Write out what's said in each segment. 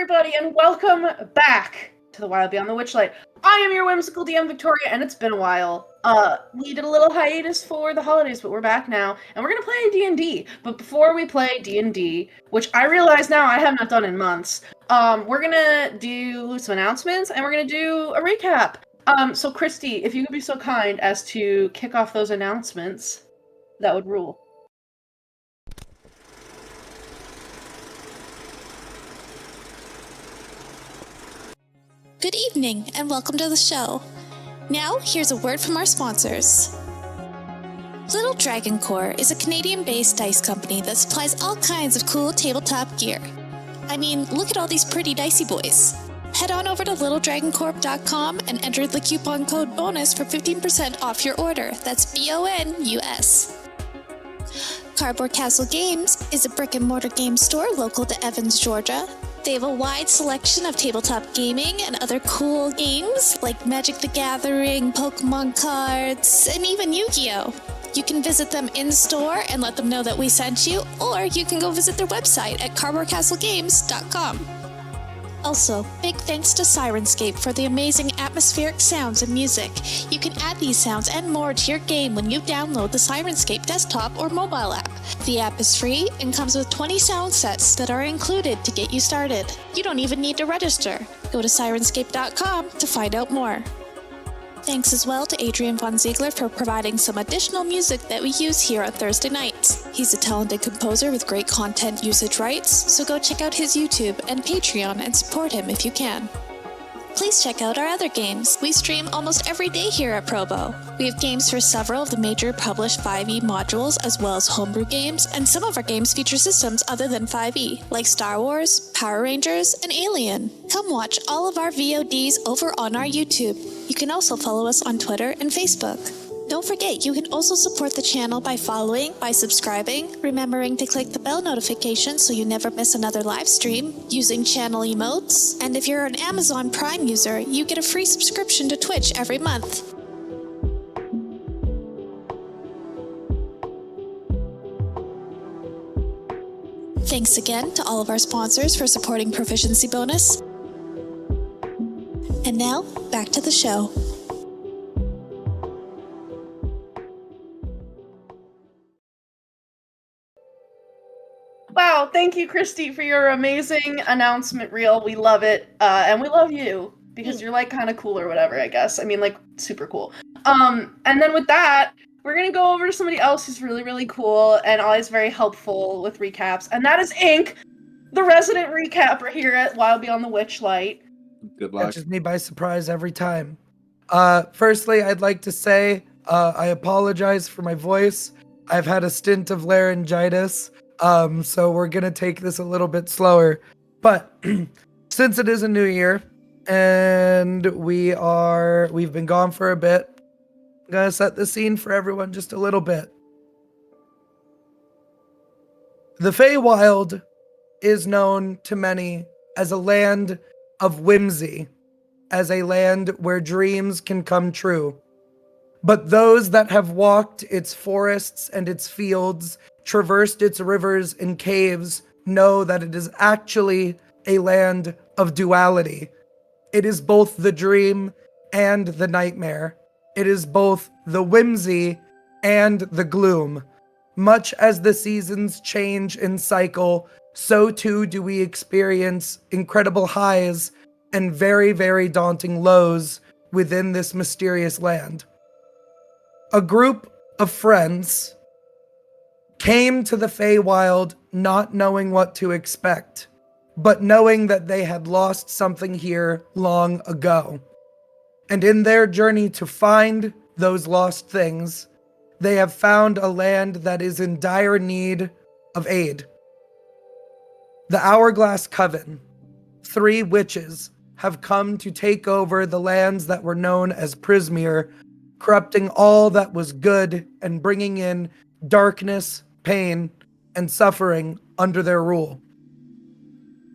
everybody, and welcome back to the Wild Beyond the Witchlight. I am your whimsical DM, Victoria, and it's been a while. We did a little hiatus for the holidays, but we're back now, and we're gonna play D&D. But before we play D&D, which I realize now I have not done in months, we're gonna do some announcements, and we're gonna do a recap. So Kristy, if you could be so kind as to kick off those announcements, that would rule. Good evening, and welcome to the show. Now, here's a word from our sponsors. Little Dragon Core is a Canadian-based dice company that supplies all kinds of cool tabletop gear. I mean, look at all these pretty dicey boys. Head on over to littledragoncorp.com and enter the coupon code BONUS for 15% off your order. That's BONUS. Cardboard Castle Games is a brick-and-mortar game store local to Evans, Georgia. They have a wide selection of tabletop gaming and other cool games like Magic the Gathering, Pokemon cards, and even Yu-Gi-Oh! You can visit them in-store and let them know that we sent you, or you can go visit their website at cardboardcastlegames.com. Also, big thanks to Syrinscape for the amazing atmospheric sounds and music. You can add these sounds and more to your game when you download the Syrinscape desktop or mobile app. The app is free and comes with 20 sound sets that are included to get you started. You don't even need to register. Go to Syrinscape.com to find out more. Thanks as well to Adrian Von Ziegler for providing some additional music that we use here on Thursday nights. He's a talented composer with great content usage rights, so go check out his YouTube and Patreon and support him if you can. Please check out our other games. We stream almost every day here at Probo. We have games for several of the major published 5e modules, as well as homebrew games, and some of our games feature systems other than 5e, like Star Wars, Power Rangers, and Alien. Come watch all of our VODs over on our YouTube. You can also follow us on Twitter and Facebook. Don't forget, you can also support the channel by following, by subscribing, remembering to click the bell notification so you never miss another live stream, using channel emotes, and if you're an Amazon Prime user, you get a free subscription to Twitch every month. Thanks again to all of our sponsors for supporting Proficiency Bonus. And now, back to the show. Wow, thank you, Kristy, for your amazing announcement reel. We love it, and we love you, because you're, like, kind of cool or whatever, I guess. I mean, like, super cool. And then with that, we're gonna go over to somebody else who's really, really cool, and always very helpful with recaps, and that is Ink, the resident recapper here at Wild Beyond the Witchlight. Good luck. Catches me by surprise every time. Firstly, I'd like to say, I apologize for my voice. I've had a stint of laryngitis. So we're gonna take this a little bit slower, but since it is a new year and we've been gone for a bit, I'm gonna set the scene for everyone just a little bit. The Feywild is known to many as a land of whimsy, as a land where dreams can come true. But those that have walked its forests and its fields, traversed its rivers and caves, know that it is actually a land of duality. It is both the dream and the nightmare. It is both the whimsy and the gloom. Much as the seasons change and cycle, so too do we experience incredible highs and very, very daunting lows within this mysterious land. A group of friends came to the Feywild not knowing what to expect, but knowing that they had lost something here long ago. And in their journey to find those lost things, they have found a land that is in dire need of aid. The Hourglass Coven, 3 witches, have come to take over the lands that were known as Prismere, corrupting all that was good and bringing in darkness, pain, and suffering under their rule.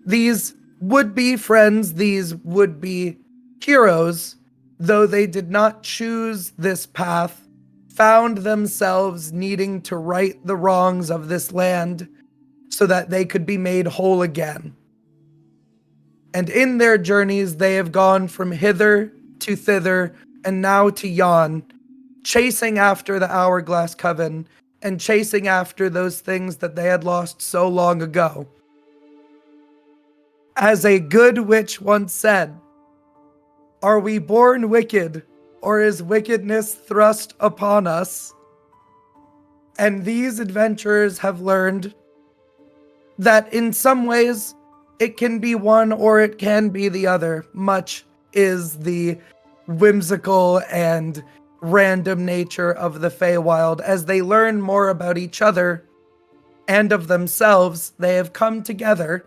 These would-be friends, these would-be heroes, though they did not choose this path, found themselves needing to right the wrongs of this land so that they could be made whole again. And in their journeys, they have gone from hither to thither, and now to yon, chasing after the Hourglass Coven, and chasing after those things that they had lost so long ago. As a good witch once said, "Are we born wicked, or is wickedness thrust upon us?" And these adventurers have learned that in some ways, it can be one or it can be the other. Much is the whimsical and random nature of the Feywild. As they learn more about each other and of themselves, they have come together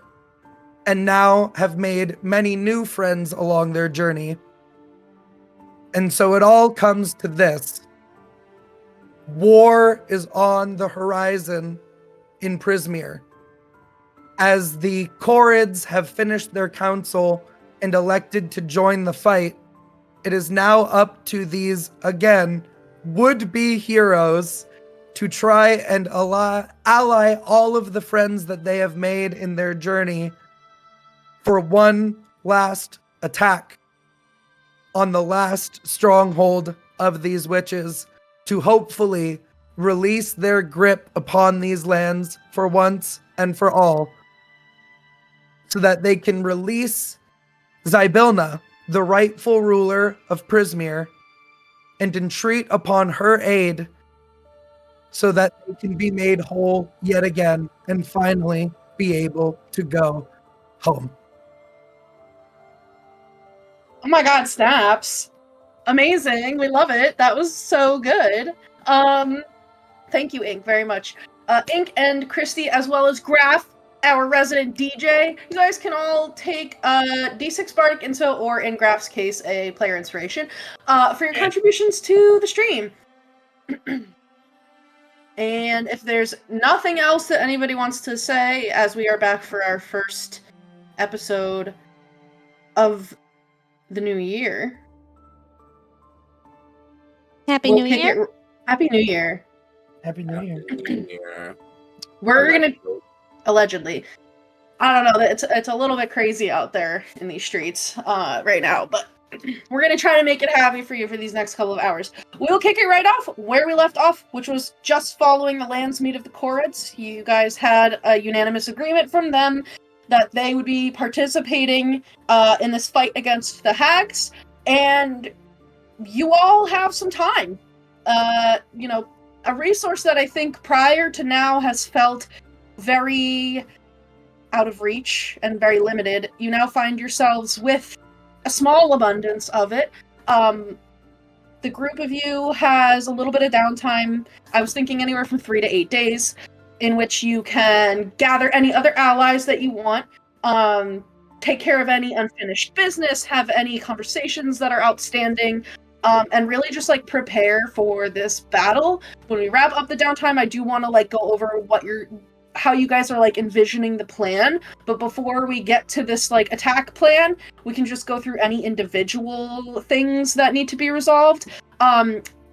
and now have made many new friends along their journey. And so it all comes to this. War is on the horizon in Prismeer. As the Chorids have finished their council and elected to join the fight, it is now up to these, again, would-be heroes to try and ally all of the friends that they have made in their journey for one last attack on the last stronghold of these witches to hopefully release their grip upon these lands for once and for all, so that they can release Zybilna, the rightful ruler of Prismeer, and entreat upon her aid so that they can be made whole yet again and finally be able to go home. Oh my god, snaps. Amazing. We love it. That was so good. Thank you, Ink, very much. Ink and Kristy, as well as Graf, our resident DJ. You guys can all take a D6 Bardic Info, or in Graf's case, a player inspiration, for your contributions to the stream. And if there's nothing else that anybody wants to say, as we are back for our first episode of the new year. Happy New Year. Happy New Year. Happy New Year. We're gonna allegedly. I don't know. It's a little bit crazy out there in these streets right now, but we're gonna try to make it happy for you for these next couple of hours. We'll kick it right off where we left off, which was just following the Landsmeet of the Chorids. You guys had a unanimous agreement from them that they would be participating in this fight against the hags, and you all have some time. A resource that I think prior to now has felt very out of reach and very limited. You now find yourselves with a small abundance of it. The group of you has a little bit of downtime. I was thinking anywhere from 3 to 8 days, in which you can gather any other allies that you want, take care of any unfinished business, have any conversations that are outstanding, and really just prepare for this battle. When we wrap up the downtime, I do want to go over how you guys are envisioning the plan. But before we get to this attack plan, we can just go through any individual things that need to be resolved.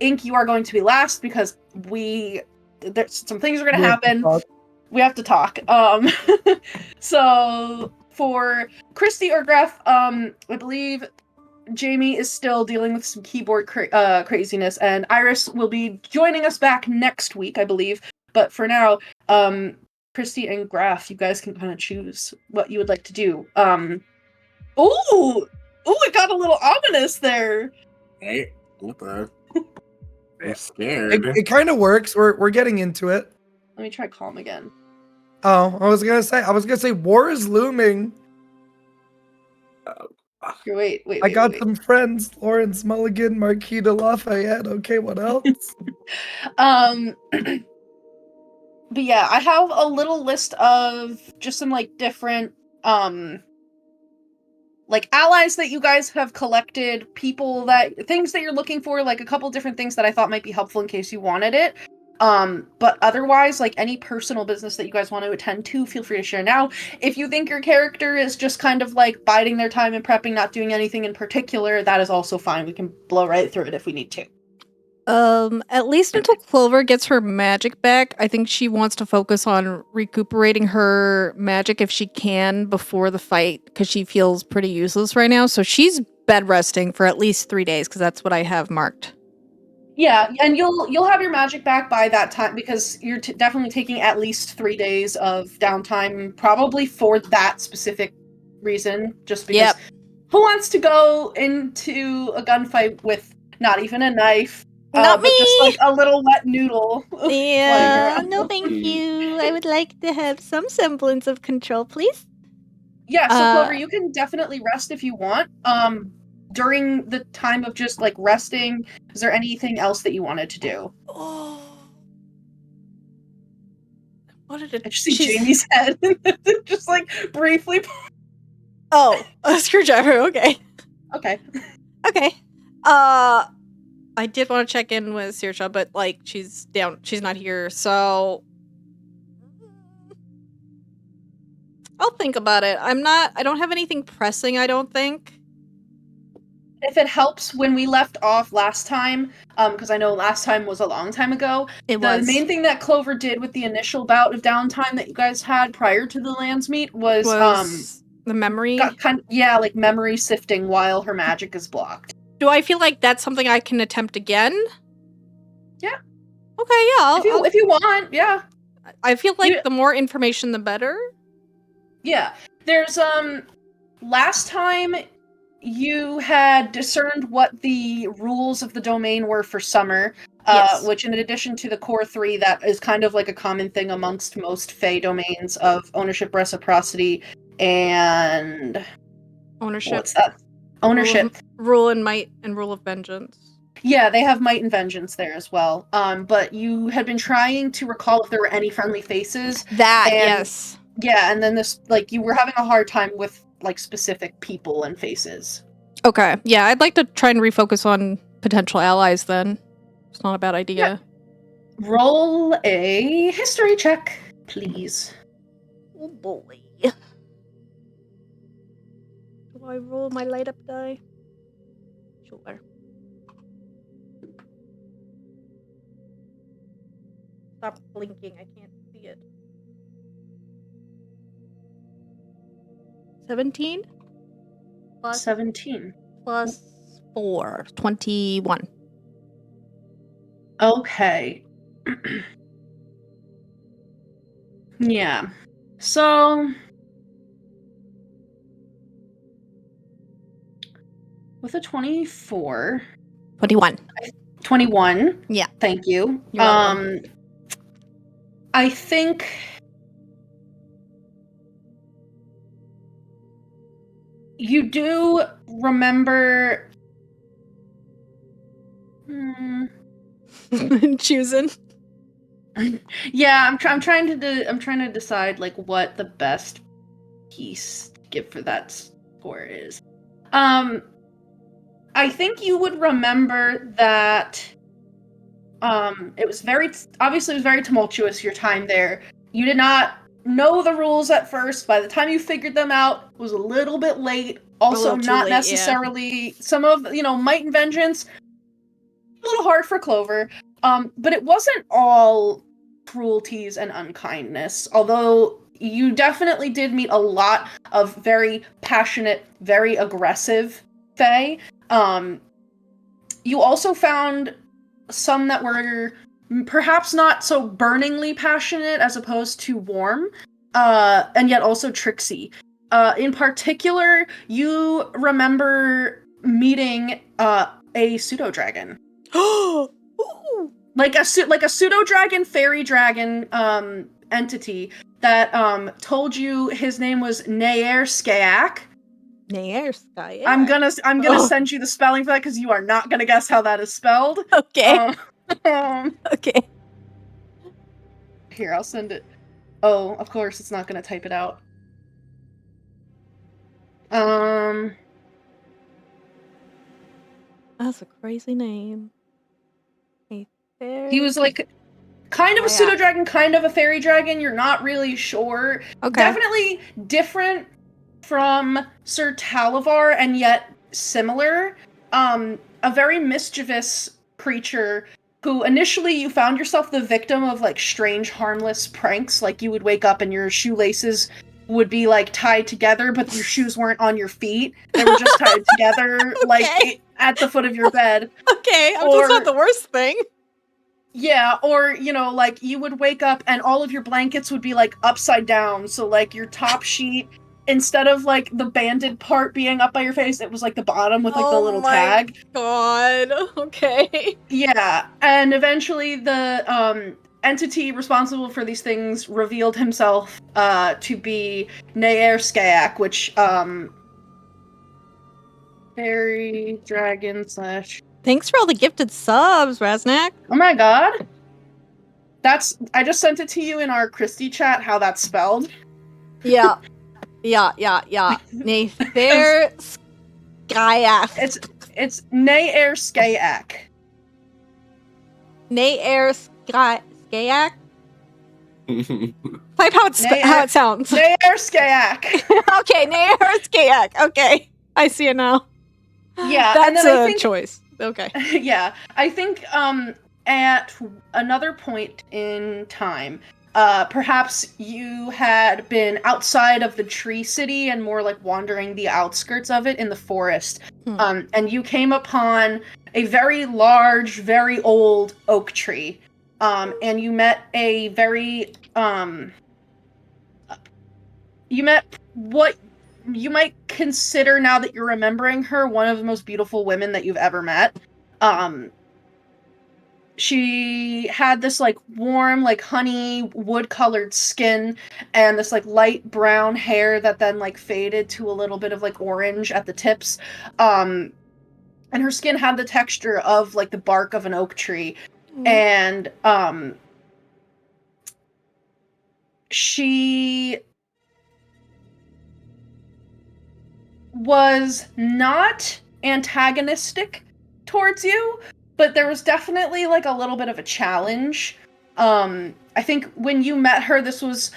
Ink, you are going to be last because there's some things are going to happen. We have to talk. So for Kristy or Graf, I believe Jamie is still dealing with some keyboard craziness, and Iris will be joining us back next week, I believe. But for now, Kristy and Graf, you guys can kind of choose what you would like to do. Ooh, it got a little ominous there. Hey, what the? I'm scared. It kind of works. We're getting into it. Let me try calm again. Oh, I was gonna say war is looming. Wait. I got some friends: Lawrence Mulligan, Marquis de Lafayette. Okay, what else? But yeah, I have a little list of just some different allies that you guys have collected, things that you're looking for, a couple different things that I thought might be helpful in case you wanted it. But otherwise, any personal business that you guys want to attend to, feel free to share now. If you think your character is just kind of biding their time and prepping, not doing anything in particular, that is also fine. We can blow right through it if we need to. At least until Clover gets her magic back, I think she wants to focus on recuperating her magic if she can before the fight, because she feels pretty useless right now. So she's bed resting for at least 3 days, because that's what I have marked. Yeah, and you'll have your magic back by that time because you're definitely taking at least 3 days of downtime, probably for that specific reason. Just because Yep. who wants to go into a gunfight with not even a knife, Not but just me! like a little wet noodle? flying Yeah, around? no thank you. I would like to have some semblance of control, please. Yeah, so Clover, you can definitely rest if you want. During the time of just like resting, is there anything else that you wanted to do? Oh. What did it... I just see Jamie's head, just like briefly. Oh, a screwdriver, okay. Okay. Okay. I did want to check in with Saoirse, but like she's down. She's not here, so I'll think about it. I don't have anything pressing, I don't think. If it helps, when we left off last time, because I know last time was a long time ago, the main thing that Clover did with the initial bout of downtime that you guys had prior to the lands meet was the memory. Like memory sifting while her magic is blocked. Do I feel like that's something I can attempt again? Yeah. Okay, yeah. If you want, yeah. I feel like the more information, the better. Yeah. There's last time you had discerned what the rules of the domain were for summer, Yes. which in addition to the core 3, that is kind of like a common thing amongst most Fae domains of ownership, reciprocity, and ownership. What's that? Ownership. Rule and might and rule of vengeance. Yeah, they have might and vengeance there as well. But you had been trying to recall if there were any friendly faces. Yes. Yeah, and then this, like, you were having a hard time with, like, specific people and faces. Okay, yeah, I'd like to try and refocus on potential allies then. It's not a bad idea. Yeah. Roll a history check, please. Oh boy. Do I roll my light up die? Sure. Stop blinking, I can't see it. 17? Plus 17. Plus 4. 21. Okay. Yeah. So... with a 24... 21. 21. Yeah. Thank you. You're welcome. I think... you do remember... Choosing. Yeah, I'm trying to decide like what the best piece to give for that score is. I think you would remember that it was very tumultuous your time there. You did not know the rules at first. By the time you figured them out, it was a little bit late. Also not necessarily some of, might and vengeance. A little hard for Clover. But it wasn't all cruelties and unkindness, although you definitely did meet a lot of very passionate, very aggressive Fae. You also found some that were perhaps not so burningly passionate as opposed to warm, and yet also tricksy. In particular, you remember meeting a pseudo-dragon. Like a pseudo-dragon, fairy dragon entity that told you his name was Nair Skayak. Nair Skayak. I'm gonna send you the spelling for that because you are not gonna guess how that is spelled. Okay. Okay. Here, I'll send it. Oh, of course, it's not gonna type it out. That's a crazy name. He was like kind of a pseudo-dragon, kind of a fairy dragon. You're not really sure. Okay. Definitely different from Sir Talavar, and yet similar. A very mischievous creature who initially you found yourself the victim of like strange harmless pranks. Like you would wake up and your shoelaces would be like tied together, but your shoes weren't on your feet. They were just tied together like at the foot of your bed. Okay, that's not the worst thing. Yeah, or, you know, like, you would wake up and all of your blankets would be, like, upside down. So, like, your top sheet, instead of, like, the banded part being up by your face, it was, like, the bottom with, like, the little tag. God. Okay. Yeah, and eventually the, entity responsible for these things revealed himself, to be Naer Skayak, which, fairy, dragon, / Thanks for all the gifted subs, Raznak. Oh my god. I just sent it to you in our Kristy chat, how that's spelled. Yeah. Naer Skayak. It's Naer Skayak. Naer Skayak? Type how it sounds. Naer Skayak. Okay, Naer Skayak. Okay. I see it now. Yeah, that's and then I think, choice. Okay. Yeah, I think at another point in time, perhaps you had been outside of the tree city and more like wandering the outskirts of it in the forest, and you came upon a very large, very old oak tree, and you met a very you met what you might consider, now that you're remembering her, one of the most beautiful women that you've ever met. She had this like warm, like honey wood-colored skin and this like light brown hair that then like faded to a little bit of like orange at the tips. And her skin had the texture of like the bark of an oak tree. And she was not antagonistic towards you, but there was definitely like a little bit of a challenge. I think when you met her, this was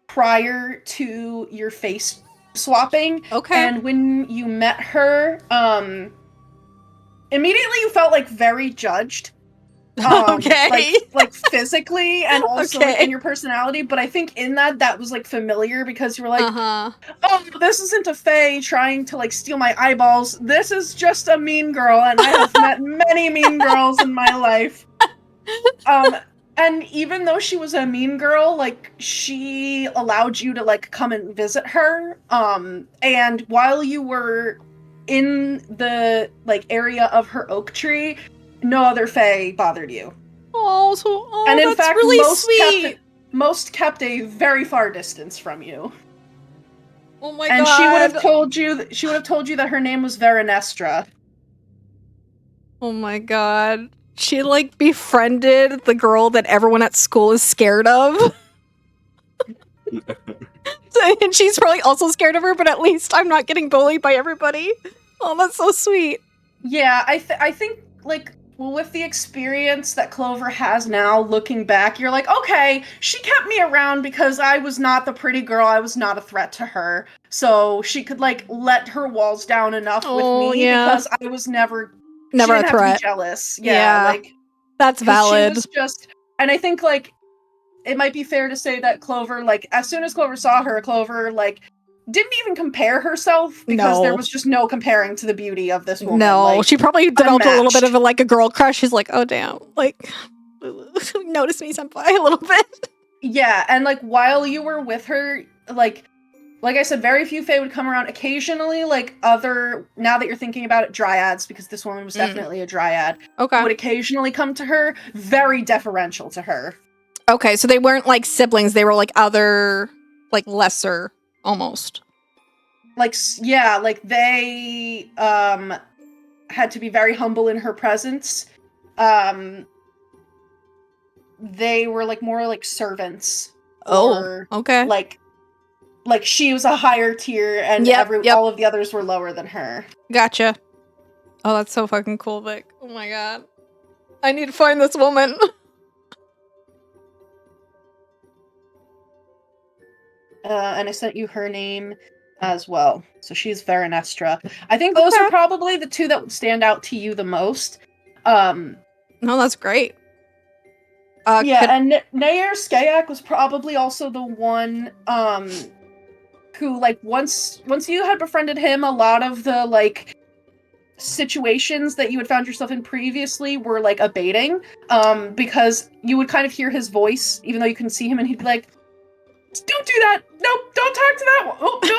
prior to your face swapping. Okay. And when you met her, immediately you felt like very judged. Okay. Like physically and also like, in your personality, but I think in that was like familiar because you were like, oh, this isn't a fae trying to like steal my eyeballs. This is just a mean girl, and I have met many mean girls in my life. And even though she was a mean girl, like she allowed you to like come and visit her. And while you were in the like area of her oak tree, no other fae bothered you. And in that's fact, really sweet. Most kept a very far distance from you. Oh my and god! She would have told you that her name was Veranestra. Oh my god! She like befriended the girl that everyone at school is scared of. And she's probably also scared of her, but at least I'm not getting bullied by everybody. Oh, that's so sweet. Yeah, I think like. Well, with the experience that Clover has now, looking back, you're like, okay, she kept me around because I was not the pretty girl. I was not a threat to her. So she could, like, let her walls down enough with me because I was never a threat. Have to be jealous. Yeah, like... That's valid. She was just... And I think, like, it might be fair to say that Clover, like, as soon as Clover saw her, Clover, like... didn't even compare herself because there was just no comparing to the beauty of this woman. No, like, she probably developed a little bit of a girl crush. She's like, oh damn, like notice me senpai a little bit. Yeah, and like while you were with her, like I said, very few fae would come around. Occasionally, like other, now that you're thinking about it, dryads, because this woman was definitely a dryad. Okay, would occasionally come to her, very deferential to her. Okay, so they weren't like siblings; they were like other, like lesser. Almost. Like, yeah, like they had to be very humble in her presence. They were like more like servants. Oh, okay. Like she was a higher tier and all of the others were lower than her. Gotcha. Oh, that's so fucking cool, Vic. Oh my god. I need to find this woman. And I sent you her name as well. So she's Veranestra. I think those are probably the two that would stand out to you the most. No, that's great. And Nair Skayak was probably also the one who, like, once you had befriended him, a lot of the, like, situations that you had found yourself in previously were, like, abating, because you would kind of hear his voice, even though you couldn't see him, and he'd be like, don't do that! Nope, don't talk to that one! Oh, no!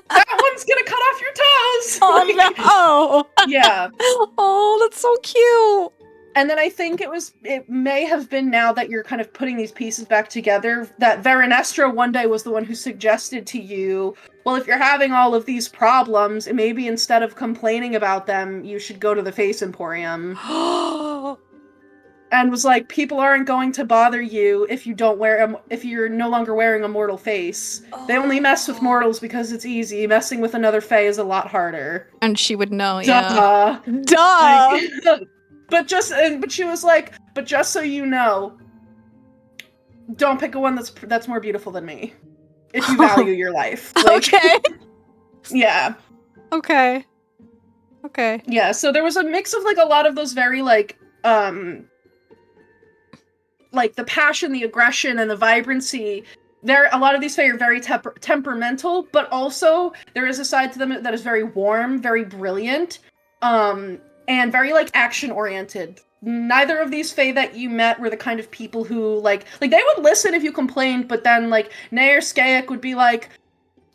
That one's gonna cut off your toes! Oh, no! Yeah. Oh, that's so cute! And then I think it may have been, now that you're kind of putting these pieces back together, that Veronestra one day was the one who suggested to you, well, if you're having all of these problems, maybe instead of complaining about them, you should go to the Face Emporium. And was like, people aren't going to bother you if you don't if you're no longer wearing a mortal face. They only mess with mortals because it's easy. Messing with another fae is a lot harder. And she would know, Duh. yeah. Duh! Like, but she was like, but just so you know, don't pick a one that's more beautiful than me, if you value your life. Like, Okay. Yeah. Okay. Yeah, so there was a mix of, like, a lot of those very, like the passion, the aggression, and the vibrancy. A lot of these fae are very temperamental, but also there is a side to them that is very warm, very brilliant, and very, like, action-oriented. Neither of these fae that you met were the kind of people who, like they would listen if you complained, but then, like, Nair Skayak would be like,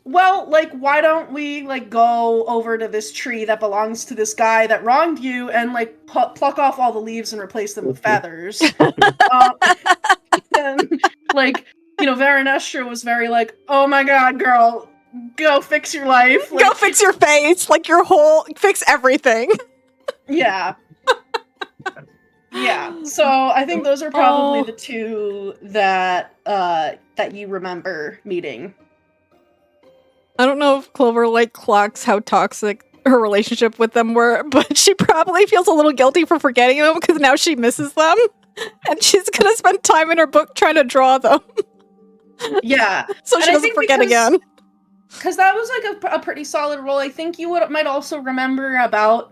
well, like, why don't we, like, go over to this tree that belongs to this guy that wronged you and, like, pluck off all the leaves and replace them with feathers. And, like, you know, Veronestra was very like, oh my god, girl, go fix your life. Like, go fix your face, like, fix everything. Yeah. Yeah. So I think those are probably the two that you remember meeting. I don't know if Clover, like, clocks how toxic her relationship with them were, but she probably feels a little guilty for forgetting them because now she misses them, and she's gonna spend time in her book trying to draw them. Yeah. So she doesn't forget again. Because that was, like, a pretty solid role. I think you might also remember about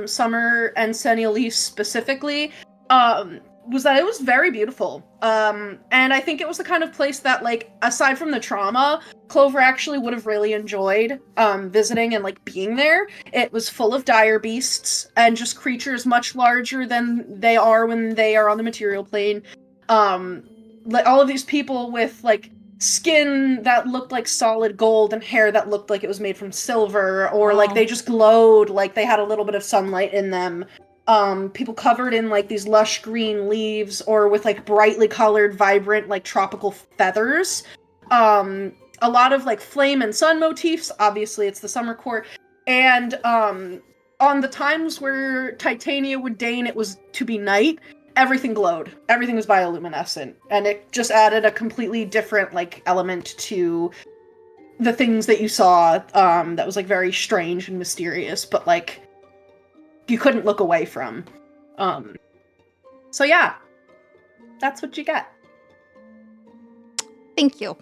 Summer and Senialise specifically, was that it was very beautiful. And I think it was the kind of place that, like, aside from the trauma, Clover actually would have really enjoyed visiting and, like, being there. It was full of dire beasts and just creatures much larger than they are when they are on the material plane. Like, all of these people with, like, skin that looked like solid gold and hair that looked like it was made from silver, or like they just glowed like they had a little bit of sunlight in them. People covered in, like, these lush green leaves, or with, like, brightly colored, vibrant, like, tropical feathers. A lot of, like, flame and sun motifs. Obviously, it's the summer court. And on the times where Titania would deign it was to be night, everything glowed. Everything was bioluminescent. And it just added a completely different, like, element to the things that you saw, that was, like, very strange and mysterious, but, like, you couldn't look away from. So yeah, that's what you get. Thank you.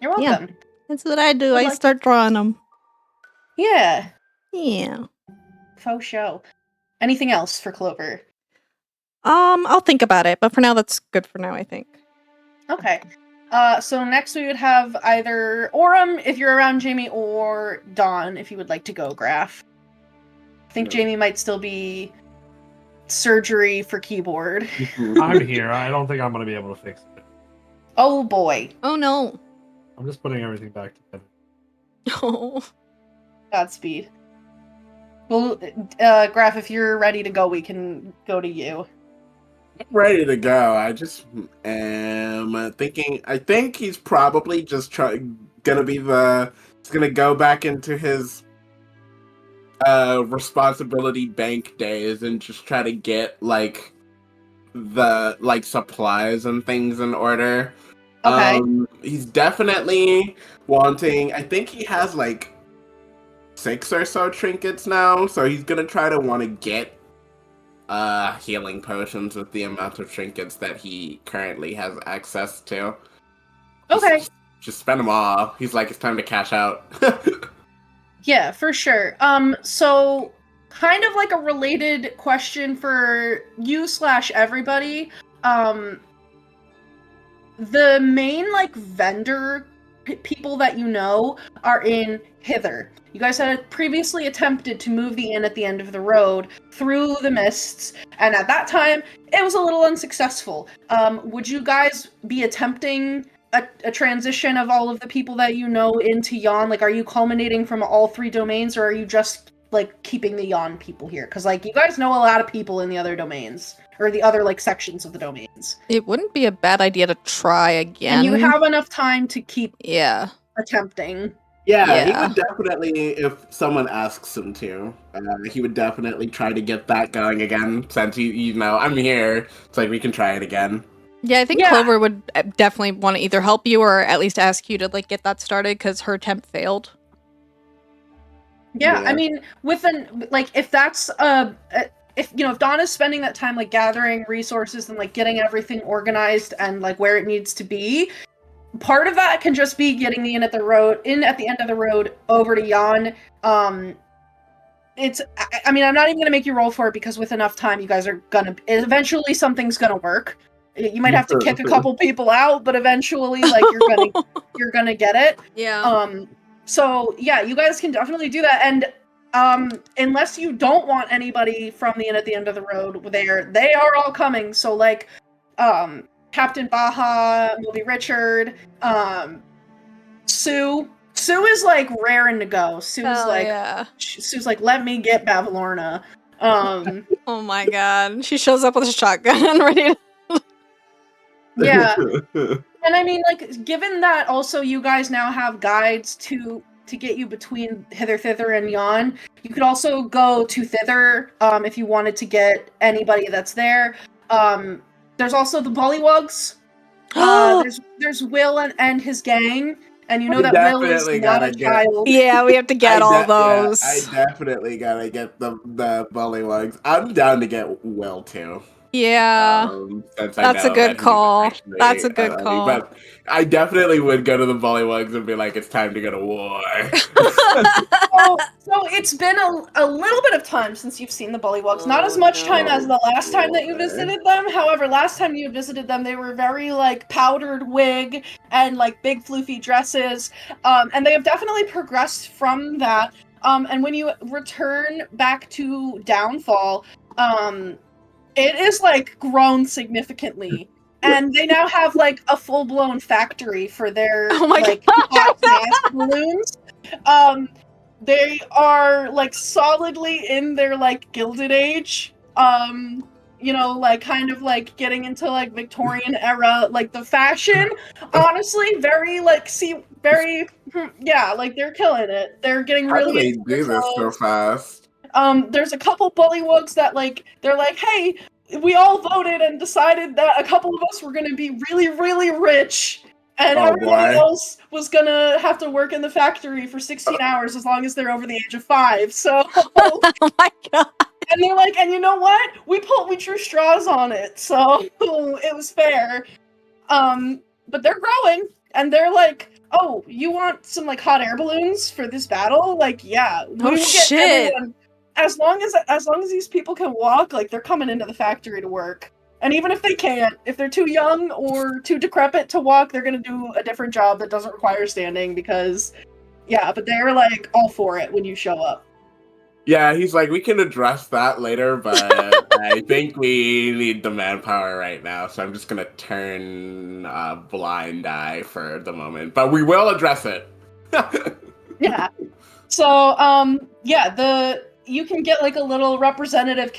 You're welcome. Yeah, that's what I do. I start drawing them. Yeah. Yeah. Faux show. Anything else for Clover? I'll think about it, but for now, that's good for now, I think. Okay. So next we would have either Aurum, if you're around Jamie, or Dawn, if you would like to go, Graph. I think Jamie might still be surgery for keyboard. I'm here. I don't think I'm going to be able to fix it. Oh boy. Oh no. I'm just putting everything back together. Oh. Godspeed. Well, Graph, if you're ready to go, we can go to you. I'm ready to go. I just am thinking. I think he's probably just gonna go back into his responsibility bank days and just try to get like the supplies and things in order. Okay. He's definitely wanting. I think he has like 6 or so trinkets now, so he's gonna try to want to get healing potions with the amount of trinkets that he currently has access to. Okay. Just spend them all. He's like, it's time to cash out. Yeah, for sure. So kind of like a related question for you / everybody. The main like vendor people that you know are in Hither. You guys had previously attempted to move the inn at the end of the road through the mists, and at that time it was a little unsuccessful. Would you guys be attempting a transition of all of the people that you know into Yon? Like, are you culminating from all 3 domains, or are you just like keeping the Yon people here? Because like you guys know a lot of people in the other domains, or the other like sections of the domains. It wouldn't be a bad idea to try again. And you have enough time to keep attempting. Yeah, he would definitely, if someone asks him to, he would definitely try to get that going again, since you know, I'm here, it's like we can try it again. Yeah, I think Clover would definitely want to either help you or at least ask you to like get that started, because her attempt failed. Yeah, I mean, if that's if Dawn is spending that time like gathering resources and like getting everything organized and like where it needs to be, part of that can just be getting the inn at the end of the road over to Yon. I mean, I'm not even gonna make you roll for it, because with enough time, you guys are gonna eventually something's gonna work. You might have to kick a couple people out, but eventually, like you're gonna get it. Yeah. So yeah, you guys can definitely do that, and unless you don't want anybody from the inn at the end of the road there, they are all coming. So like, Captain Baja, Moby Richard, Sue. Sue is like raring to go. Sue's like, let me get Bavlorna. Oh my god, she shows up with a shotgun ready to... Yeah. And I mean, like, given that also you guys now have guides to get you between Thither and Yon, you could also go to Thither if you wanted to get anybody that's there. There's also the Bullywugs. There's Will and his gang, and you know that Will is not a child. Yeah, we have to get all those. I definitely gotta get the Bullywugs. I'm down to get Will too. Yeah, that's a good call. That's a good call. But I definitely would go to the Bullywugs and be like, it's time to go to war. So it's been a little bit of time since you've seen the Bullywugs. Not as much time as the last time that you visited them. However, last time you visited them, they were very like powdered wig and like big floofy dresses. And they have definitely progressed from that. And when you return back to Downfall, it is like grown significantly, and they now have like a full-blown factory for their hot gas balloons. They are like solidly in their like Gilded Age. Like kind of like getting into like Victorian era, like the fashion. Honestly, very like like they're killing it. They're getting really. How do they do this so fast? There's a couple Bullywugs that like they're like, hey, we all voted and decided that a couple of us were gonna be really, really rich, and everybody else was gonna have to work in the factory for 16 hours as long as they're over the age of 5. So oh my god. And they're like, and you know what? We drew straws on it, so it was fair. But they're growing, and they're like, oh, you want some like hot air balloons for this battle? Like, yeah. Oh shit. Everyone. As long as these people can walk, like they're coming into the factory to work. And even if they can't, if they're too young or too decrepit to walk, they're gonna do a different job that doesn't require standing because, but they're like all for it when you show up. Yeah, he's like, we can address that later, but I think we need the manpower right now, so I'm just gonna turn a blind eye for the moment. But we will address it. Yeah. So, you can get like a little representative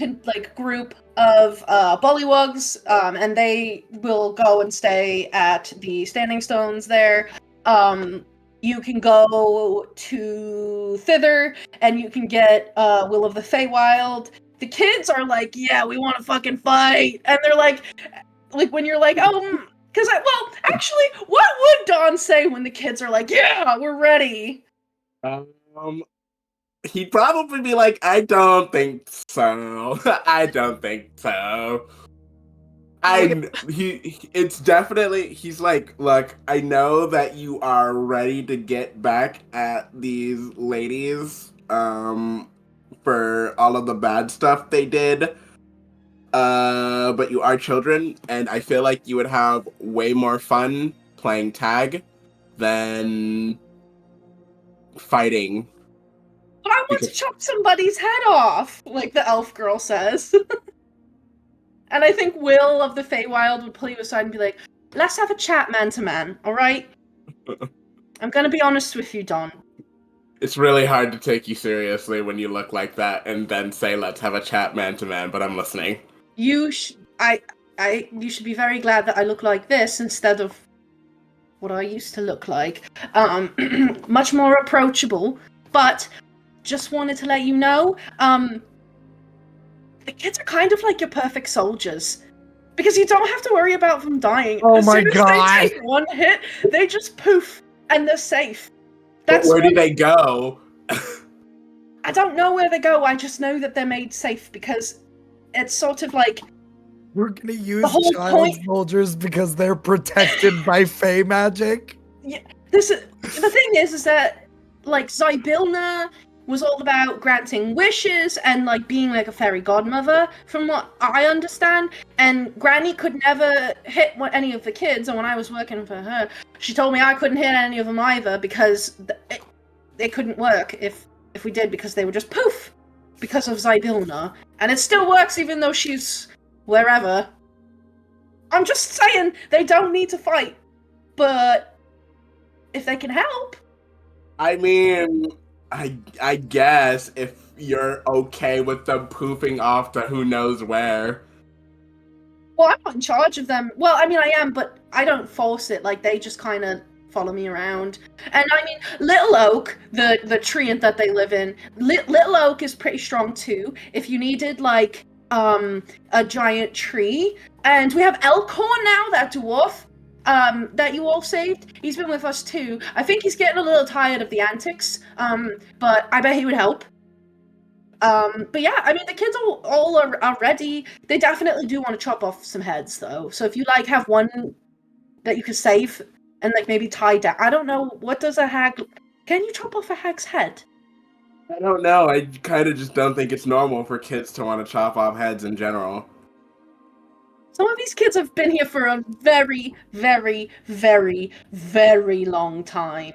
group of Bullywugs, and they will go and stay at the Standing Stones there. You can go to Thither, and you can get Will of the Feywild. The kids are like, yeah, we want to fucking fight, and they're like when you're like, actually, what would Dawn say when the kids are like, yeah, we're ready? He'd probably be like, I don't think so. I don't think so. It's definitely, he's like, look, I know that you are ready to get back at these ladies, for all of the bad stuff they did. But you are children, and I feel like you would have way more fun playing tag than fighting. But I want to chop somebody's head off, like the elf girl says. And I think Will of the Feywild would pull you aside and be like, let's have a chat man to man, alright? I'm gonna be honest with you, Don. It's really hard to take you seriously when you look like that and then say, let's have a chat man to man, but I'm listening. You should be very glad that I look like this instead of what I used to look like. Much more approachable, but just wanted to let you know, the kids are kind of like your perfect soldiers. Because you don't have to worry about them dying. Oh as my soon as God. they take one hit, they just poof, and they're safe. But where do they go? I don't know where they go, I just know that they're made safe, because it's sort of like... We're gonna use whole child point- soldiers because they're protected by Fey magic. The thing is that, like, Zybilna was all about granting wishes and, like, being like a fairy godmother, from what I understand. And Granny could never hit any of the kids, and when I was working for her, she told me I couldn't hit any of them either because it couldn't work if we did, because they would just poof because of Zybilna. And it still works even though she's wherever. I'm just saying, they don't need to fight, but if they can help. I mean, I guess if you're okay with them poofing off to who knows where. Well, I'm not in charge of them. Well, I mean, I am, but I don't force it. Like, they just kind of follow me around. And I mean, Little Oak, the tree that they live in, Little Oak is pretty strong too. If you needed, like, a giant tree. And we have Elkhorn now, that dwarf, that you all saved. He's been with us too. I think he's getting a little tired of the antics, but I bet he would help. But yeah, I mean, the kids all are ready. They definitely do want to chop off some heads, though. So if you, like, have one that you could save and, like, maybe tie down. I don't know, what does a hag... Can you chop off a hag's head? I don't know. I kind of just don't think it's normal for kids to want to chop off heads in general. Some of these kids have been here for a very, very, very, very long time.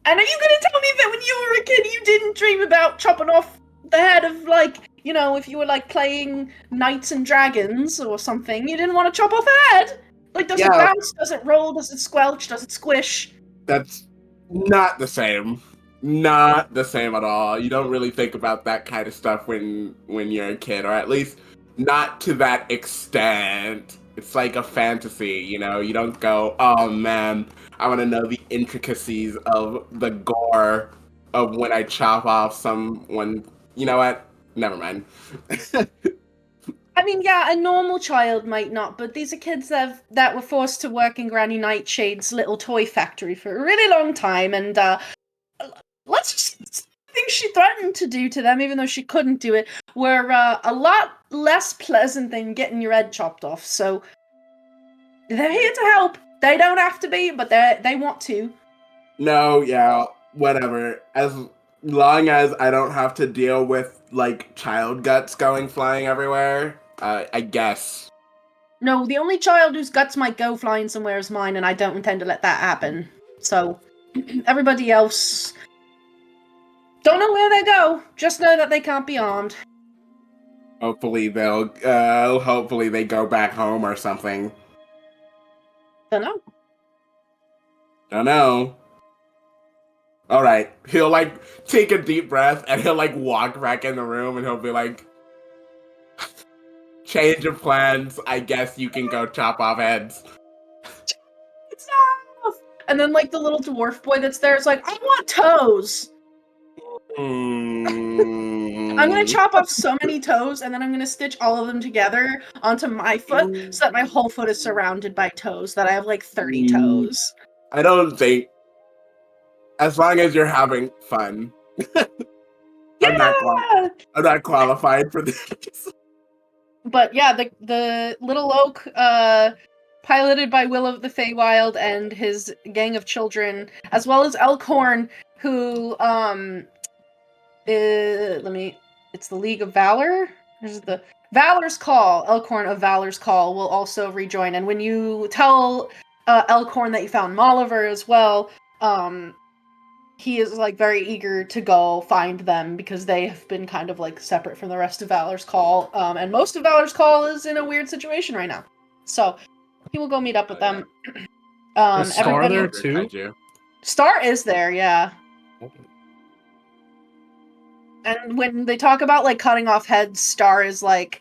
And are you gonna tell me that when you were a kid you didn't dream about chopping off the head of, like, you know, if you were, like, playing Knights and Dragons or something, you didn't want to chop off a head? Like, does it bounce? Does it roll? Does it squelch? Does it squish? That's not the same. Not the same at all. You don't really think about that kind of stuff when you're a kid, or at least not to that extent. It's like a fantasy, you know? You don't go, oh man, I want to know the intricacies of the gore of when I chop off someone. You know what? Never mind. I mean, yeah, a normal child might not, but these are kids that were forced to work in Granny Nightshade's little toy factory for a really long time, and let's just things she threatened to do to them, even though she couldn't do it, were a lot less pleasant than getting your head chopped off. So they're here to help. They don't have to be, but they want to. No, yeah, whatever. As long as I don't have to deal with, like, child guts going flying everywhere, I guess. No, the only child whose guts might go flying somewhere is mine, and I don't intend to let that happen. So, everybody else... don't know where they go. Just know that they can't be armed. Hopefully they go back home or something. Don't know. Alright, he'll, like, take a deep breath, and he'll, like, walk back in the room, and he'll be like, change of plans, I guess you can go chop off heads. It's off! And then, like, the little dwarf boy that's there is like, I want toes! I'm gonna chop off so many toes, and then I'm gonna stitch all of them together onto my foot, so that my whole foot is surrounded by toes, that I have, like, 30 toes. I don't think... As long as you're having fun. Yeah! I'm not qualified for this. But yeah, the Little Oak, piloted by Will of the Feywild and his gang of children, as well as Elkhorn, who, let me it's the League of Valor. There's the Valor's Call. Elkhorn of Valor's Call will also rejoin. And when you tell Elkhorn that you found Molliver as well, he is like very eager to go find them because they have been kind of like separate from the rest of Valor's Call. And most of Valor's Call is in a weird situation right now. So he will go meet up with them. Is Star there too? Star is there, yeah. And when they talk about like cutting off heads, Star is like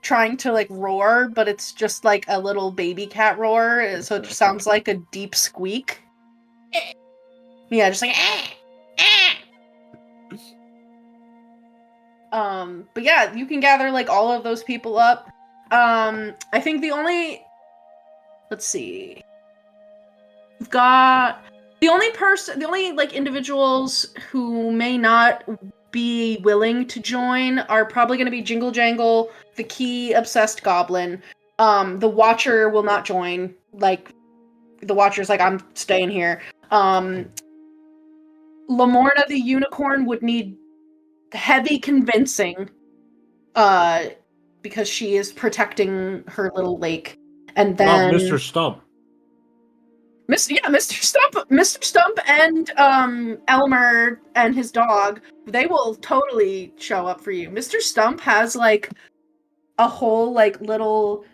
trying to like roar, but it's just like a little baby cat roar, so it just sounds like a deep squeak. Yeah, just like but yeah, you can gather like all of those people up. I think the only we've got the only like individuals who may not be willing to join are probably going to be Jingle Jangle, the Key Obsessed Goblin. The Watcher will not join. Like, the Watcher's like, I'm staying here. Lamorna the Unicorn would need heavy convincing, because she is protecting her little lake. And then Mr. Stump. Mr. Stump and Elmer and his dog, they will totally show up for you. Mr. Stump has like a whole like little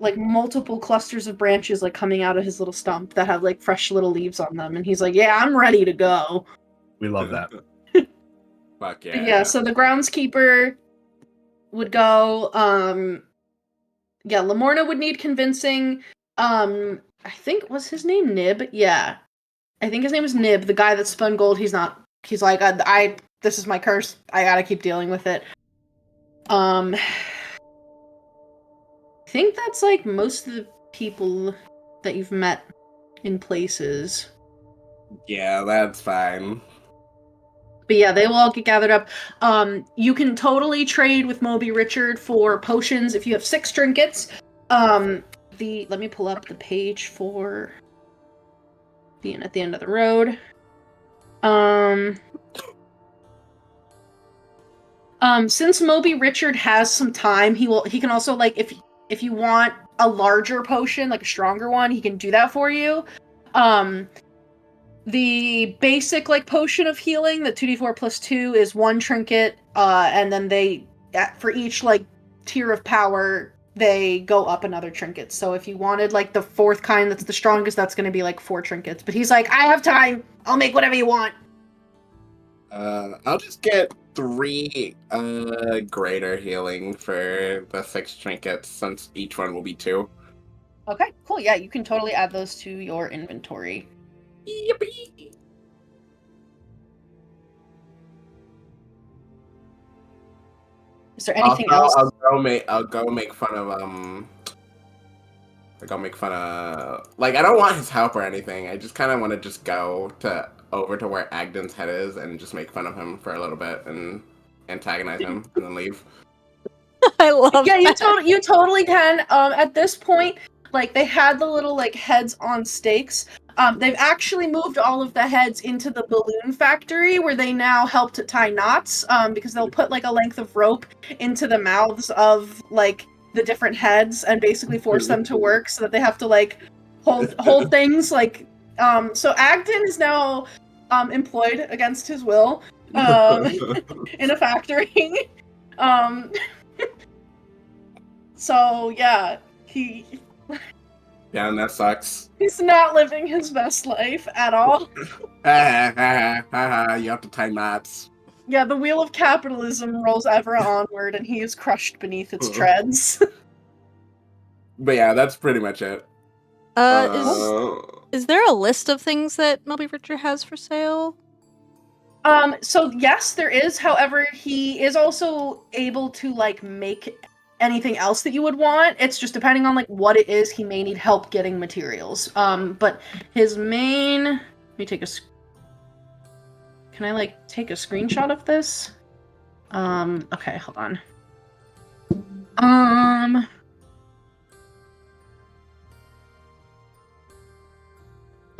like multiple clusters of branches like coming out of his little stump that have like fresh little leaves on them, and he's like, yeah, I'm ready to go. We love that. Fuck yeah. But yeah, so the groundskeeper would go. Yeah, Lamorna would need convincing. I think, was his name Nib? Yeah. I think his name is Nib, the guy that spun gold. He's not. He's like, this is my curse. I gotta keep dealing with it. I think that's like most of the people that you've met in places. Yeah, that's fine. But yeah, they will all get gathered up. You can totally trade with Moby Richard for potions if you have 6 trinkets. Let me pull up the page for being at the end of the road. Since Moby Richard has some time, he can also like if you want a larger potion, like a stronger one, he can do that for you. The basic like potion of healing, the 2d4 plus 2 is 1 trinket, and then for each like tier of power, they go up another trinket. So if you wanted like the 4th kind that's the strongest, that's going to be like 4 trinkets. But he's like, I have time. I'll make whatever you want. I'll just get 3 greater healing for the 6 trinkets, since each one will be 2. Okay, cool. Yeah, you can totally add those to your inventory. Yippee! Is there anything else? I'll go make fun of like, I don't want his help or anything. I just kind of want to just go over to where Agden's head is and just make fun of him for a little bit and antagonize him and then leave. I love Yeah, that. you totally can. At this point, like, they had the little like heads on stakes. They've actually moved all of the heads into the balloon factory, where they now help to tie knots, because they'll put like a length of rope into the mouths of like the different heads and basically force them to work, so that they have to like hold things like. So Agden is now employed against his will in a factory. So yeah, Yeah, and that sucks. he's not living his best life at all. You have to tie knots. Yeah, the wheel of capitalism rolls ever onward, and he is crushed beneath its treads. But yeah, that's pretty much it. Is there a list of things that Moby Richard has for sale? So yes, there is. However, he is also able to like make anything else that you would want. It's just depending on like what it is, he may need help getting materials. But his main, let me take can I like take a screenshot of this? Okay, hold on.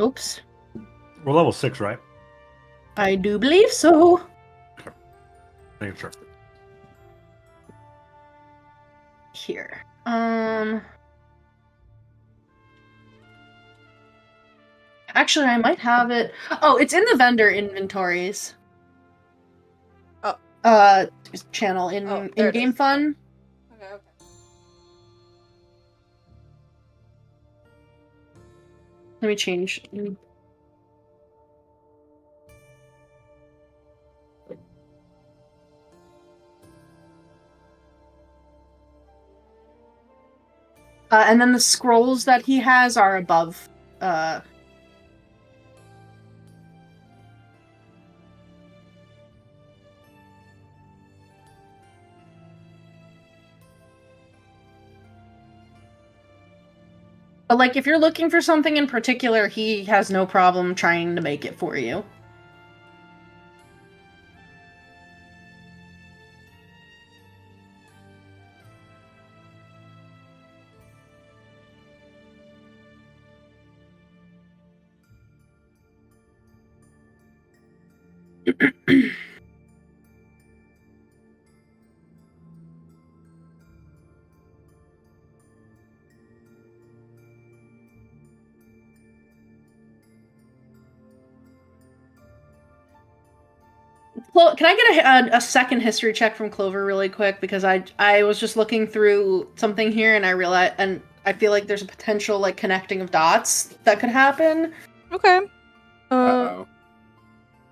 Oops. We're level 6, right? I do believe so. Making sure. here. Actually, I might have it. Oh, it's in the vendor inventories. Oh. Channel there in it Game is. Fun. Okay. Let me change. And then the scrolls that he has are above. But, like, if you're looking for something in particular, he has no problem trying to make it for you. Can I get a second history check from Clover really quick? Because I was just looking through something here and I realized, and I feel like there's a potential, like, connecting of dots that could happen. Okay. Uh-oh.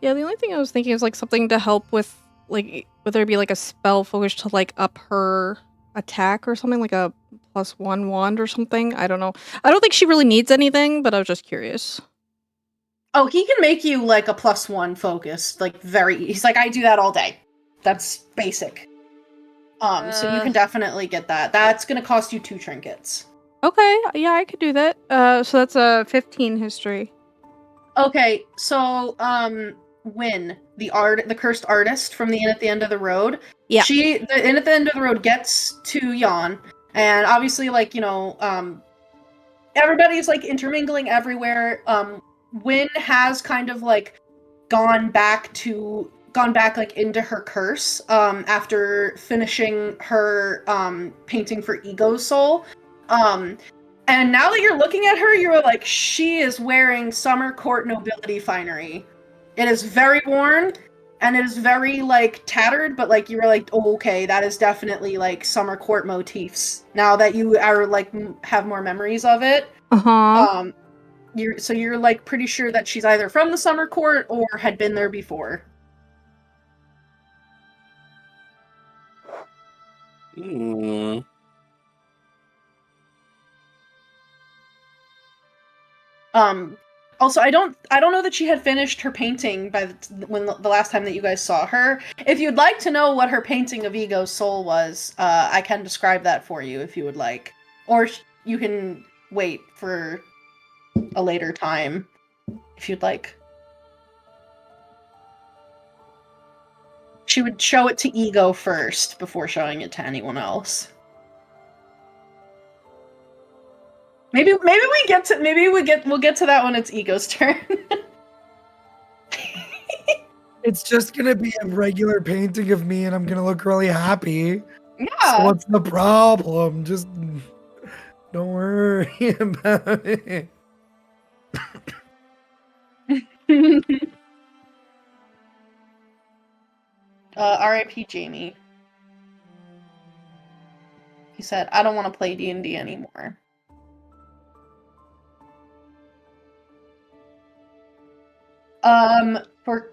Yeah, the only thing I was thinking is like something to help with, like, whether it be like a spell focused to like up her attack or something, like a +1 wand or something. I don't know. I don't think she really needs anything, but I was just curious. Oh, he can make you, like, a +1 focus, like, he's like, I do that all day. That's basic. So you can definitely get that. That's gonna cost you 2 trinkets. Okay, yeah, I could do that. So that's a 15 history. Okay, so, Wynn, the cursed artist from the Inn at the End of the Road. Yeah. The Inn at the End of the Road gets to Jan, and obviously, like, everybody's, like, intermingling everywhere. Wynn has kind of, like, gone back, like, into her curse, after finishing her, painting for Ego's soul. And now that you're looking at her, you're like, she is wearing summer court nobility finery. It is very worn, and it is very, like, tattered, but, like, you were like, oh, okay, that is definitely, like, summer court motifs. Now that you are, like, have more memories of it. Uh-huh. You're, like, pretty sure that she's either from the summer court or had been there before. Also, I don't know that she had finished her painting by the last time that you guys saw her. If you'd like to know what her painting of Ego's soul was, I can describe that for you if you would like. Or you can wait for a later time if you'd like. She would show it to Ego first before showing it to anyone else. Maybe we'll get to that when it's Ego's turn. It's just gonna be a regular painting of me, and I'm gonna look really happy. Yeah. So what's the problem? Just don't worry about it. R.I.P. Jamie. He said, I don't want to play D&D anymore. For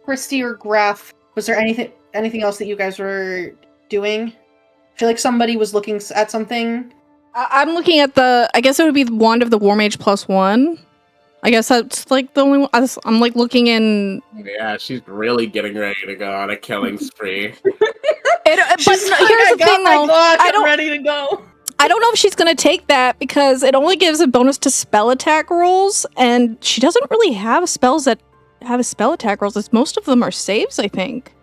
Kristy or Graf, was there anything else that you guys were doing? I feel like somebody was looking at something. I'm looking at I guess it would be the Wand of the War Mage +1. I guess that's, like, the only one. I'm, like, looking in... Yeah, she's really getting ready to go on a killing spree. But here's the thing, though. I'm ready to go. I don't know if she's gonna take that because it only gives a bonus to spell attack rolls, and she doesn't really have spells that have a spell attack rolls. Most of them are saves, I think.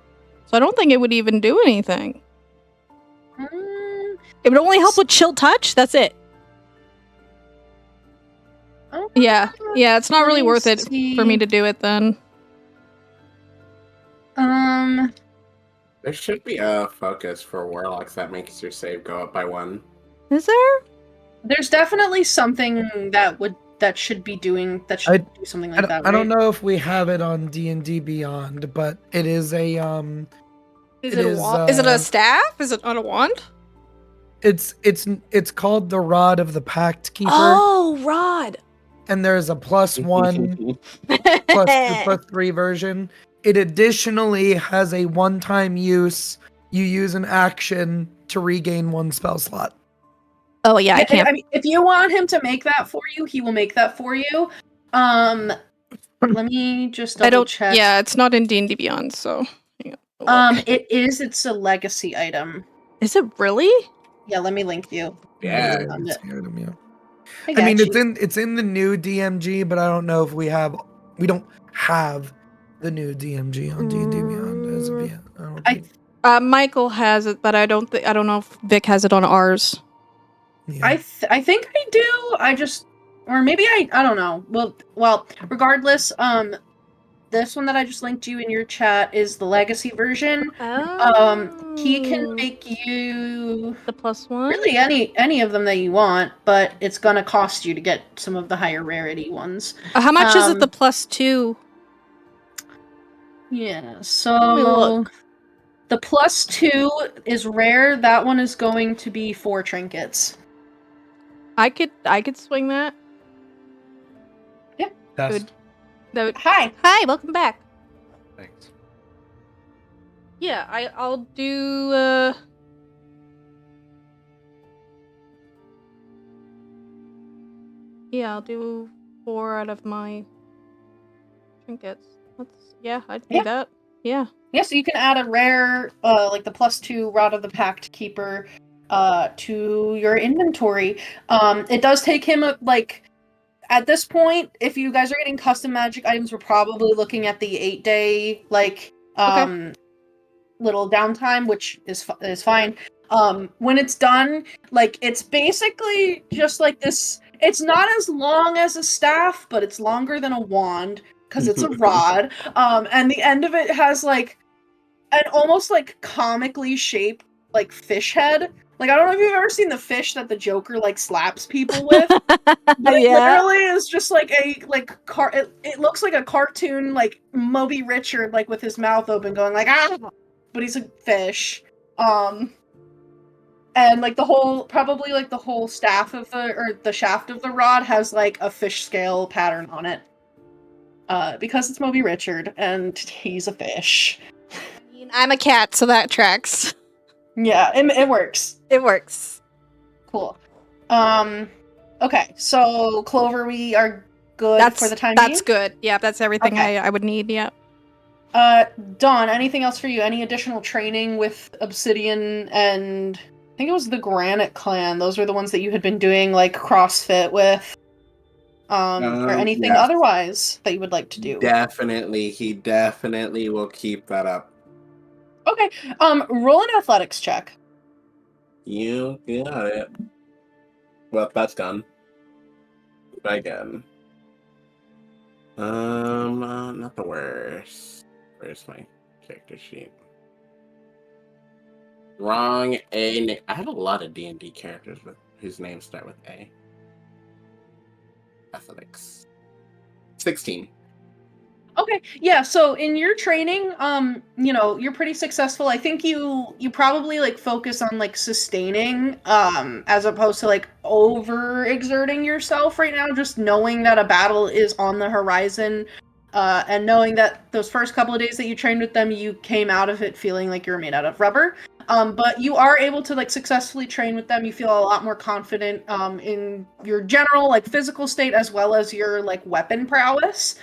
So I don't think it would even do anything. It would only help with chill touch. That's it. Yeah, it's not really worth it for me to do it then. There should be a focus for warlocks that makes your save go up by 1. Is there? There's definitely something that should do something like that. I don't know if we have it on D&D Beyond, but it is a Is it a wand? Is it a staff? Is it on a wand? It's called the Rod of the Pact Keeper. Oh, rod. And there's a +1, +2, +3 version. It additionally has a one-time use. You use an action to regain 1 spell slot. Oh yeah, I can't. I mean, if you want him to make that for you, he will make that for you. Let me just double check. Yeah, it's not in D&D Beyond, so. It's a legacy item. Is it really? Yeah, let me link you. Yeah. I mean, it's in the new DMG, but I don't know if we don't have the new DMG on D&D Beyond as of yet. I don't think. Michael has it, but I don't know if Vic has it on ours. Yeah. I think I do. Or maybe I don't know. Well, regardless, this one that I just linked you in your chat is the legacy version. Oh. He can make you the +1. really any of them that you want, but it's gonna cost you to get some of the higher rarity ones. How much is it? The +2. Yeah. So the +2 is rare. That one is going to be 4 trinkets. I could swing that. Yeah. Good. Hi, welcome back. Thanks. Yeah, I'll do. Yeah, I'll do 4 out of my trinkets. I'd do that. Yeah. Yeah, so you can add a rare, like the +2 Rod of the Pact Keeper, to your inventory. It does take him, at this point, if you guys are getting custom magic items, we're probably looking at the 8-day, little downtime, which is fine. When it's done, it's basically just like this. It's not as long as a staff, but it's longer than a wand, because it's a rod. And the end of it has, an almost, comically shaped, fish head. I don't know if you've ever seen the fish that the Joker, slaps people with. But it literally is just, it looks like a cartoon, Moby Richard, with his mouth open going, ah! But he's a fish. And, the whole staff of the shaft of the rod has, a fish scale pattern on it. Because it's Moby Richard, and he's a fish. I'm a cat, so that tracks. Yeah, it works. It works. Cool. Okay, so Clover, we are good for the time being? That's good. Yeah, that's everything I would need, yeah. Dawn, anything else for you? Any additional training with Obsidian and I think it was the Granite Clan? Those were the ones that you had been doing, CrossFit with. Or anything otherwise that you would like to do? Definitely. He definitely will keep that up. Okay. Roll an athletics check. You got it. Well, that's done. Again. Not the worst. Where's my character sheet? Wrong A. I have a lot of D&D characters whose names start with A. Athletics. 16. Okay, yeah, so in your training, you're pretty successful. I think you probably focus on sustaining, as opposed to overexerting yourself right now, just knowing that a battle is on the horizon, and knowing that those first couple of days that you trained with them, you came out of it feeling like you were made out of rubber. But you are able to successfully train with them. You feel a lot more confident in your general physical state as well as your weapon prowess.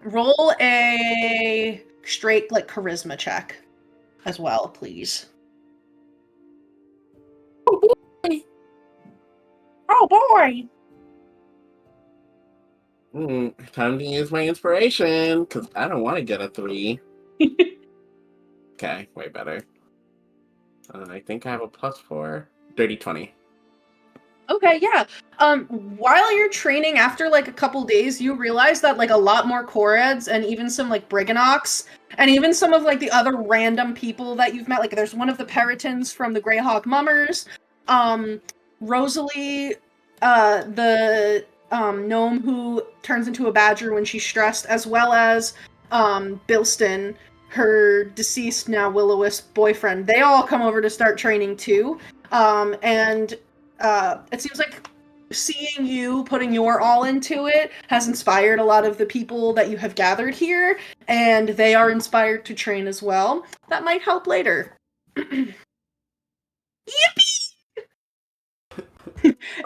Roll a straight charisma check as well, please. Oh boy! Oh boy! Time to use my inspiration because I don't want to get a 3. Okay, way better. I think I have a +4. Dirty 20. Okay, yeah. While you're training, after a couple days, you realize that a lot more Koreds and even some Briganox And even some of like the other random people that you've met, like there's one of the Peritons from the Greyhawk Mummers, Rosalie, the gnome who turns into a badger when she's stressed, as well as Bilston, her deceased now Will-O-Wisp boyfriend. They all come over to start training too. And it seems like seeing you putting your all into it has inspired a lot of the people that you have gathered here, and they are inspired to train as well. That might help later. Yippee!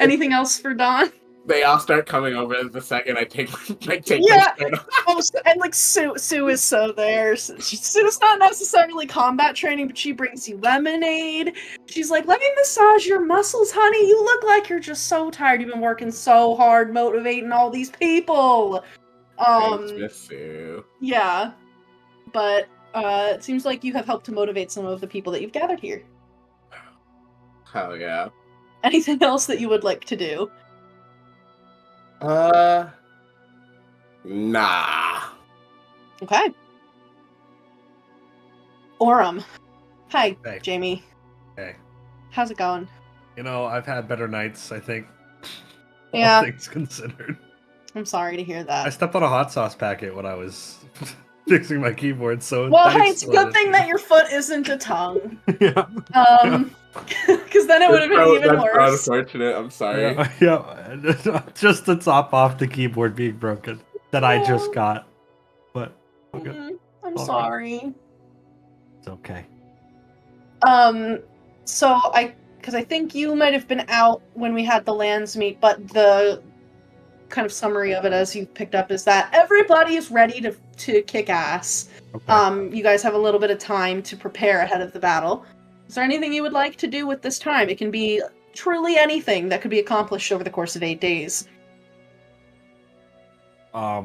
Anything else for Dawn? They all start coming over the second I take my shirt off. Oh, and like Sue is so there. Sue's not necessarily combat training, but she brings you lemonade. She's like, let me massage your muscles, honey. You look like you're just so tired. You've been working so hard motivating all these people. Thanks, Miss Sue. Yeah. But it seems like you have helped to motivate some of the people that you've gathered here. Hell yeah. Anything else that you would like to do? Nah. Okay. Aurum. Hi, Hey. Jamie. Hey. How's it going? You know, I've had better nights, I think. Yeah. All things considered. I'm sorry to hear I that. stepped on a hot sauce packet when I was fixing my keyboard, so Well, that hey, it's a good exploded. thing that your foot isn't a tongue. Yeah. Because then it would have been even That's worse. unfortunate. I'm sorry. Yeah. Just the top off the keyboard being broken that I just got. But okay. I'm All sorry. It's okay. So because I think you might have been out when we had the lands meet, but the kind of summary of it as you picked up is that everybody is ready to kick ass. Okay. You guys have a little bit of time to prepare ahead of the battle. Is there anything you would like to do with this time? It can be truly anything that could be accomplished over the course of 8 days. I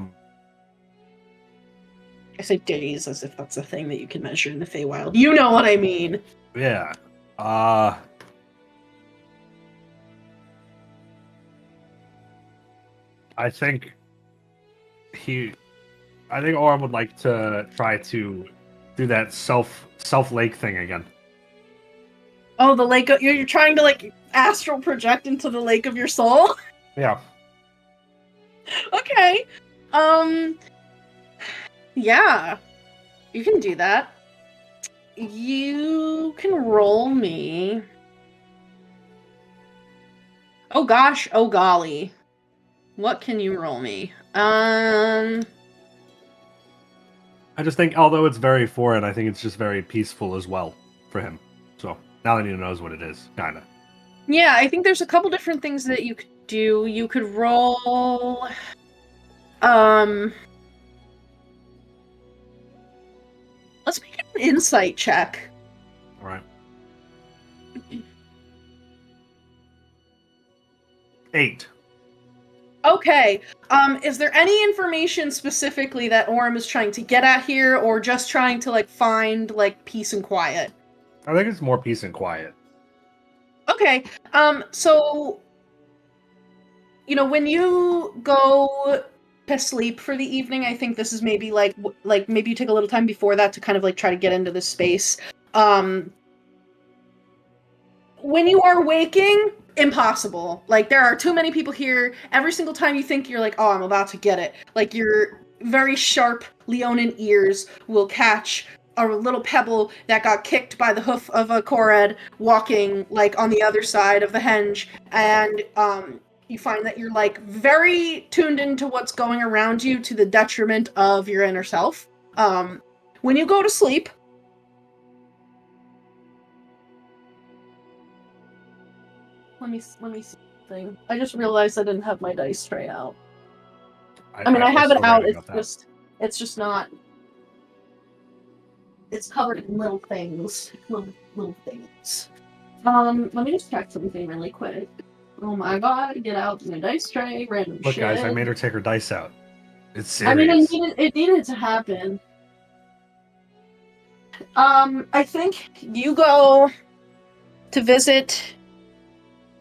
say days as if that's a thing that you can measure in the Feywild. You know what I mean. Yeah. I think Aurum would like to try to do that self lake thing again. Oh, the lake of, you're trying to like astral project into the lake of your soul? Yeah. Okay. Yeah. You can do that. You can roll me. Oh gosh, oh golly. What can you roll me? I just think, although it's very foreign, I think it's just very peaceful as well for him. So now that he knows what it is, kinda. Yeah, I think there's a couple different things that you could do. You could roll. Let's make an insight check. All right. 8. Okay. Is there any information specifically that Aurum is trying to get at here, or just trying to like find like peace and quiet? I think it's more peace and quiet. Okay. So when you go to sleep for the evening, I think this is maybe like maybe you take a little time before that to kind of like try to get into this space. When you are waking, impossible. Like, there are too many people here. Every single time you think you're like, oh, I'm about to get it, like your very sharp Leonin ears will catch a little pebble that got kicked by the hoof of a Kored walking like on the other side of the henge, and you find that you're like very tuned into what's going around you to the detriment of your inner self. When you go to sleep, let me see something. I just realized I didn't have my dice tray out. I mean, I have it out. It's just not. It's covered in little things, little things. Let me just check something really quick. Oh my god! Get out my dice tray. Random Look, shit. guys, I made her take her dice out. It's serious. I mean, it needed to happen. I think you go to visit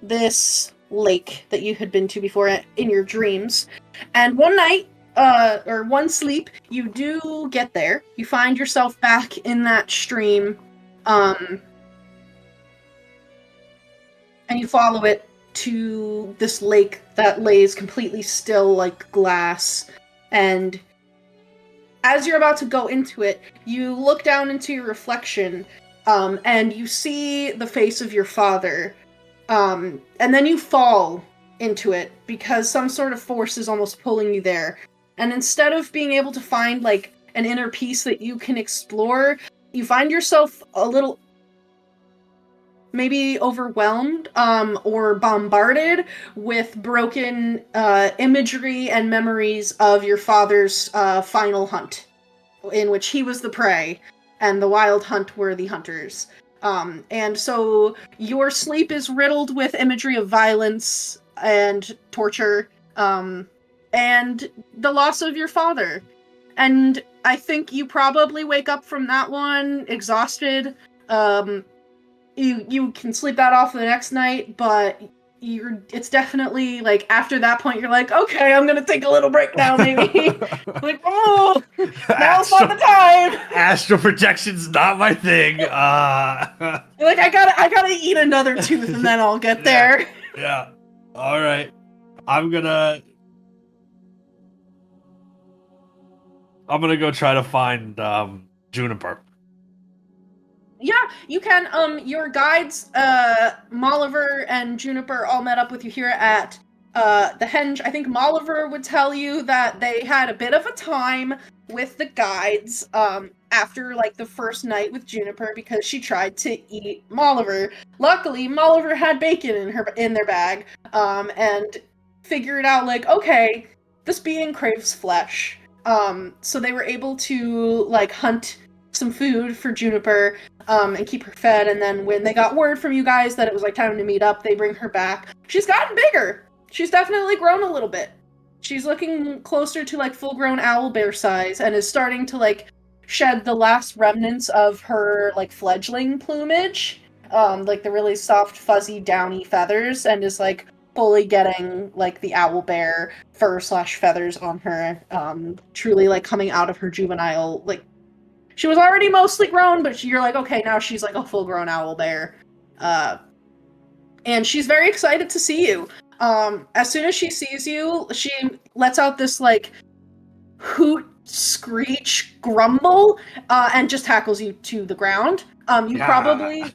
this lake that you had been to before in your dreams, and one night, or one sleep, you do get there. You find yourself back in that stream, and you follow it to this lake that lays completely still like glass. And as you're about to go into it, you look down into your reflection, and you see the face of your father. And then you fall into it because some sort of force is almost pulling you there. And instead of being able to find like an inner peace that you can explore, you find yourself a little maybe overwhelmed or bombarded with broken imagery and memories of your father's final hunt, in which he was the prey and the wild hunt were the hunters. And so your sleep is riddled with imagery of violence and torture, and the loss of your father. And I think you probably wake up from that one exhausted. You can sleep that off the next night, but it's definitely like after that point you're like, okay, I'm gonna take a little break now, maybe. Like, oh, now's not the time. Astral projection's not my thing. Like I gotta eat another tooth and then I'll get there. Yeah. All right. I'm gonna go try to find Juniper. Yeah, you can. Your guides, Molliver and Juniper, all met up with you here at the Henge. I think Molliver would tell you that they had a bit of a time with the guides after like the first night with Juniper because she tried to eat Molliver. Luckily, Molliver had bacon in their bag, and figured out like, okay, this being craves flesh. So they were able to like hunt some food for Juniper, and keep her fed, and then when they got word from you guys that it was like time to meet up, they bring her back. She's gotten bigger. She's definitely grown a little bit. She's looking closer to like full-grown owlbear size and is starting to like shed the last remnants of her like fledgling plumage, like the really soft, fuzzy, downy feathers, and is like fully getting like the owlbear fur/feathers on her, truly like coming out of her juvenile like. She was already mostly grown, but you're like, okay, now she's like a full-grown owlbear. And she's very excited to see you. As soon as she sees you, she lets out this, like, hoot, screech, grumble, and just tackles you to the ground. You probably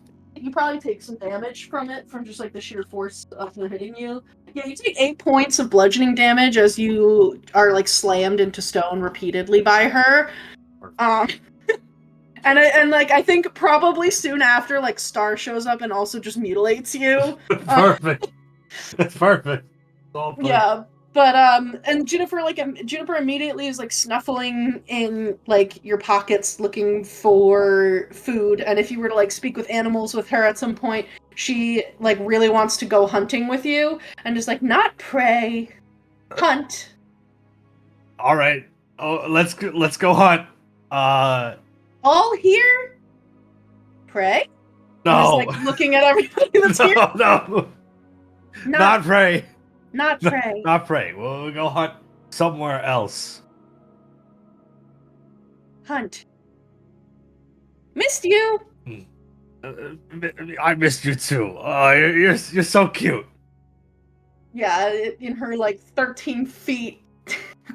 take some damage from it, from just, like, the sheer force of her hitting you. Yeah, you take 8 points of bludgeoning damage as you are, like, slammed into stone repeatedly by her. And I think probably soon after, like, Star shows up and also just mutilates you. Perfect. That's perfect. Yeah, but and Juniper immediately is like snuffling in like your pockets looking for food. And if you were to like speak with animals with her at some point, she like really wants to go hunting with you and is like, not prey, hunt. All right. Oh, let's go hunt. All here? Prey? No. Just, like, looking at everybody that's here? No. Not prey. Not prey. Not prey. We'll go hunt somewhere else. Hunt. Missed you. I missed you too. Oh, you're so cute. Yeah, in her, like, 13 feet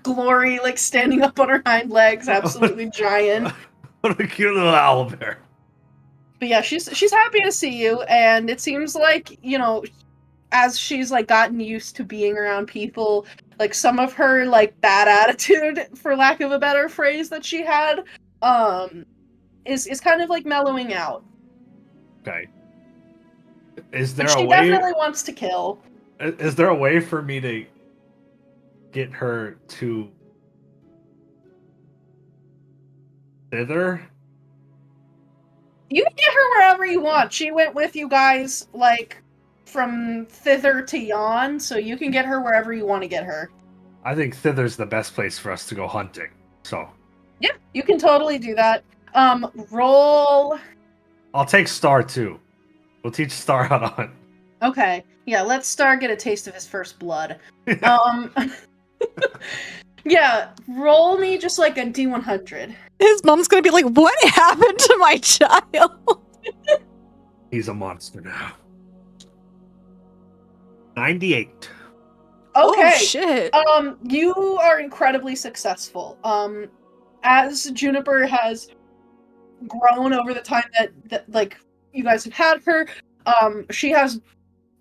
glory, like, standing up on her hind legs, absolutely giant. What a cute little owlbear. But yeah, she's happy to see you, and it seems like, you know, as she's like gotten used to being around people, like some of her like bad attitude, for lack of a better phrase, that she had, is kind of like mellowing out. Okay. Is there but she a way? Definitely wants to kill. Is there a way for me to get her to thither? You can get her wherever you want. She went with you guys, like, from thither to yon, so you can get her wherever you want to get her. I think thither's the best place for us to go hunting, so. Yeah, you can totally do that. Roll... I'll take Star, too. We'll teach Star how to hunt. Okay. Yeah, let Star get a taste of his first blood. Yeah, roll me just like a D100. His mom's gonna be like, "What happened to my child?" He's a monster now. 98. Oh Okay. shit! You are incredibly successful. As Juniper has grown over the time that like you guys have had her, she has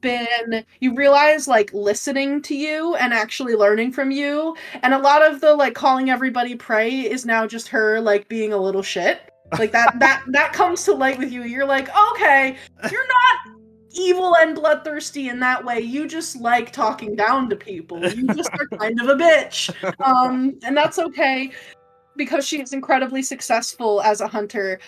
been, you realize, like, listening to you and actually learning from you, and a lot of the like calling everybody prey is now just her like being a little shit. Like that comes to light with you. You're like, okay, you're not evil and bloodthirsty in that way. You just like talking down to people. You just are kind of a bitch. And that's okay because she is incredibly successful as a hunter.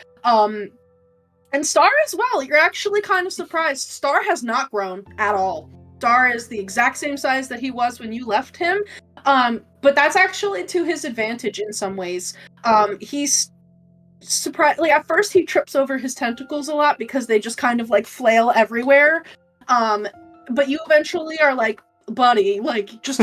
And Star as well. You're actually kind of surprised. Star has not grown at all. Star is the exact same size that he was when you left him. But that's actually to his advantage in some ways. He's surprised. Like, at first he trips over his tentacles a lot because they just kind of like flail everywhere. But you eventually are like, buddy, like just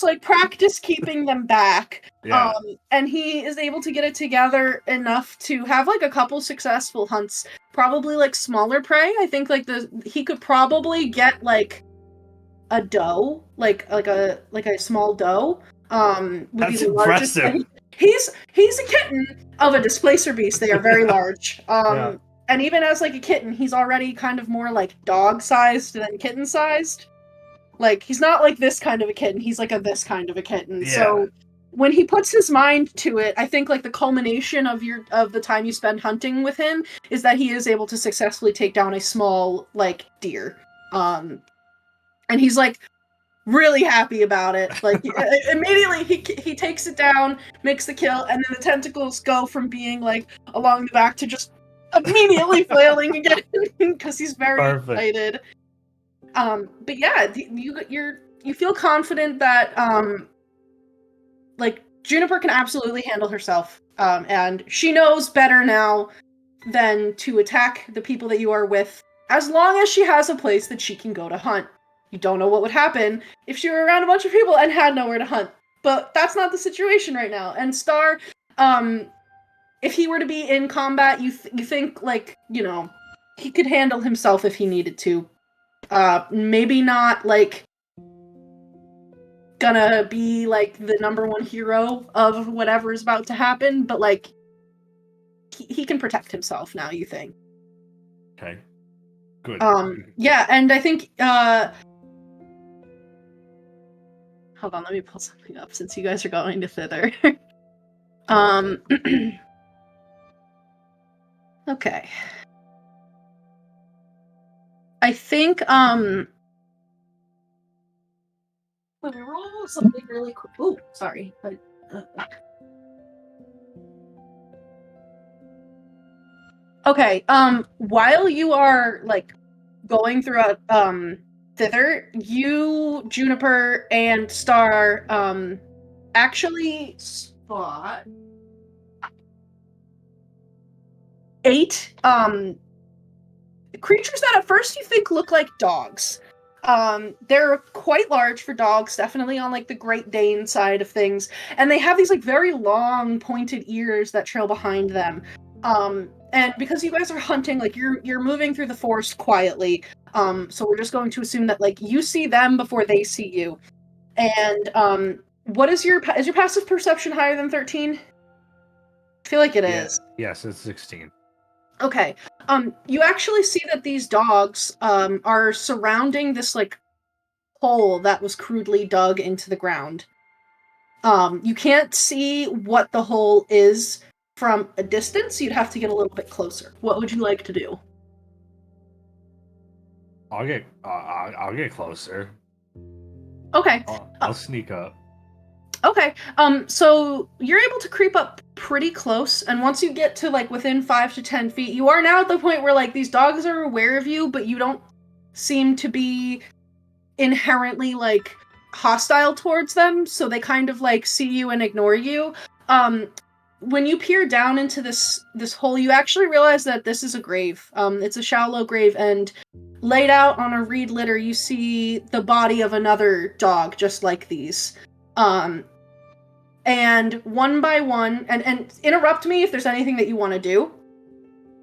like practice keeping them back. Yeah. And he is able to get it together enough to have like a couple successful hunts, probably like smaller prey. I think like he could probably get like a doe, like a small doe. Would That's be the largest. impressive. He's a kitten of a displacer beast. They are very large. Yeah. And even as like a kitten, he's already kind of more like dog sized than kitten sized. Like, he's not like this kind of a kitten, he's like this kind of a kitten. Yeah. So when he puts his mind to it, I think like the culmination of the time you spend hunting with him is that he is able to successfully take down a small like deer. And he's like really happy about it. Like immediately he takes it down, makes the kill, and then the tentacles go from being like along the back to just immediately flailing again because he's very excited. But yeah, you feel confident that like Juniper can absolutely handle herself, and she knows better now than to attack the people that you are with, as long as she has a place that she can go to hunt. You don't know what would happen if she were around a bunch of people and had nowhere to hunt, but that's not the situation right now. And Star, if he were to be in combat, you think like, you know, he could handle himself if he needed to. Maybe not like gonna be like the #1 hero of whatever is about to happen, but like he can protect himself now, you think. Okay. Good. Yeah, and I think hold on, let me pull something up since you guys are going to thither. Okay. I think let me roll something really quick. Oh, sorry. Okay, while you are like going throughout thither, you, Juniper, and Star actually spot 8 creatures that at first you think look like dogs. They're quite large for dogs, definitely on like the Great Dane side of things, and they have these like very long pointed ears that trail behind them. And because you guys are hunting, like you're moving through the forest quietly, so we're just going to assume that like you see them before they see you. And what is your passive perception higher than 13? I feel like it is. Yes, it's 16. Okay. You actually see that these dogs are surrounding this like hole that was crudely dug into the ground. You can't see what the hole is from a distance. You'd have to get a little bit closer. What would you like to do? I'll get closer. Okay. I'll sneak up. Okay. So you're able to creep up pretty close, and once you get to like within 5 to 10 feet, you are now at the point where like these dogs are aware of you, but you don't seem to be inherently like hostile towards them, so they kind of like see you and ignore you. When you peer down into this hole, you actually realize that this is a grave. It's a shallow grave, and laid out on a reed litter, you see the body of another dog just like these. And one by one, and interrupt me if there's anything that you want to do,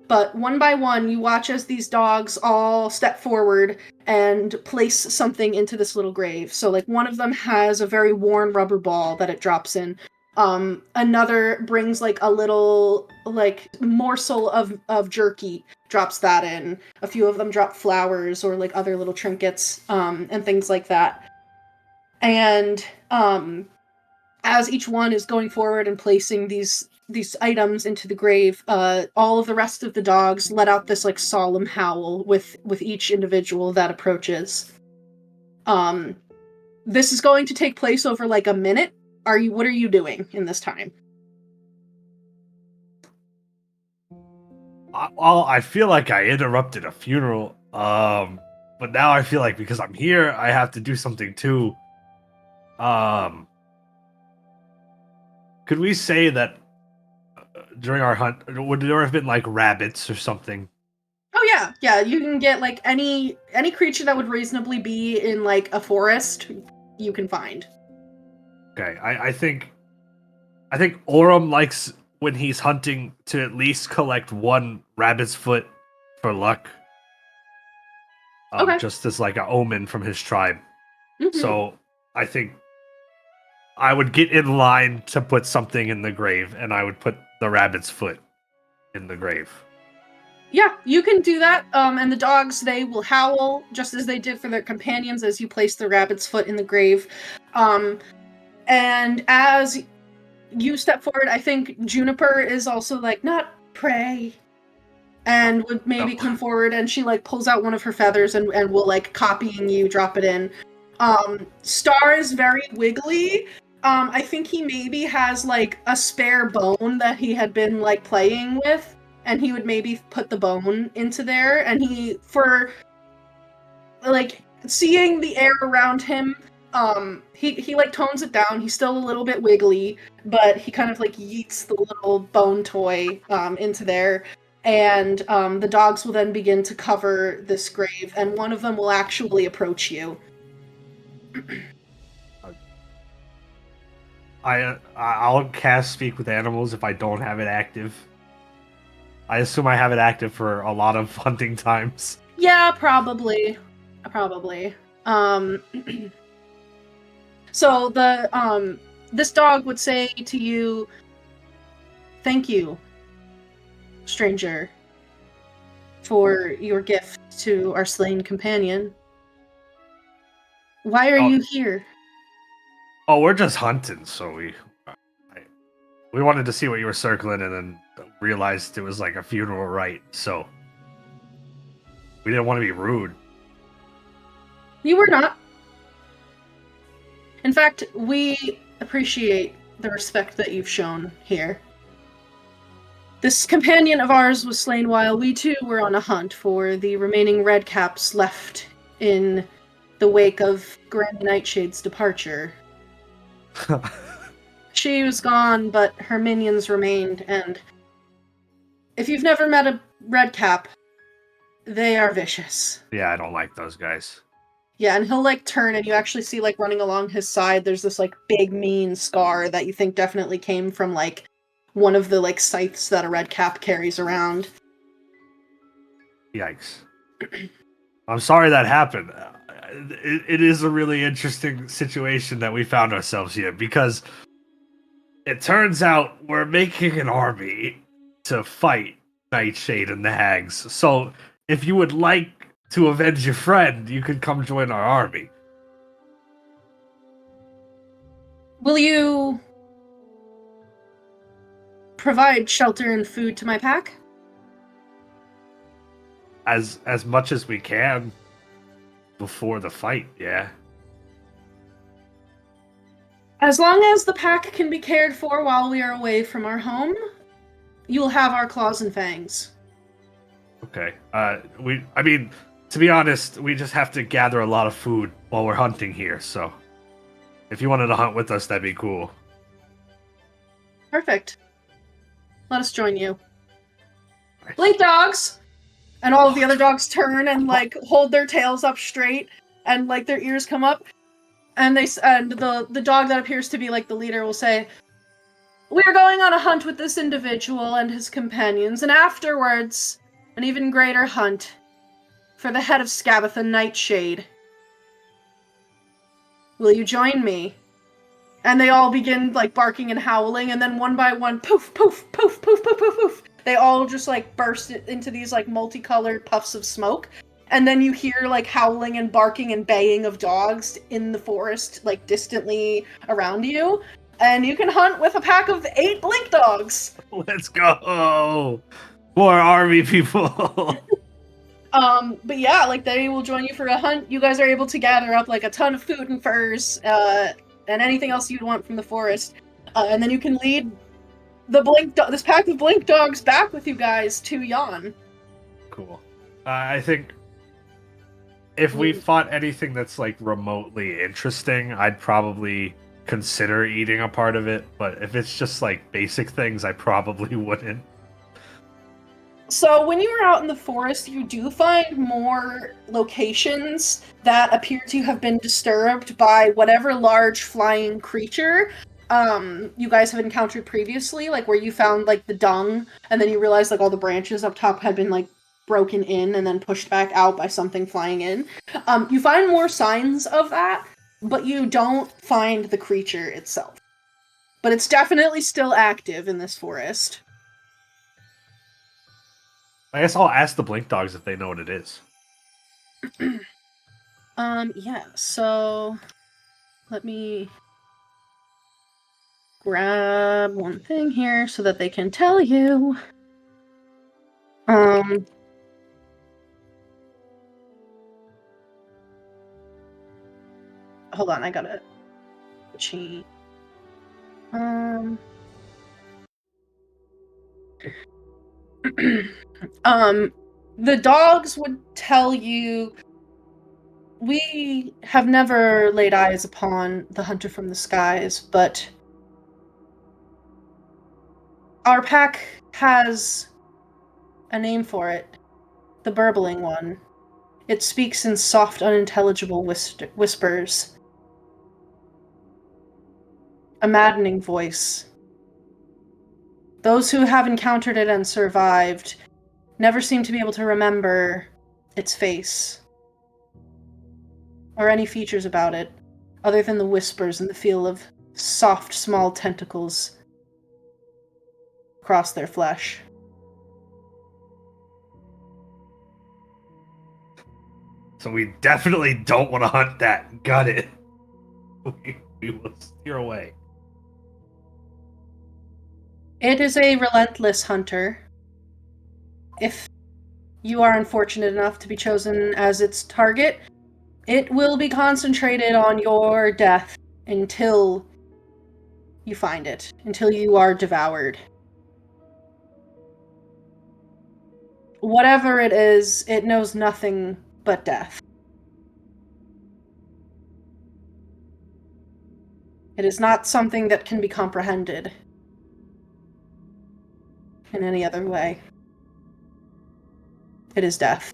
but one by one, you watch as these dogs all step forward and place something into this little grave. So, like, one of them has a very worn rubber ball that it drops in. Another brings, like, a little, like, morsel of jerky, drops that in. A few of them drop flowers or, like, other little trinkets, and things like that. And, as each one is going forward and placing these items into the grave, all of the rest of the dogs let out this like solemn howl with each individual that approaches. This is going to take place over like a minute. What are you doing in this time? I feel like I interrupted a funeral, but now I feel like because I'm here, I have to do something too. Could we say that during our hunt, would there have been like rabbits or something? Oh yeah. You can get like any creature that would reasonably be in like a forest, you can find. Okay, I think Aurum likes when he's hunting to at least collect one rabbit's foot for luck. Okay. Just as like an omen from his tribe. Mm-hmm. So I think I would get in line to put something in the grave, and I would put the rabbit's foot in the grave. Yeah, you can do that. And the dogs, they will howl just as they did for their companions as you place the rabbit's foot in the grave. And as you step forward, I think Juniper is also like, not pray. And would maybe come forward, and she like pulls out one of her feathers and will like copying you, drop it in. Star is very wiggly. I think he maybe has like a spare bone that he had been like playing with, and he would maybe put the bone into there, and he, for like seeing the air around him, he like tones it down. He's still a little bit wiggly, but he kind of like yeets the little bone toy into there. And the dogs will then begin to cover this grave, and one of them will actually approach you. I'll cast Speak with Animals if I don't have it active. I assume I have it active for a lot of hunting times. Yeah, probably. So the this dog would say to you, "Thank you, stranger, for your gift to our slain companion. Why are you here?" Oh, we're just hunting, so we wanted to see what you were circling, and then realized it was like a funeral rite, so we didn't want to be rude. You were not. In fact, we appreciate the respect that you've shown here. This companion of ours was slain while we too were on a hunt for the remaining redcaps left in the wake of Grand Nightshade's departure. She was gone, but her minions remained, and if you've never met a redcap, they are vicious. Yeah, I don't like those guys. Yeah, and he'll like turn, and you actually see like running along his side, there's this like big mean scar that you think definitely came from like one of the like scythes that a redcap carries around. Yikes. I'm sorry that happened. It is a really interesting situation that we found ourselves here, because it turns out we're making an army to fight Nightshade and the Hags. So if you would like to avenge your friend, you could come join our army. Will you provide shelter and food to my pack? As much as we can before the fight, yeah. As long as the pack can be cared for while we are away from our home, you'll have our claws and fangs. Okay. I mean, to be honest, we just have to gather a lot of food while we're hunting here, so if you wanted to hunt with us, that'd be cool. Perfect. Let us join you. Blink, dogs! And all of the other dogs turn and like hold their tails up straight and like their ears come up. And the dog that appears to be like the leader will say, "We are going on a hunt with this individual and his companions, and afterwards, an even greater hunt for the head of Scabatha Nightshade. Will you join me?" And they all begin, like, barking and howling, and then one by one, poof, poof, poof, poof, poof, poof, poof, they all just, like, burst into these, like, multicolored puffs of smoke. And then you hear, like, howling and barking and baying of dogs in the forest, like, distantly around you. And you can hunt with a pack of 8 blink dogs. Let's go! More army people! But yeah, like, they will join you for a hunt. You guys are able to gather up, like, a ton of food and furs, and anything else you'd want from the forest. And then you can lead this pack of blink dogs back with you guys to Yon. Cool. I think if we fought anything that's, like, remotely interesting, I'd probably consider eating a part of it. But if it's just, like, basic things, I probably wouldn't. So when you are out in the forest, you do find more locations that appear to have been disturbed by whatever large flying creature you guys have encountered previously, like where you found like the dung, and then you realized like all the branches up top had been like broken in and then pushed back out by something flying in. You find more signs of that, but you don't find the creature itself. But it's definitely still active in this forest. I guess I'll ask the blink dogs if they know what it is. Yeah, so let me grab one thing here so that they can tell you. Hold on, I gotta cheat. The dogs would tell you, "We have never laid eyes upon the hunter from the skies, but our pack has a name for it, the burbling one. It speaks in soft, unintelligible whispers. A maddening voice. Those who have encountered it and survived never seem to be able to remember its face or any features about it, other than the whispers and the feel of soft, small tentacles across their flesh." So we definitely don't want to hunt that. Got it. We will steer away. It is a relentless hunter. If you are unfortunate enough to be chosen as its target, it will be concentrated on your death until you find it, until you are devoured. Whatever it is, it knows nothing but death. It is not something that can be comprehended in any other way. It is death.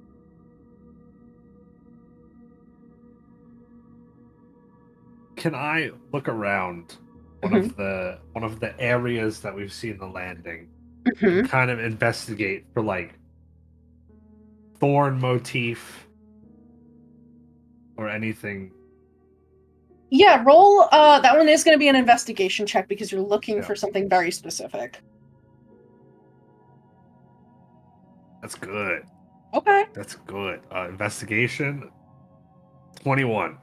Can I look around one of the areas that we've seen the landing and kind of investigate for like thorn motif or anything? Yeah, roll. That one is going to be an investigation check because you're looking for something very specific. That's good. Okay. That's good. Investigation 21.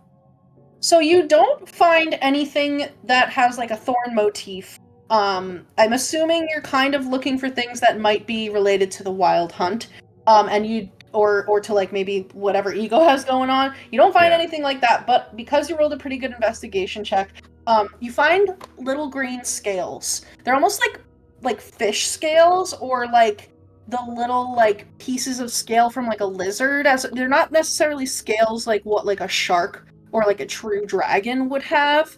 So you don't find anything that has like a thorn motif. I'm assuming you're kind of looking for things that might be related to the wild hunt. And you or to like maybe whatever Ego has going on. You don't find anything like that, but because you rolled a pretty good investigation check, you find little green scales. They're almost like fish scales or like the little like pieces of scale from like a lizard. As they're not necessarily scales like what like a shark or like a true dragon would have,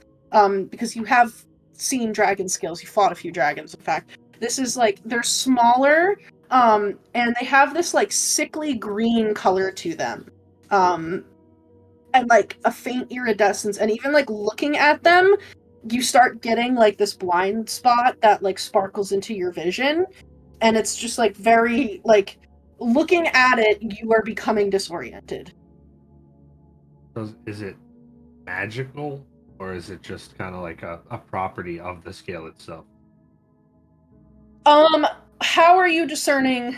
because you have seen dragon scales. You fought a few dragons, in fact. This is like, they're smaller, and they have this like sickly green color to them. And and like a faint iridescence, and even like looking at them, you start getting like this blind spot that like sparkles into your vision, and it's just like very like looking at it, you are becoming disoriented. Is it magical, or is it just kind of like a property of the scale itself? How are you discerning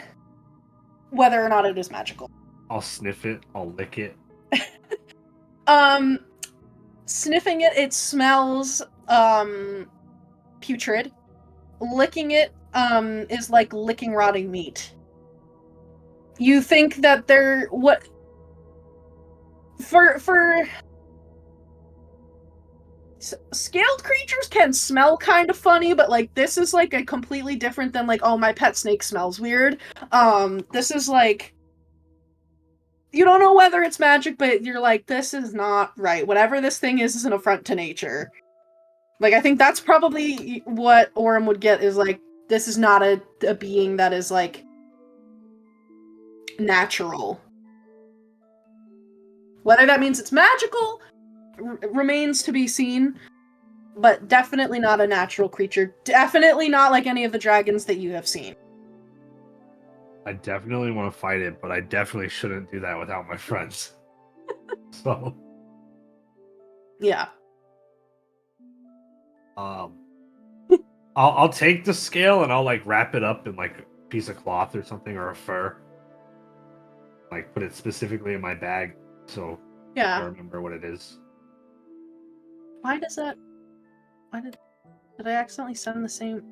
whether or not it is magical? I'll sniff it, I'll lick it. Sniffing it, it smells putrid. Licking it is like licking rotting meat. You think that they're what for scaled creatures can smell kind of funny, but like this is like a completely different than like, oh, my pet snake smells weird. This is like, you don't know whether it's magic, but you're like, this is not right. Whatever this thing is an affront to nature. Like, I think that's probably what Aurum would get, is like, this is not a being that is like natural. Whether that means it's magical remains to be seen, but definitely not a natural creature. Definitely not like any of the dragons that you have seen. I definitely want to fight it, but I definitely shouldn't do that without my friends. So, yeah. I'll take the scale and I'll like wrap it up in like a piece of cloth or something, or a fur. Like put it specifically in my bag, so I remember what it is. Why does that? Why did I accidentally send the same?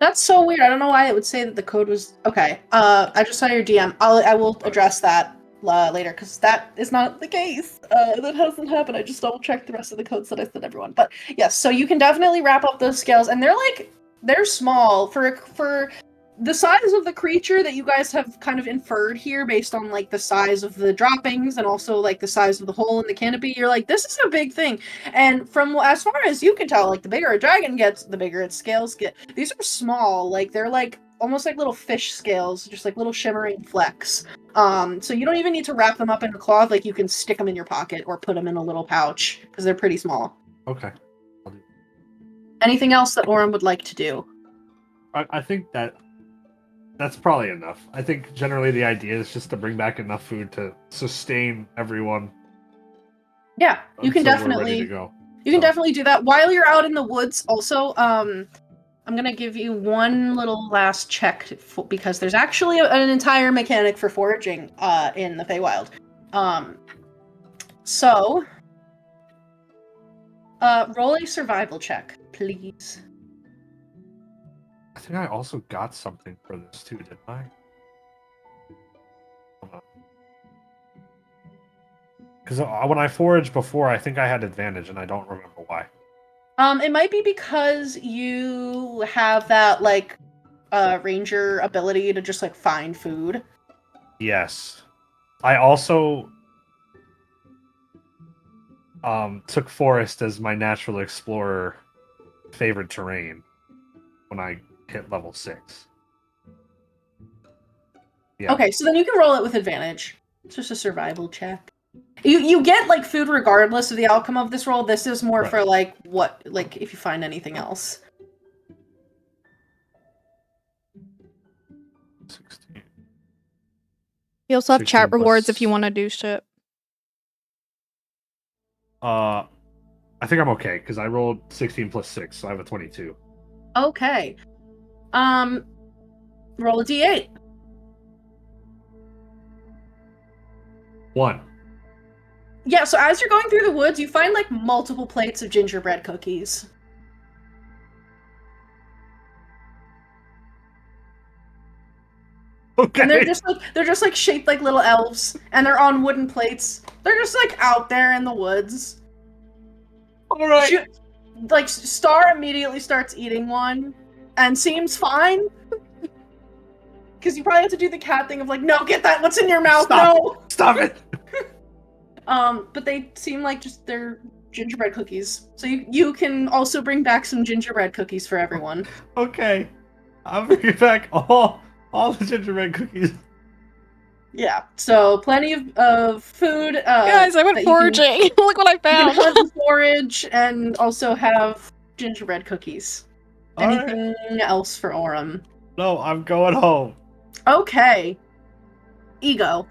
That's so weird. I don't know why it would say that the code was okay. I just saw your DM. I will address that later, because that is not the case. That hasn't happened. I just double checked the rest of the codes that I sent everyone. But yes, so you can definitely wrap up those scales, and they're small for the size of the creature that you guys have kind of inferred here based on like the size of the droppings and also like the size of the hole in the canopy. You're like, this is a big thing. And from as far as you can tell, like the bigger a dragon gets, the bigger its scales get. These are small, like they're like almost like little fish scales, just like little shimmering flecks. So you don't even need to wrap them up in a cloth. Like you can stick them in your pocket or put them in a little pouch because they're pretty small. Okay. Anything else that Aurum would like to do? I think that's probably enough. I think generally the idea is just to bring back enough food to sustain everyone. Yeah, you can definitely definitely do that while you're out in the woods. Also, I'm gonna give you one little last check because there's actually an entire mechanic for foraging in the Feywild. So roll a survival check, please. I think I also got something for this too, didn't I? Because when I foraged before, I think I had advantage, and I don't remember why. It might be because you have that like ranger ability to just like find food. Yes. I also took forest as my natural explorer favorite terrain when I hit level 6. Yeah. Okay, so then you can roll it with advantage. It's just a survival check. You get like food regardless of the outcome of this roll. This is more for like what, like if you find anything else. 16. You also have 16 chat rewards plus- if you want to do shit. I think I'm okay because I rolled 16 plus 6, so I have a 22. Okay. Roll a d8. 1. Yeah, so as you're going through the woods, you find like multiple plates of gingerbread cookies. Okay. And they're just like shaped like little elves, and they're on wooden plates. They're just like out there in the woods. All right. Like Star immediately starts eating one and seems fine. Because you probably have to do the cat thing of like, no, get that, what's in your mouth? Stop. No. Stop it. But they seem like just they're gingerbread cookies. So you can also bring back some gingerbread cookies for everyone. Okay. I'm bringing back all the gingerbread cookies. Yeah, so plenty of food. Guys, I went that you can- foraging. Look what I You can found. hunt and forage, and also have gingerbread cookies. All right. Anything else for Aurum? No, I'm going home. Okay. Ego.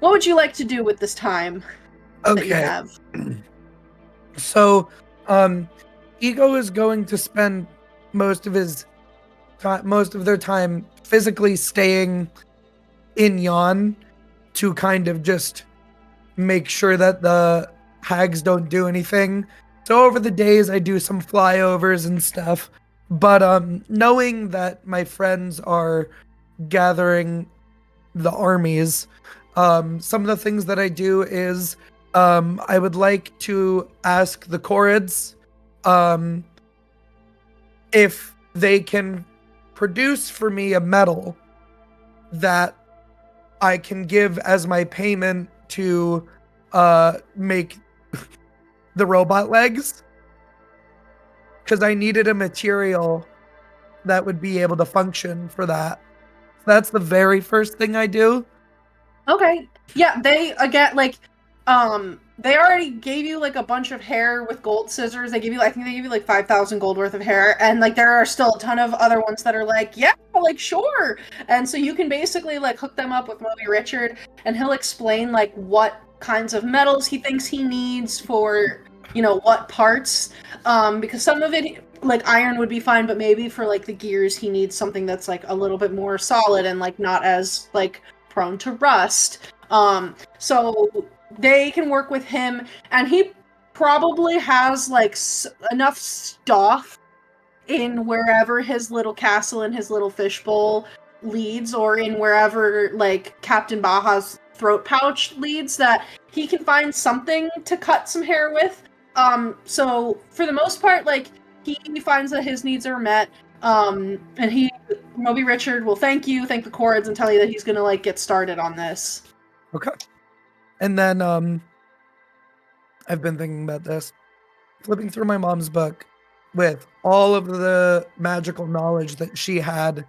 What would you like to do with this time that you Okay. have? So, Ego is going to spend most of their time physically staying in Yon to kind of just make sure that the hags don't do anything. So over the days I do some flyovers and stuff, but knowing that my friends are gathering the armies, some of the things that I do is I would like to ask the Chorids if they can produce for me a medal that I can give as my payment to make the robot legs, because I needed a material that would be able to function for that. That's the very first thing I do. Okay. Yeah, they again they already gave you like a bunch of hair with gold scissors. I think they gave you like 5,000 gold worth of hair, and like there are still a ton of other ones that are like, yeah, like sure. And so you can basically like hook them up with Moby Richard, and he'll explain like what kinds of metals he thinks he needs for, you know, what parts. Because some of it like iron would be fine, but maybe for like the gears he needs something that's like a little bit more solid and like not as like prone to rust. So they can work with him, and he probably has like enough stuff in wherever his little castle and his little fishbowl leads, or in wherever like Captain Baja's throat pouch leads, that he can find something to cut some hair with. So for the most part, like he finds that his needs are met. And Moby Richard will thank the Chorids, and tell you that he's gonna like get started on this. Okay. And then I've been thinking about this, flipping through my mom's book with all of the magical knowledge that she had,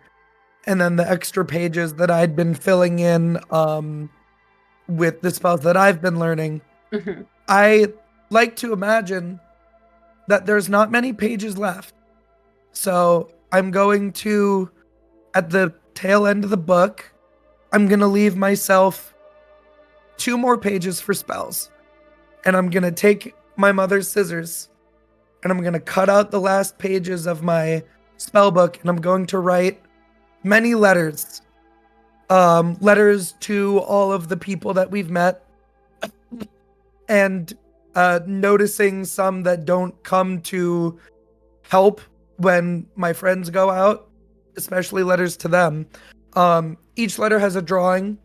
and then the extra pages that I'd been filling in with the spells that I've been learning. Mhm. I like to imagine that there's not many pages left. So I'm going to, at the tail end of the book, I'm going to leave myself 2 more pages for spells. And I'm going to take my mother's scissors and I'm going to cut out the last pages of my spell book, and I'm going to write many letters. Letters to all of the people that we've met, and noticing some that don't come to help when my friends go out, especially letters to them. Each letter has a drawing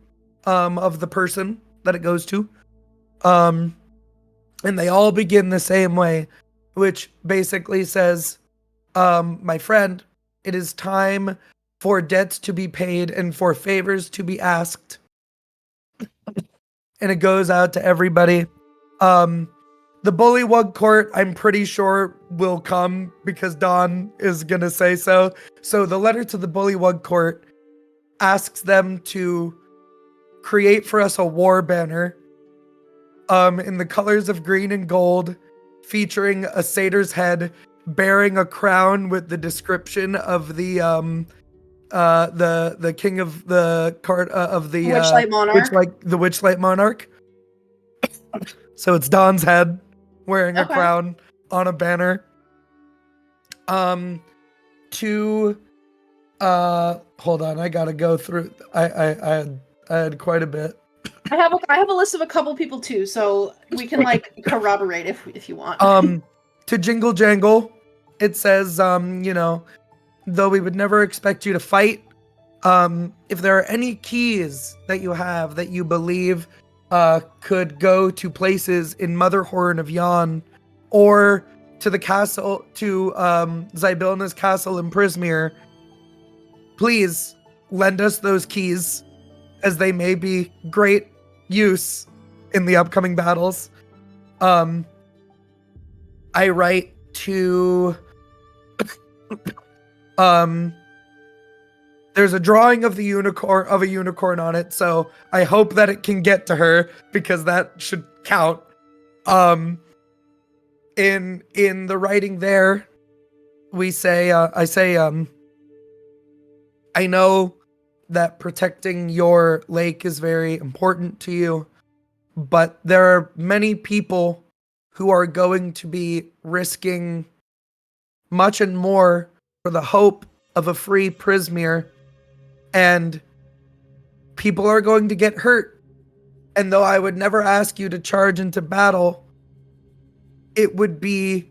of the person that it goes to. And they all begin the same way, which basically says, my friend, it is time for debts to be paid and for favors to be asked. And it goes out to everybody. The Bullywug Court, I'm pretty sure, will come because Dawn is going to say so. So the letter to the Bullywug Court asks them to create for us a war banner in the colors of green and gold, featuring a satyr's head bearing a crown with the description of the king of the card of the Witchlight Monarch. the Witchlight Monarch. So it's Dawn's head wearing a Okay. crown on a banner. Hold on, I gotta go through. I had quite a bit. I have a list of a couple people too, so we can like corroborate if you want. To Jingle Jangle, it says, you know, though we would never expect you to fight, if there are any keys that you have that you believe could go to places in Motherhorn of Yon, or to the castle, to Zybilna's castle in Prismere, please lend us those keys, as they may be great use in the upcoming battles. I write to the there's a drawing of a unicorn on it, so I hope that it can get to her because that should count. In the writing there, I say, I know that protecting your lake is very important to you, but there are many people who are going to be risking much and more for the hope of a free Prismere, and people are going to get hurt. And though I would never ask you to charge into battle, it would be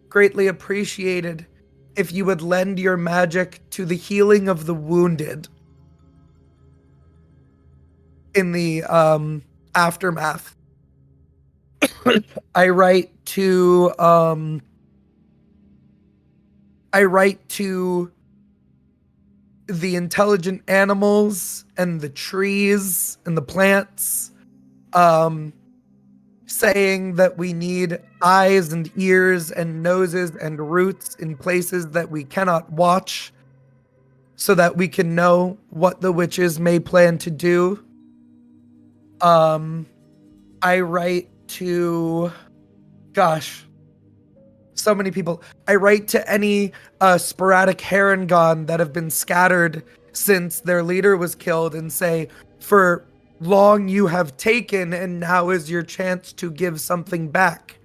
greatly appreciated if you would lend your magic to the healing of the wounded in the aftermath. I write to the intelligent animals and the trees and the plants, saying that we need eyes and ears and noses and roots in places that we cannot watch so that we can know what the witches may plan to do. I write to, so many people. I write to any sporadic Harengon that have been scattered since their leader was killed and say, for long you have taken and now is your chance to give something back.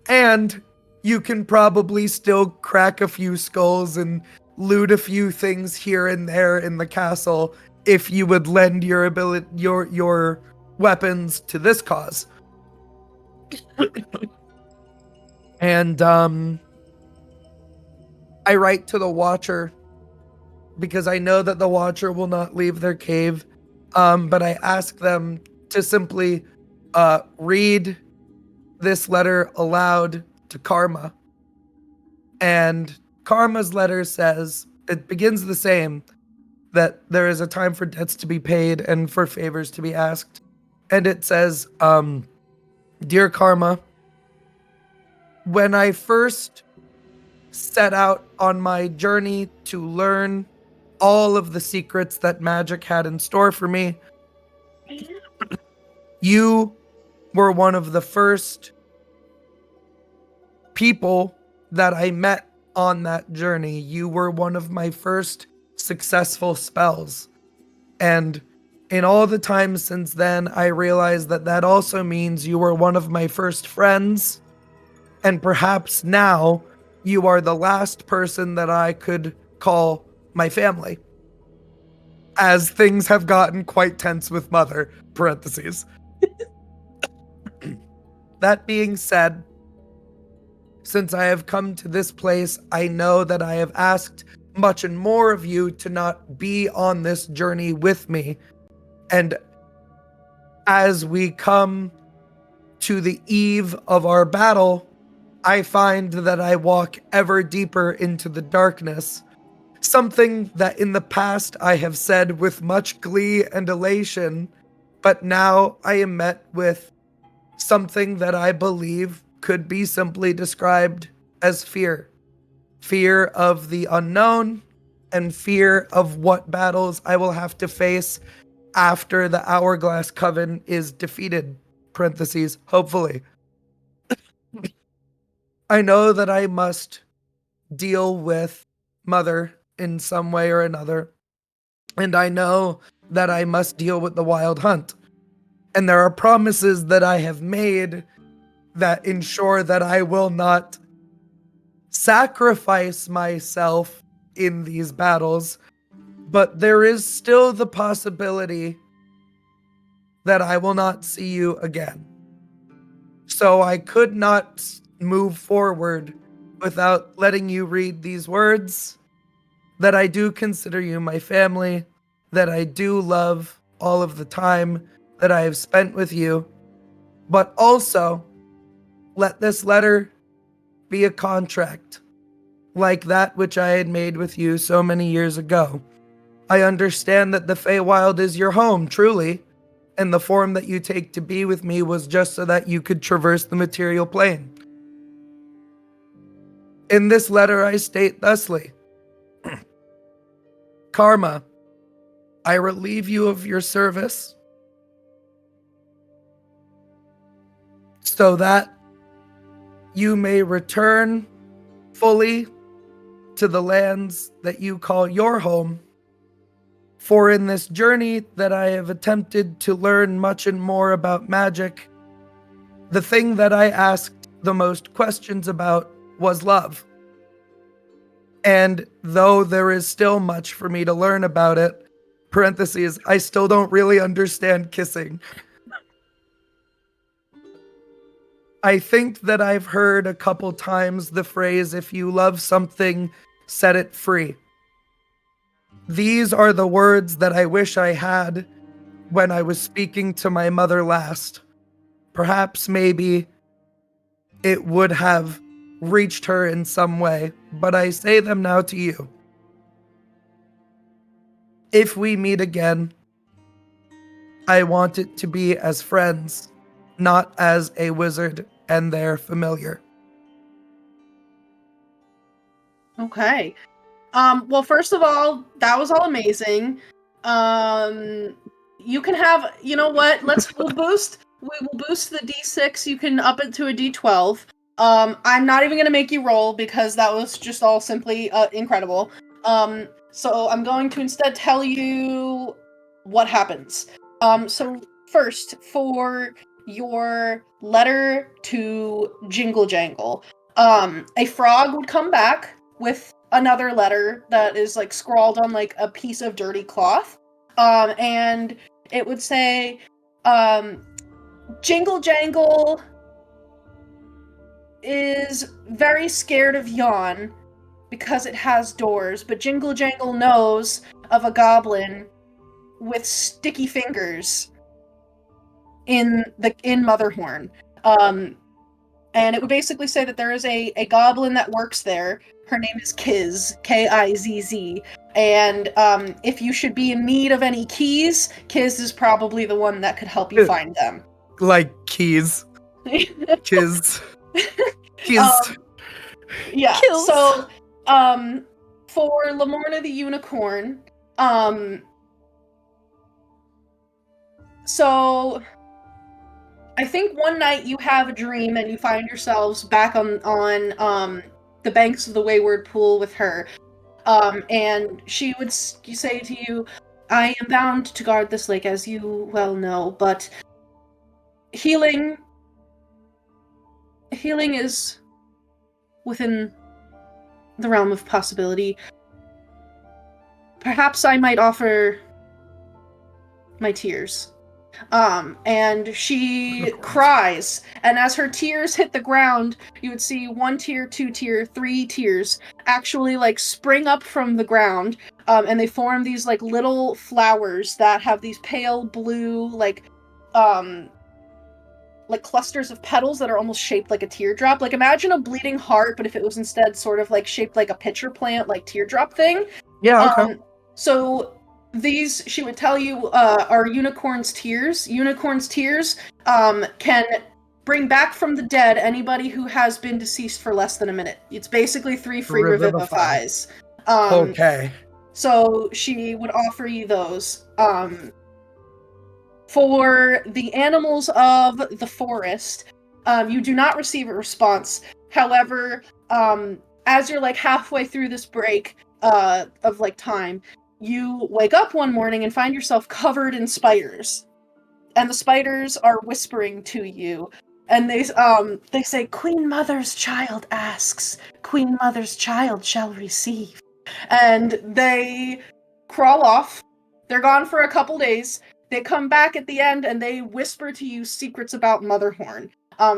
And you can probably still crack a few skulls and loot a few things here and there in the castle if you would lend your weapons to this cause. And I write to the Watcher because I know that the Watcher will not leave their cave. But I ask them to simply read this letter aloud to Karma. And Karma's letter says, it begins the same, that there is a time for debts to be paid and for favors to be asked. And it says, Dear Karma, when I first set out on my journey to learn all of the secrets that magic had in store for me, you were one of the first people that I met on that journey. You were one of my first successful spells. And in all the time since then, I realized that that also means you were one of my first friends. And perhaps now you are the last person that I could call my family, as things have gotten quite tense with Mother, parentheses. That being said, since I have come to this place, I know that I have asked much and more of you to not be on this journey with me. And as we come to the eve of our battle, I find that I walk ever deeper into the darkness. Something that in the past I have said with much glee and elation, but now I am met with something that I believe could be simply described as fear. Fear of the unknown and fear of what battles I will have to face after the Hourglass Coven is defeated, parentheses, hopefully. I know that I must deal with Mother in some way or another, and I know that I must deal with the Wild Hunt. And there are promises that I have made that ensure that I will not sacrifice myself in these battles, but there is still the possibility that I will not see you again. So I could not move forward without letting you read these words, that I do consider you my family, that I do love all of the time that I have spent with you, but also let this letter be a contract like that which I had made with you so many years ago. I understand that the Feywild is your home, truly, and the form that you take to be with me was just so that you could traverse the material plane. In this letter I state thusly, Karma, I relieve you of your service so that you may return fully to the lands that you call your home. For in this journey that I have attempted to learn much and more about magic, the thing that I asked the most questions about was love. And though there is still much for me to learn about it, parentheses, I still don't really understand kissing. I think that I've heard a couple times the phrase, if you love something, set it free. These are the words that I wish I had when I was speaking to my mother last. Perhaps maybe it would have reached her in some way, but I say them now to you. If we meet again, I want it to be as friends, not as a wizard and their familiar. Okay. Well, first of all, that was all amazing. You can have, you know what? We will boost the D6. You can up it to a D12. I'm not even gonna make you roll because that was just all simply incredible. So I'm going to instead tell you what happens. So first, for your letter to Jingle Jangle, a frog would come back with another letter that is like scrawled on like a piece of dirty cloth. And it would say, Jingle Jangle is very scared of Yawn because it has doors, but Jingle Jangle knows of a goblin with sticky fingers in Motherhorn. And it would basically say that there is a goblin that works there. Her name is Kiz, Kizz. And if you should be in need of any keys, Kiz is probably the one that could help you find them. Like keys. Kiz. Kiz. Yeah. Kills. So, for Lamorna the Unicorn, so I think one night you have a dream and you find yourselves back on the banks of the Wayward Pool with her. And she would say to you, I am bound to guard this lake, as you well know, but healing is within the realm of possibility. Perhaps I might offer my tears. And she cries, and as her tears hit the ground, you would see 1 tear, 2 tear, 3 tears actually like spring up from the ground, and they form these like little flowers that have these pale blue like clusters of petals that are almost shaped like a teardrop. Like imagine a bleeding heart, but if it was instead sort of like shaped like a pitcher plant, like teardrop thing. Yeah, okay. So these, she would tell you, are unicorn's tears. Unicorn's tears can bring back from the dead anybody who has been deceased for less than a minute. It's basically 3 free revivifies. Okay. So she would offer you those. For the animals of the forest, you do not receive a response. However, as you're like halfway through this break of like time, you wake up one morning and find yourself covered in spiders. And the spiders are whispering to you. And they say, Queen Mother's child asks, Queen Mother's child shall receive. And they crawl off. They're gone for a couple days. They come back at the end and they whisper to you secrets about Motherhorn.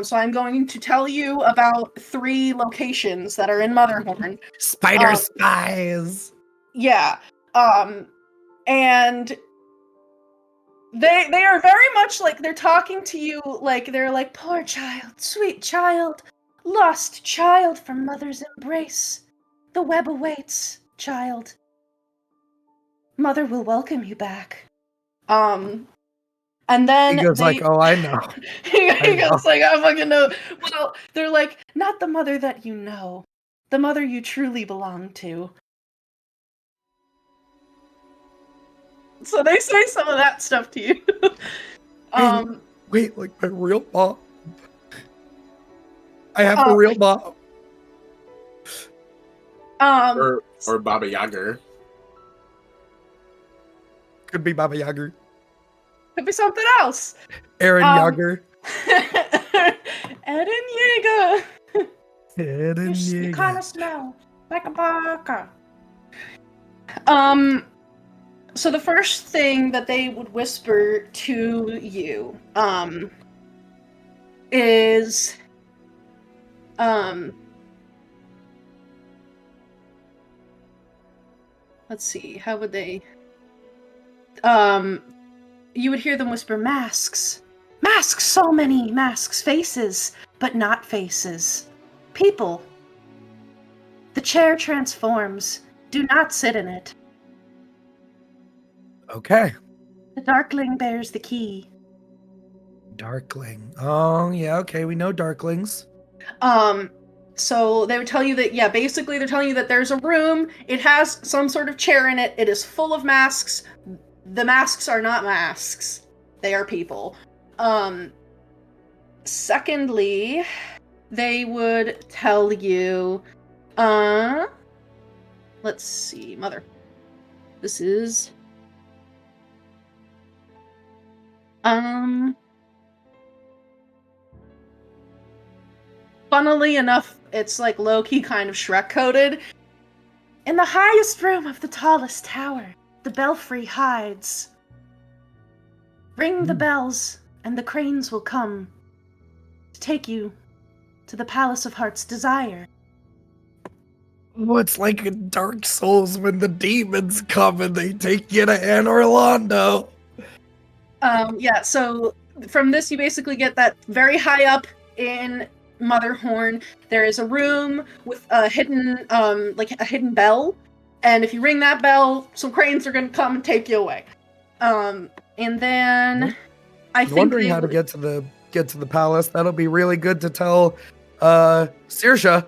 So I'm going to tell you about 3 locations that are in Motherhorn. Spider spies. Yeah. And they are very much like, they're talking to you like, they're like, poor child, sweet child, lost child from mother's embrace. The web awaits, child. Mother will welcome you back. And then He goes like, oh, I know. he goes like, I fucking know. Well, they're like, not the mother that you know, the mother you truly belong to. So they say some of that stuff to you. Wait, like my real mom? I have a real mom. Or Baba Yaga. Could be Baba Yaga. Could be something else. Aaron Yager. Eren Yeager. Aaron You Yeager. kind of smell like a baka. So the first thing that they would whisper to you, is, let's see, how would they, you would hear them whisper, masks. Masks, so many masks, faces, but not faces. People. The chair transforms. Do not sit in it. Okay. The Darkling bears the key. Darkling. Oh, yeah, okay, we know Darklings. So they would tell you that, yeah, basically they're telling you that there's a room, it has some sort of chair in it, it is full of masks. The masks are not masks. They are people. Secondly, they would tell you, let's see, mother. This is, funnily enough, it's like low-key kind of Shrek coded. In the highest room of the tallest tower, the belfry hides. Ring the bells, and the cranes will come to take you to the Palace of Heart's Desire. Oh, it's like in Dark Souls when the demons come and they take you to Anne Orlando. Yeah, so from this you basically get that very high up in Motherhorn, there is a room with a hidden, like a hidden bell, and if you ring that bell, some cranes are gonna come and take you away. And then I think wondering how to get to the palace. That'll be really good to tell Saoirse.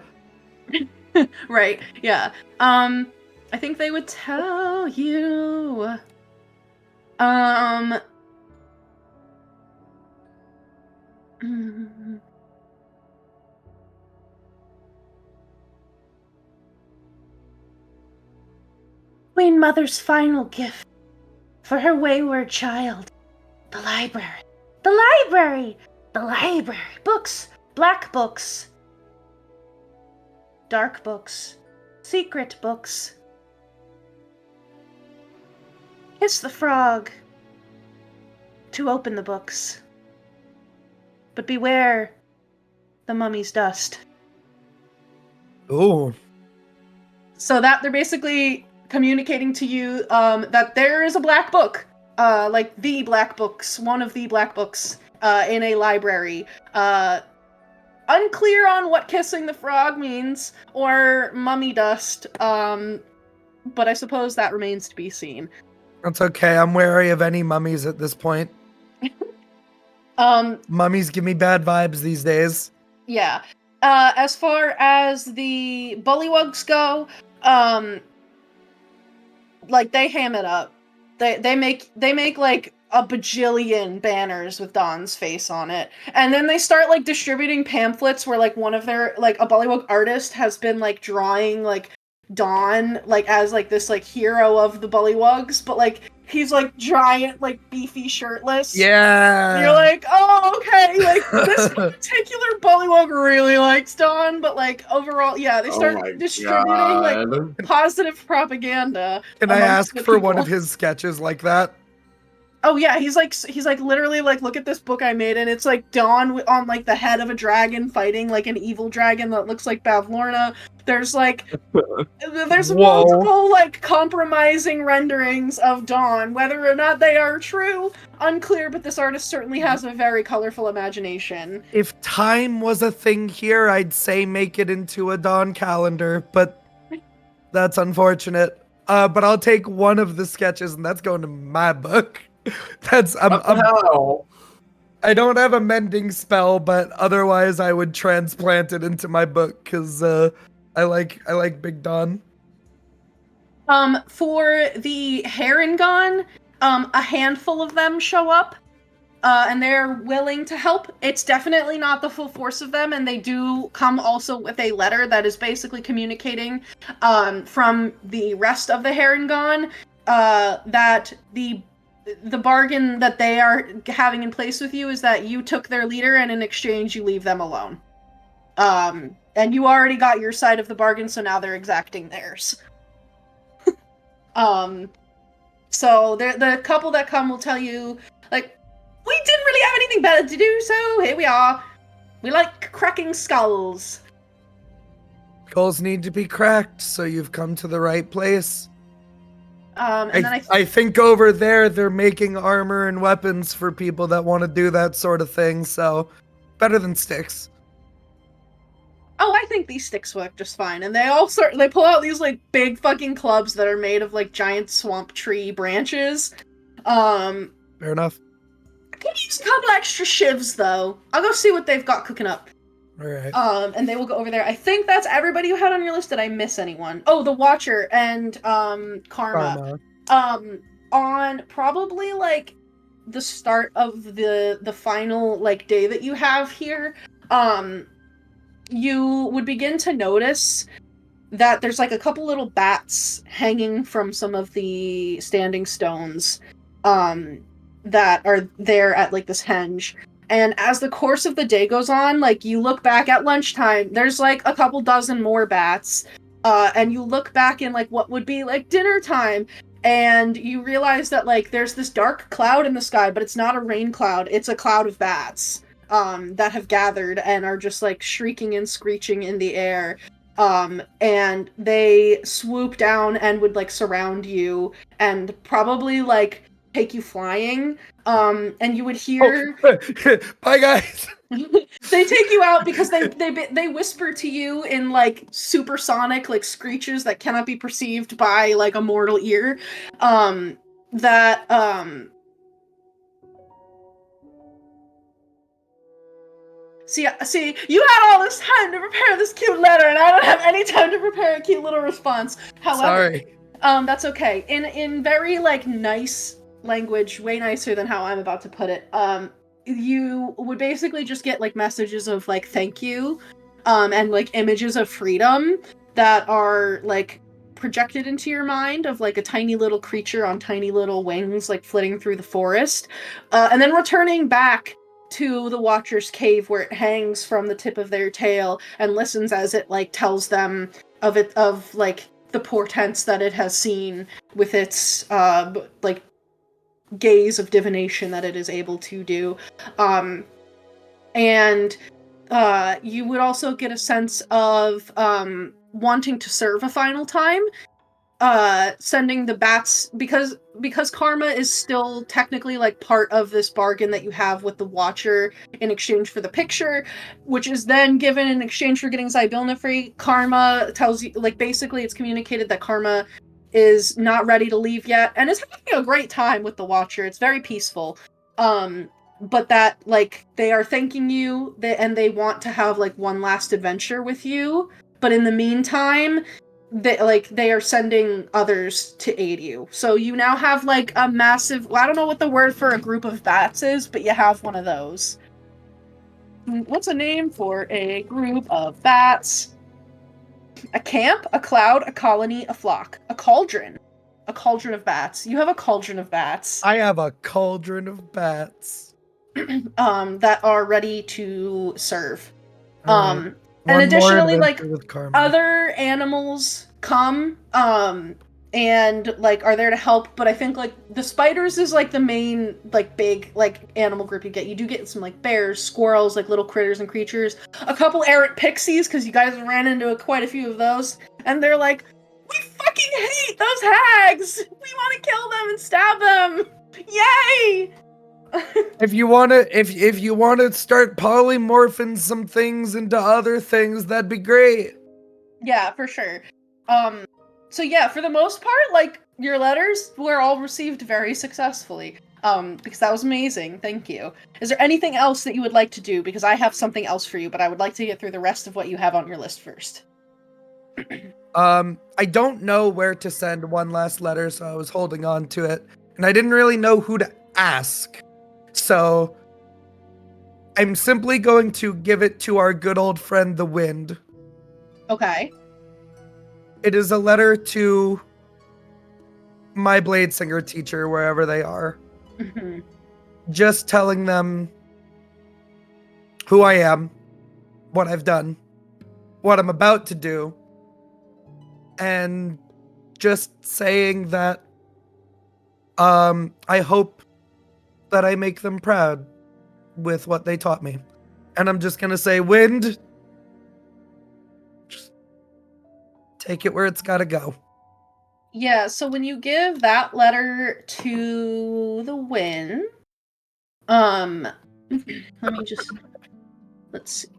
Right, yeah. I think they would tell you. Queen Mother's final gift for her wayward child. The library. The library! The library! Books! Black books. Dark books. Secret books. Kiss the frog to open the books. But beware the mummy's dust. Ooh. So that they're basically communicating to you that there is a black book, like the black books, one of the black books in a library. Unclear on what kissing the frog means or mummy dust, but I suppose that remains to be seen. That's okay. I'm wary of any mummies at this point. Mummies give me bad vibes these days. Yeah. As far as the bullywugs go, like they ham it up. They make like a bajillion banners with Dawn's face on it, and then they start like distributing pamphlets where like one of their like a bullywug artist has been like drawing like Dawn like as like this like hero of the bullywugs, but like he's like giant like beefy shirtless. Yeah. And you're like, oh okay, like this particular bullywug really likes Dawn, but like overall, yeah, they start distributing like positive propaganda. Can I ask for one of his sketches like that? Oh yeah, he's like literally like, look at this book I made, and it's like Dawn on like the head of a dragon fighting like an evil dragon that looks like Bavlorna. There's like there's multiple like compromising renderings of Dawn. Whether or not they are true, unclear, but this artist certainly has a very colorful imagination. If time was a thing here, I'd say make it into a Dawn calendar, but that's unfortunate. But I'll take one of the sketches, and that's going to my book. That's I don't have a mending spell, but otherwise I would transplant it into my book because I like Big Dawn. For the Harengon, A handful of them show up, and they're willing to help. It's definitely not the full force of them, and they do come also with a letter that is basically communicating from the rest of the Harengon that the bargain that they are having in place with you is that you took their leader, and in exchange you leave them alone. And you already got your side of the bargain, so now they're exacting theirs. So the couple that come will tell you, like, we didn't really have anything better to do, so here we are. We like cracking skulls. Skulls need to be cracked, so you've come to the right place. And then I think over there they're making armor and weapons for people that want to do that sort of thing, so better than sticks. Oh, I think these sticks work just fine. And they pull out these like big fucking clubs that are made of like giant swamp tree branches. Fair enough. I could use a couple extra shivs though. I'll go see what they've got cooking up. All right. And they will go over there. I think that's everybody you had on your list. Did I miss anyone? Oh, the Watcher and Karma. On probably like the start of the final like day that you have here, you would begin to notice that there's like a couple little bats hanging from some of the standing stones that are there at like this henge. And as the course of the day goes on, like you look back at lunchtime, there's like a couple dozen more bats. And you look back in like what would be like dinner time, and you realize that like there's this dark cloud in the sky, but it's not a rain cloud, it's a cloud of bats that have gathered and are just like shrieking and screeching in the air. And they swoop down and would like surround you and probably like take you flying. And you would hear bye guys. They take you out because they whisper to you in like supersonic like screeches that cannot be perceived by like a mortal ear. See, you had all this time to prepare this cute letter, and I don't have any time to prepare a cute little response. However, sorry. That's okay. In very like nice language, way nicer than how I'm about to put it. You would basically just get like messages of like thank you, and like images of freedom that are like projected into your mind of like a tiny little creature on tiny little wings like flitting through the forest, and then returning back to the Watcher's cave where it hangs from the tip of their tail and listens as it like tells them of like the portents that it has seen with its like gaze of divination that it is able to do. And you would also get a sense of wanting to serve a final time, sending the bats, because Karma is still technically like part of this bargain that you have with the Watcher in exchange for the picture, which is then given in exchange for getting Zybilna free. Karma tells you, like, basically it's communicated that Karma is not ready to leave yet and is having a great time with the Watcher. It's very peaceful. But that, like, they are thanking you, and they want to have, like, one last adventure with you. But in the meantime, they are sending others to aid you. So you now have, like, a massive... Well, I don't know what the word for a group of bats is, but you have one of those. What's a name for a group of bats? A camp, a cloud, a colony, a flock. A cauldron. A cauldron of bats. You have a cauldron of bats. I have a cauldron of bats. That are ready to serve. One And additionally, more like, adventure with Karma. other animals come, and, like, are there to help, but I think, like, the spiders is, like, the main, like, big, like, animal group you get. You do get some, like, bears, squirrels, like, little critters and creatures. A couple errant pixies, because you guys ran into quite a few of those. And they're like, we fucking hate those hags! We want to kill them and stab them! Yay! If you wanna start polymorphing some things into other things, that'd be great. Yeah, for sure. So yeah, for the most part, like, your letters were all received very successfully. Because that was amazing. Thank you. Is there anything else that you would like to do? Because I have something else for you, but I would like to get through the rest of what you have on your list first. I don't know where to send one last letter, so I was holding on to it. and I didn't really know who to ask. So I'm simply going to give it to our good old friend, the Wind. Okay. It is a letter to my Blade Singer teacher, wherever they are. Mhm. Just telling them who I am, what I've done, what I'm about to do, and just saying that I hope that I make them proud with what they taught me. And I'm just gonna say, Wind, just take it where it's gotta go. Yeah, so when you give that letter to the Wind, let me just, let's see.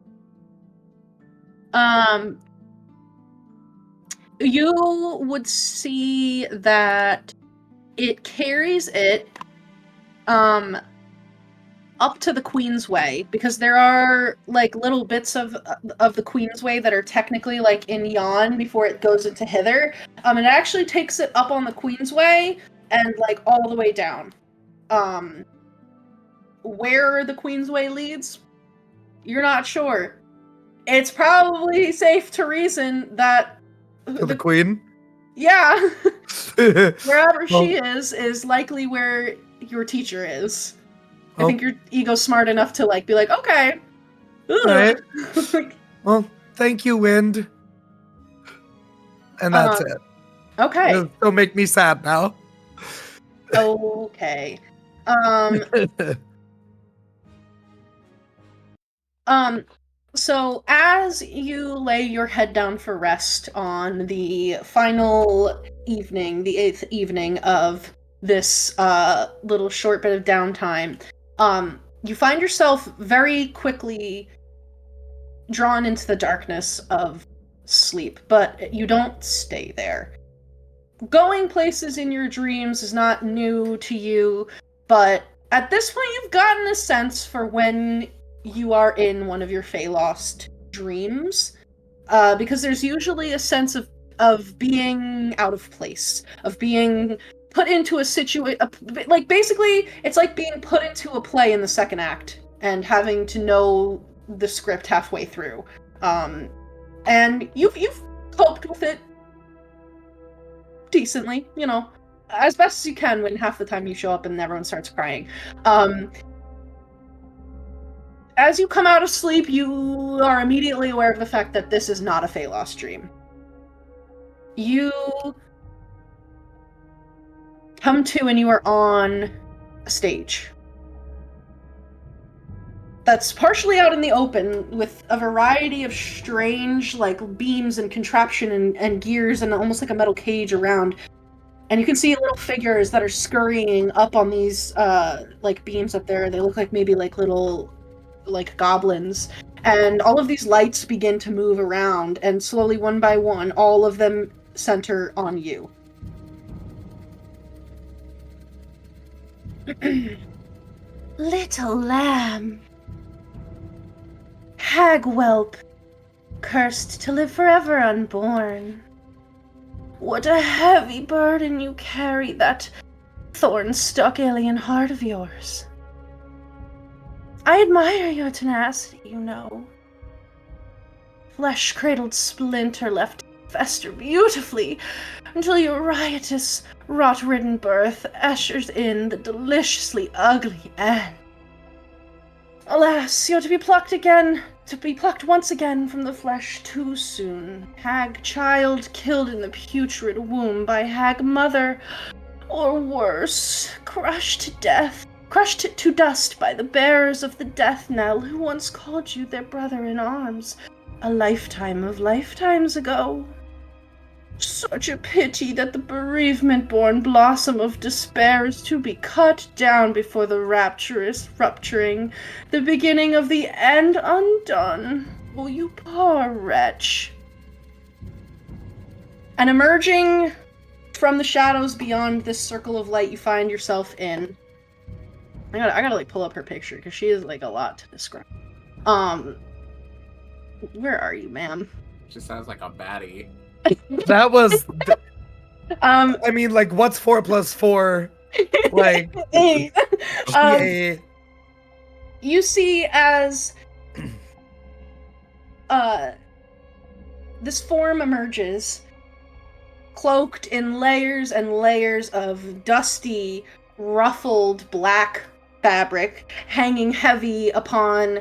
You would see that it carries it, up to the Queensway, because there are like little bits of the Queensway that are technically like in Yon before it goes into Hither. And it actually takes it up on the Queensway and like all the way down. Where the Queensway leads, you're not sure. It's probably safe to reason that To the Queen. yeah, wherever Well, she is likely where your teacher is. I Oh. think your ego's smart enough to like be like, okay. Right. Like, Well, thank you, Wind. And that's it. okay. Don't make me sad now. Okay. So as you lay your head down for rest on the final evening, the 8th evening of this little short bit of downtime, you find yourself very quickly drawn into the darkness of sleep, but you don't stay there. Going places in your dreams is not new to you, but at this point you've gotten a sense for when you are in one of your Fey-Lost dreams, because there's usually a sense of being out of place, of being put into a situation, like basically it's like being put into a play in the second act and having to know the script halfway through. And you've coped with it decently, you know, as best as you can when half the time you show up and everyone starts crying. As you come out of sleep, you are immediately aware of the fact that this is not a Fey-Lost dream. You come to and you are on a stage that's partially out in the open with a variety of strange like beams and contraption and gears and almost like a metal cage around. And you can see little figures that are scurrying up on these like beams up there. They look like maybe like little like goblins. And all of these lights begin to move around, and slowly one by one all of them center on you. Little lamb, hag whelp, cursed to live forever unborn. What a heavy burden you carry, that thorn-stuck alien heart of yours. I admire your tenacity, you know. Flesh-cradled splinter left to fester beautifully until your riotous, rot-ridden birth ushers in the deliciously ugly end. Alas, you're to be plucked once again from the flesh too soon. Hag child killed in the putrid womb by hag mother, or worse, crushed to dust by the bearers of the death knell who once called you their brother in arms, a lifetime of lifetimes ago. Such a pity that the bereavement-born blossom of despair is to be cut down before the rapturous rupturing, the beginning of the end undone. Oh, you poor wretch. And emerging from the shadows beyond this circle of light you find yourself in. I gotta like pull up her picture because she is like a lot to describe. Where are you, ma'am? She sounds like a baddie. That was. I I mean, like, what's 4 + 4 Like, Um, yeah. you see as this form emerges, cloaked in layers and layers of dusty, ruffled black fabric, hanging heavy upon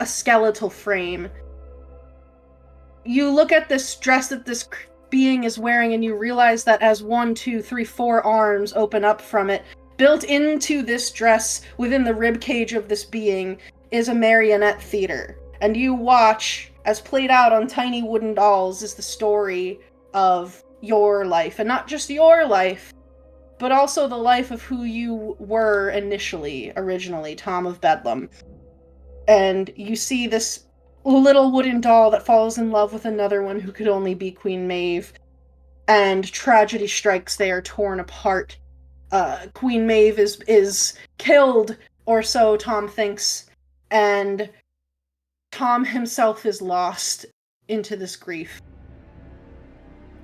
a skeletal frame. You look at this dress that this being is wearing, and you realize that as 1, 2, 3, 4 arms open up from it, built into this dress within the rib cage of this being is a marionette theater. And you watch, as played out on tiny wooden dolls, is the story of your life. And not just your life, but also the life of who you were originally, Tom of Bedlam. And you see this little wooden doll that falls in love with another one who could only be Queen Maeve. And tragedy strikes, they are torn apart. Queen Maeve is killed, or so Tom thinks, and Tom himself is lost into this grief.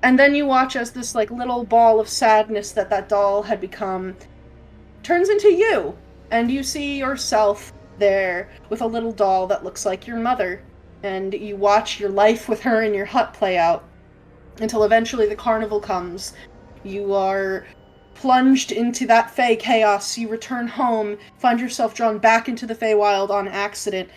And then you watch as this little ball of sadness that doll had become turns into you, and you see yourself there with a little doll that looks like your mother, and you watch your life with her in your hut play out until eventually the carnival comes. You are plunged into that Fey chaos. You return home, find yourself drawn back into the Feywild on accident,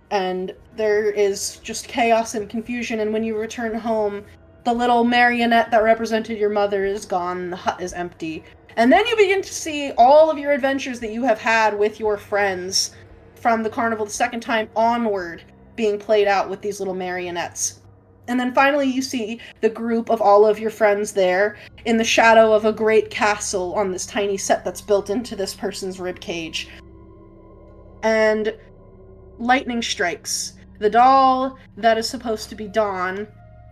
and there is just chaos and confusion. And when you return home, the little marionette that represented your mother is gone, the hut is empty. And then you begin to see all of your adventures that you have had with your friends from the carnival the second time onward being played out with these little marionettes. And then finally you see the group of all of your friends there in the shadow of a great castle on this tiny set that's built into this person's ribcage. And lightning strikes. The doll that is supposed to be Dawn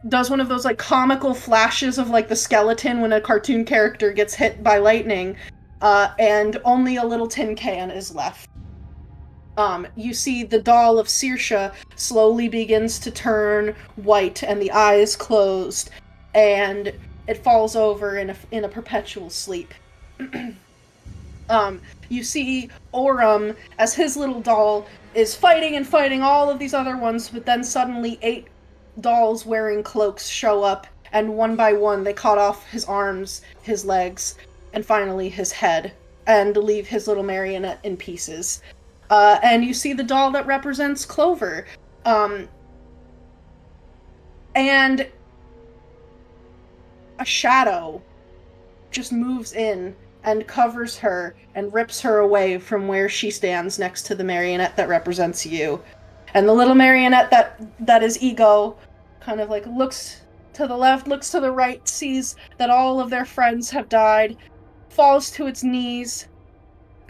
does one of those comical flashes of the skeleton when a cartoon character gets hit by lightning, and only a little tin can is left. You see the doll of Saoirse slowly begins to turn white and the eyes closed, and it falls over in a perpetual sleep. You see Aurum as his little doll is fighting all of these other ones, but then suddenly 8 dolls wearing cloaks show up, and one by one they cut off his arms, his legs, and finally his head, and leave his little marionette in pieces. And you see the doll that represents Clover. And a shadow just moves in and covers her and rips her away from where she stands next to the marionette that represents you. And the little marionette that is Ego kind of looks to the left, looks to the right, sees that all of their friends have died, falls to its knees,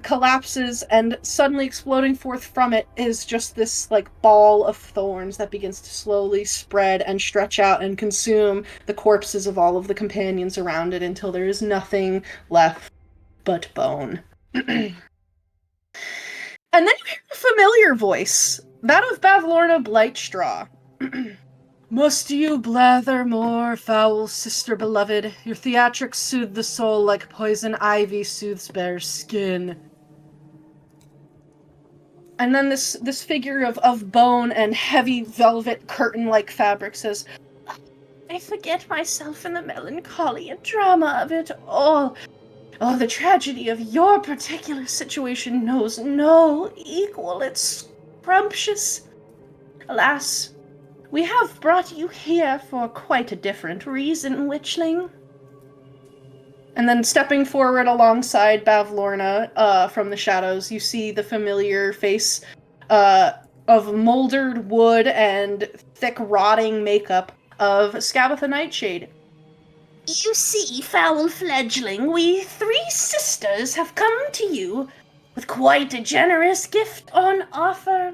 collapses, and suddenly exploding forth from it is just this ball of thorns that begins to slowly spread and stretch out and consume the corpses of all of the companions around it until there is nothing left but bone. And then you hear a familiar voice, that of Bavlorna Blightstraw. Must you blather more, foul sister beloved? Your theatrics soothe the soul like poison ivy soothes bare skin. And then this figure of bone and heavy velvet curtain-like fabric says, I forget myself in the melancholy and drama of it all. Oh, the tragedy of your particular situation knows no equal. It's scrumptious. Alas, we have brought you here for quite a different reason, witchling. And then stepping forward alongside Bavlorna, from the shadows, you see the familiar face of moldered wood and thick rotting makeup of Scabatha Nightshade. You see, foul fledgling, we 3 sisters have come to you with quite a generous gift on offer.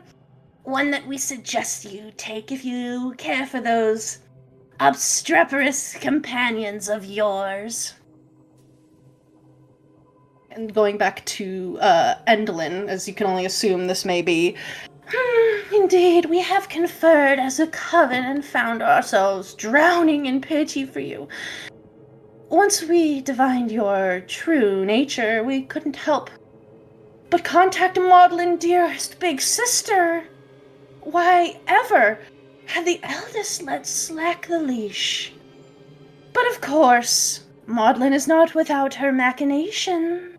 One that we suggest you take if you care for those obstreperous companions of yours. And going back to Endlin, as you can only assume this may be. Indeed, we have conferred as a coven and found ourselves drowning in pity for you. once we divined your true nature, we couldn't help but contact Maudlin, dearest big sister. Why ever had the eldest let slack the leash? But of course, Maudlin is not without her machination.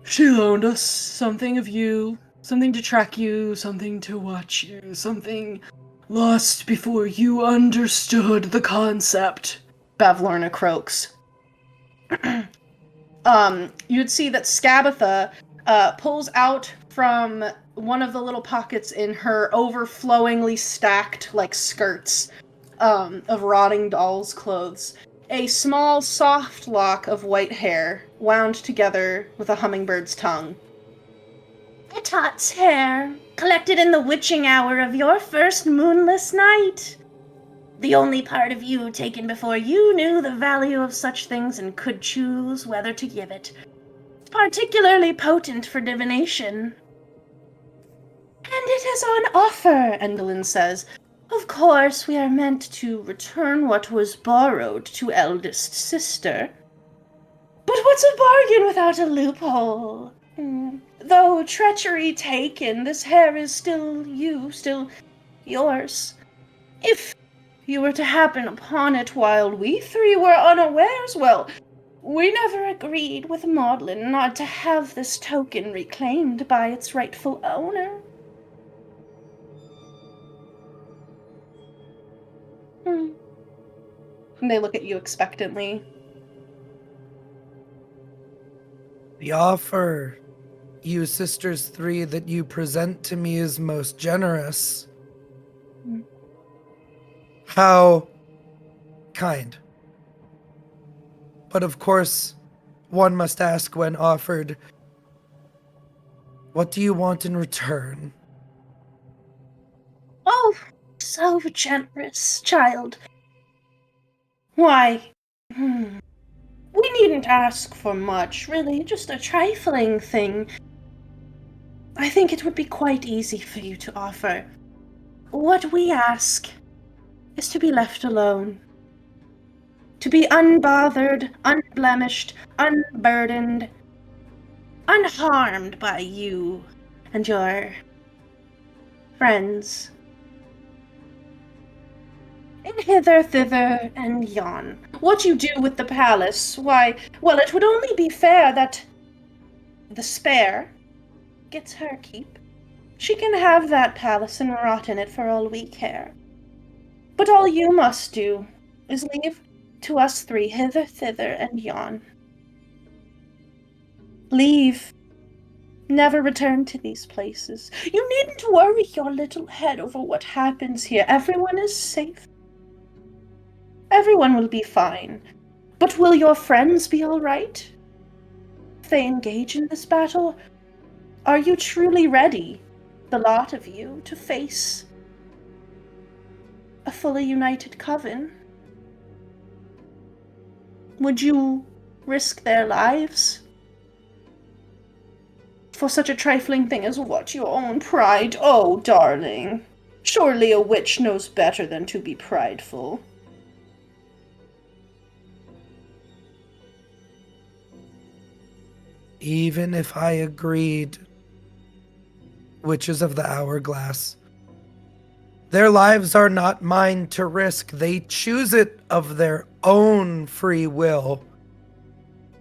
She loaned us something of you, something to track you, something to watch you, something lost before you understood the concept. Bavlorna croaks. You'd see that Scabatha pulls out from one of the little pockets in her overflowingly stacked, like, skirts of rotting doll's clothes a small, soft lock of white hair wound together with a hummingbird's tongue. A tot's hair, collected in the witching hour of your first moonless night. The only part of you taken before you knew the value of such things and could choose whether to give it. Particularly potent for divination. And it is on offer, Endelin says. Of course, we are meant to return what was borrowed to eldest sister. But what's a bargain without a loophole? Though treachery taken, this hair is still yours. If you were to happen upon it while we three were unawares, well, we never agreed with Maudlin not to have this token reclaimed by its rightful owner. And they look at you expectantly. The offer, you sisters three, that you present to me is most generous. How kind. But of course, one must ask when offered, what do you want in return? Oh, so generous, child. Why, we needn't ask for much, really, just a trifling thing. I think it would be quite easy for you to offer. What we ask is to be left alone. To be unbothered, unblemished, unburdened, unharmed by you and your friends. And hither, thither, and yon. What you do with the palace, why, well, it would only be fair that the spare gets her keep. She can have that palace and rot in it for all we care. But all you must do is leave to us three hither, thither, and yon. Leave. Never return to these places. You needn't worry your little head over what happens here. Everyone is safe. Everyone will be fine. But will your friends be all right? If they engage in this battle, are you truly ready, the lot of you, to face a fully united coven? Would you risk their lives for such a trifling thing as what? Your own pride? Oh, darling. Surely a witch knows better than to be prideful. Even if I agreed, Witches of the Hourglass, their lives are not mine to risk. They choose it of their own free will.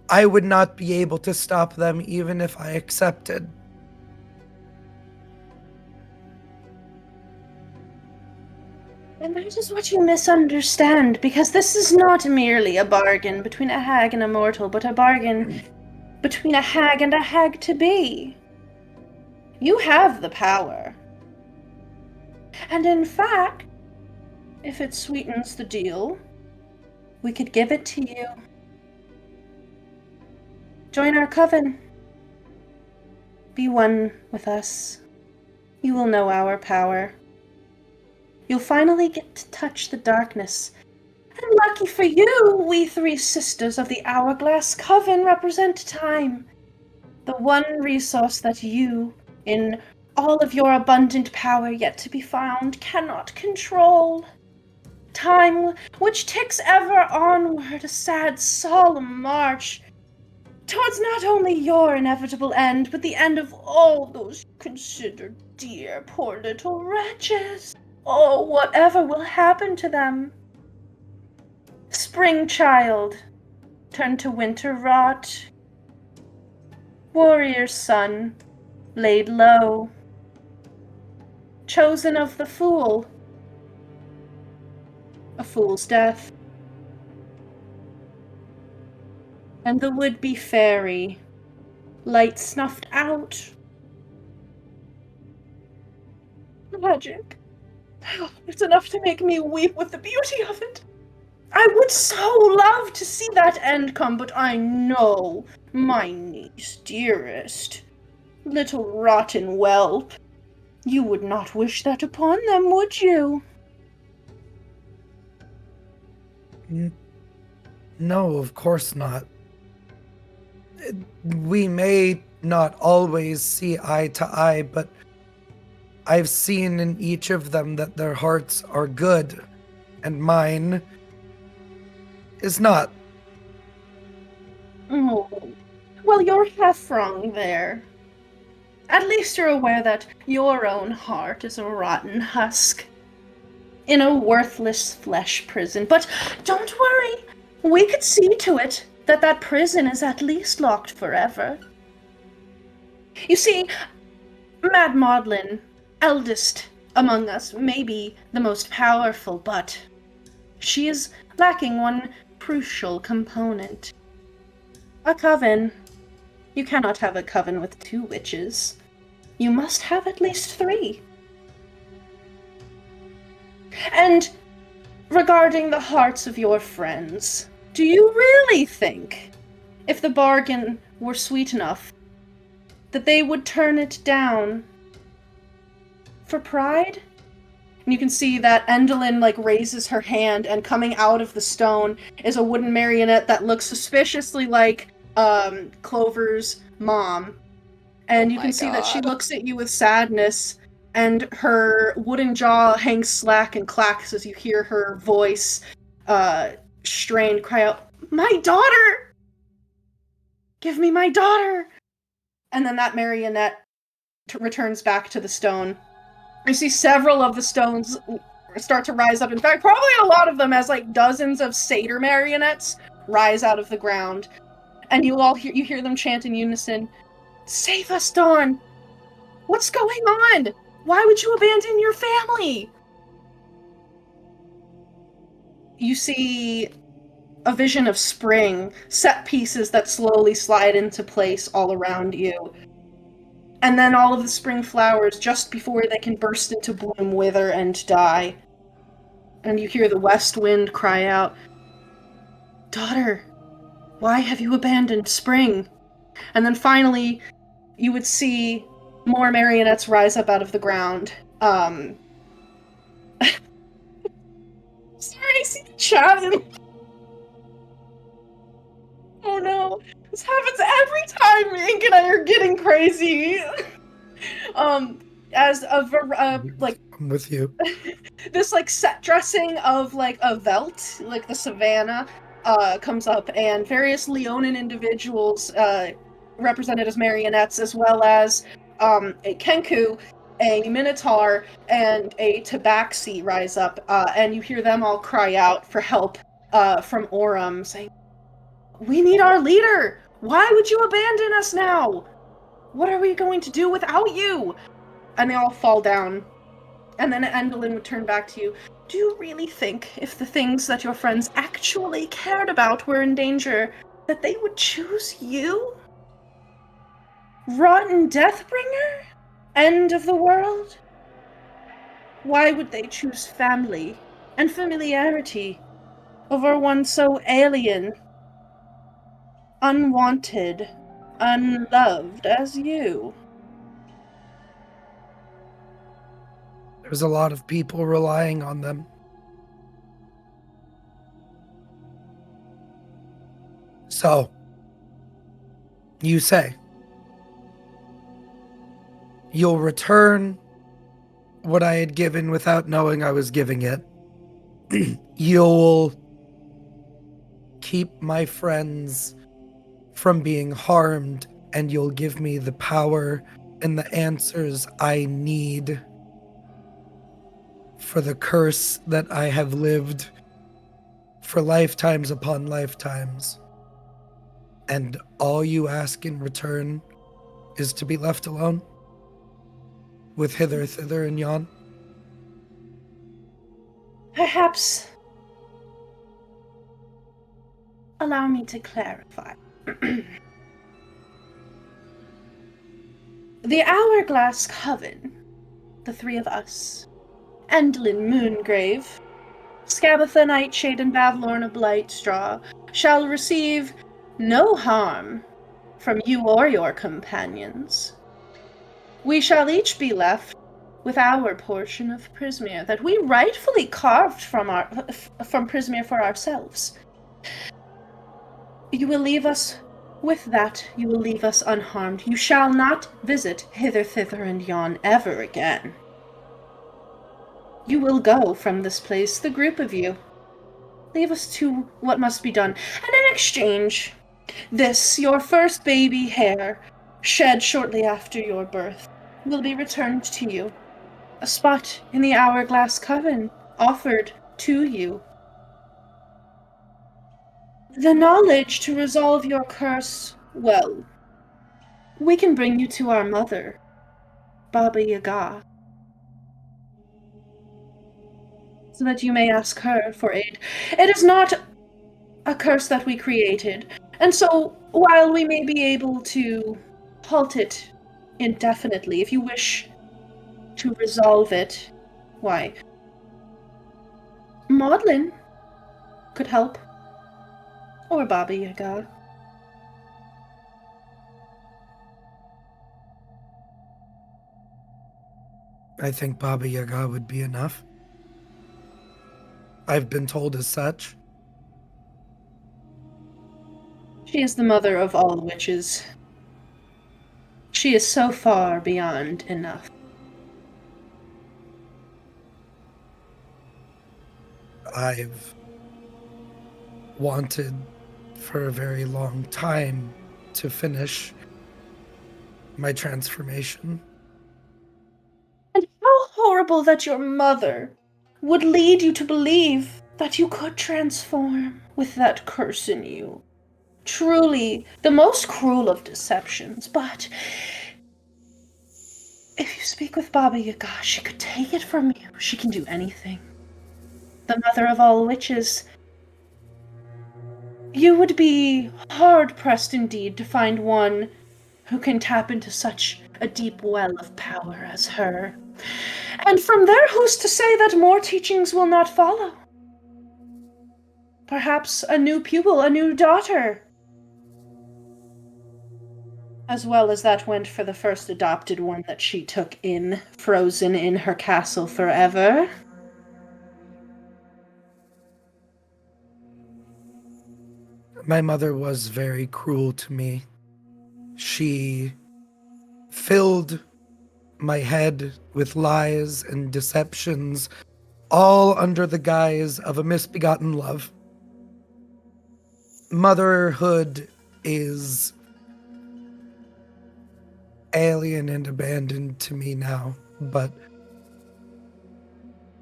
I would not be able to stop them even if I accepted. And that is what you misunderstand, because this is not merely a bargain between a hag and a mortal, but a bargain between a hag and a hag-to-be. You have the power. And in fact, if it sweetens the deal, we could give it to you. Join our coven. Be one with us. You will know our power. You'll finally get to touch the darkness. And lucky for you, we three sisters of the Hourglass Coven represent time. The one resource that you, in all of your abundant power yet to be found, cannot control. Time which ticks ever onward, a sad, solemn march towards not only your inevitable end, but the end of all those you consider dear, poor little wretches. Oh, whatever will happen to them? Spring child, turned to winter rot. Warrior's son, laid low. Chosen of the fool, a fool's death. And the would-be fairy, light snuffed out. Magic. It's enough to make me weep with the beauty of it. I would so love to see that end come, but I know, my niece, dearest, little rotten whelp, you would not wish that upon them, would you? No, of course not. We may not always see eye to eye, but I've seen in each of them that their hearts are good, and mine is not. Oh, well, you're half wrong there. At least you're aware that your own heart is a rotten husk in a worthless flesh prison. But don't worry, we could see to it that that prison is at least locked forever. You see, Mad Maudlin, eldest among us, may be the most powerful, but she is lacking one crucial component. A coven. You cannot have a coven with 2 witches. You must have at least 3. And regarding the hearts of your friends, do you really think, if the bargain were sweet enough, that they would turn it down for pride? And you can see that Endolin raises her hand, and coming out of the stone is a wooden marionette that looks suspiciously like Clover's mom. And you can see that she looks at you with sadness, and her wooden jaw hangs slack and clacks as you hear her voice, strained, cry out, "My daughter! Give me my daughter!" And then that marionette returns back to the stone. You see several of the stones start to rise up. In fact, probably a lot of them, as dozens of satyr marionettes rise out of the ground. And you hear them chant in unison, "Save us, Dawn! What's going on? Why would you abandon your family?" You see a vision of spring, set pieces that slowly slide into place all around you. And then all of the spring flowers, just before they can burst into bloom, wither and die. And you hear the west wind cry out, "Daughter, why have you abandoned spring?" And then finally, you would see more marionettes rise up out of the ground. Sorry, I see the chat. Oh no, this happens every time Ink and I are getting crazy. As I'm with you. this set dressing of a veldt, the savannah, comes up, and various Leonin individuals, represented as marionettes, as well as a Kenku, a Minotaur, and a Tabaxi rise up, and you hear them all cry out for help from Aurum, saying, "We need our leader! Why would you abandon us now? What are we going to do without you?" And they all fall down. And then Endolin would turn back to you. "Do you really think if the things that your friends actually cared about were in danger, that they would choose you? Rotten Deathbringer? End of the world? Why would they choose family and familiarity over one so alien, unwanted, unloved as you?" There's a lot of people relying on them. So, you say you'll return what I had given without knowing I was giving it, You'll keep my friends from being harmed, and you'll give me the power and the answers I need for the curse that I have lived for lifetimes upon lifetimes. And all you ask in return is to be left alone with hither, thither, and yon. Perhaps allow me to clarify. The Hourglass Coven, the three of us, Endlin Moongrave, Scabatha Nightshade, and Bavlorna Blightstraw, shall receive no harm from you or your companions. We shall each be left with our portion of Prismere that we rightfully carved from Prismere for ourselves. You will leave us with that. You will leave us unharmed. You shall not visit hither, thither, and yon ever again. You will go from this place, the group of you. Leave us to what must be done. And in exchange, this, your first baby hair, shed shortly after your birth, will be returned to you. A spot in the Hourglass Coven offered to you. The knowledge to resolve your curse, well, we can bring you to our mother, Baba Yaga, so that you may ask her for aid. It is not a curse that we created, and so while we may be able to halt it indefinitely, if you wish to resolve it, why, Maudlin could help. Or Baba Yaga. I think Baba Yaga would be enough. I've been told as such. She is the mother of all witches. She is so far beyond enough. I've wanted for a very long time to finish my transformation. And how horrible that your mother would lead you to believe that you could transform with that curse in you. Truly, the most cruel of deceptions, but if you speak with Baba Yaga, she could take it from you. She can do anything. The mother of all witches. You would be hard-pressed indeed to find one who can tap into such a deep well of power as her. And from there, who's to say that more teachings will not follow? Perhaps a new pupil, a new daughter. As well as that went for the first adopted one that she took in, frozen in her castle forever. My mother was very cruel to me. She filled my head with lies and deceptions, all under the guise of a misbegotten love. Motherhood is alien and abandoned to me now, but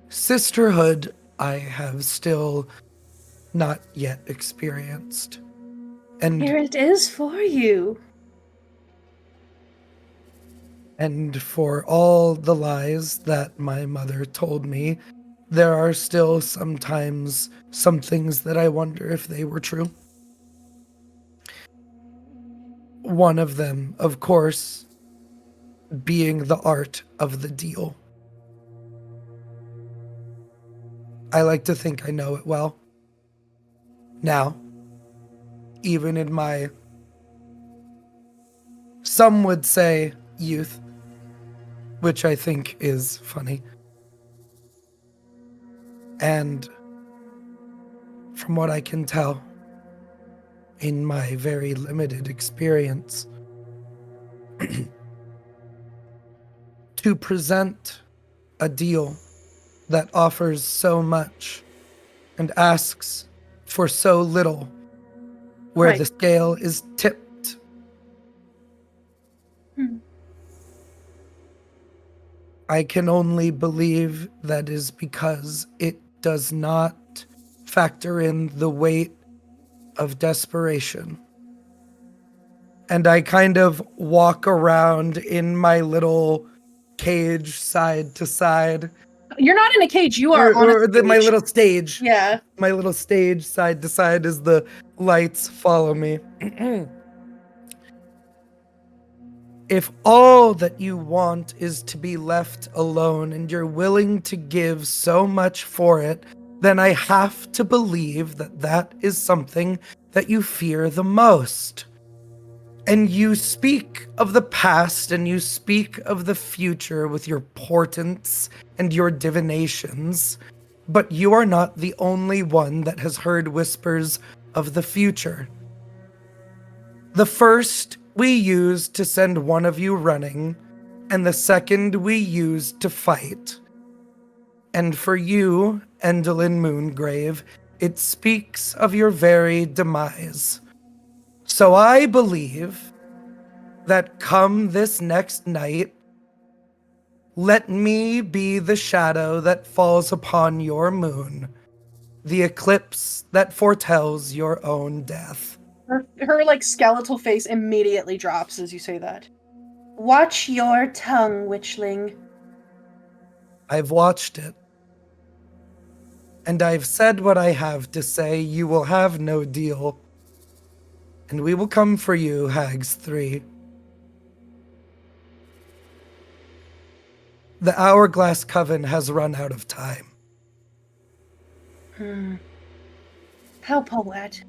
sisterhood I have still not yet experienced. And Here it is for you. And for all the lies that my mother told me, there are still sometimes some things that I wonder if they were true. One of them, of course, being the art of the deal. I like to think I know it well. Now, even in my, some would say, youth, which I think is funny. And from what I can tell, in my very limited experience, to present a deal that offers so much and asks for so little, where Right. the scale is tipped. I can only believe that is because it does not factor in the weight of desperation. And I kind of walk around in my little cage side to side. You're not in a cage. You are on a My stage. little stage. Yeah. My little stage side to side as the lights follow me. If all that you want is to be left alone and you're willing to give so much for it, then I have to believe that that is something that you fear the most. And you speak of the past and you speak of the future with your portents and your divinations, but you are not the only one that has heard whispers of the future. The first we used to send one of you running, and the second we used to fight. And for you, Endlin Moongrave, it speaks of your very demise. So I believe that come this next night, let me be the shadow that falls upon your moon, the eclipse that foretells your own death. Her like skeletal face immediately drops as you say that. Watch your tongue, witchling. I've watched it. And I've said what I have to say. You will have no deal. And we will come for you, Hags 3. The Hourglass Coven has run out of time. How poetic.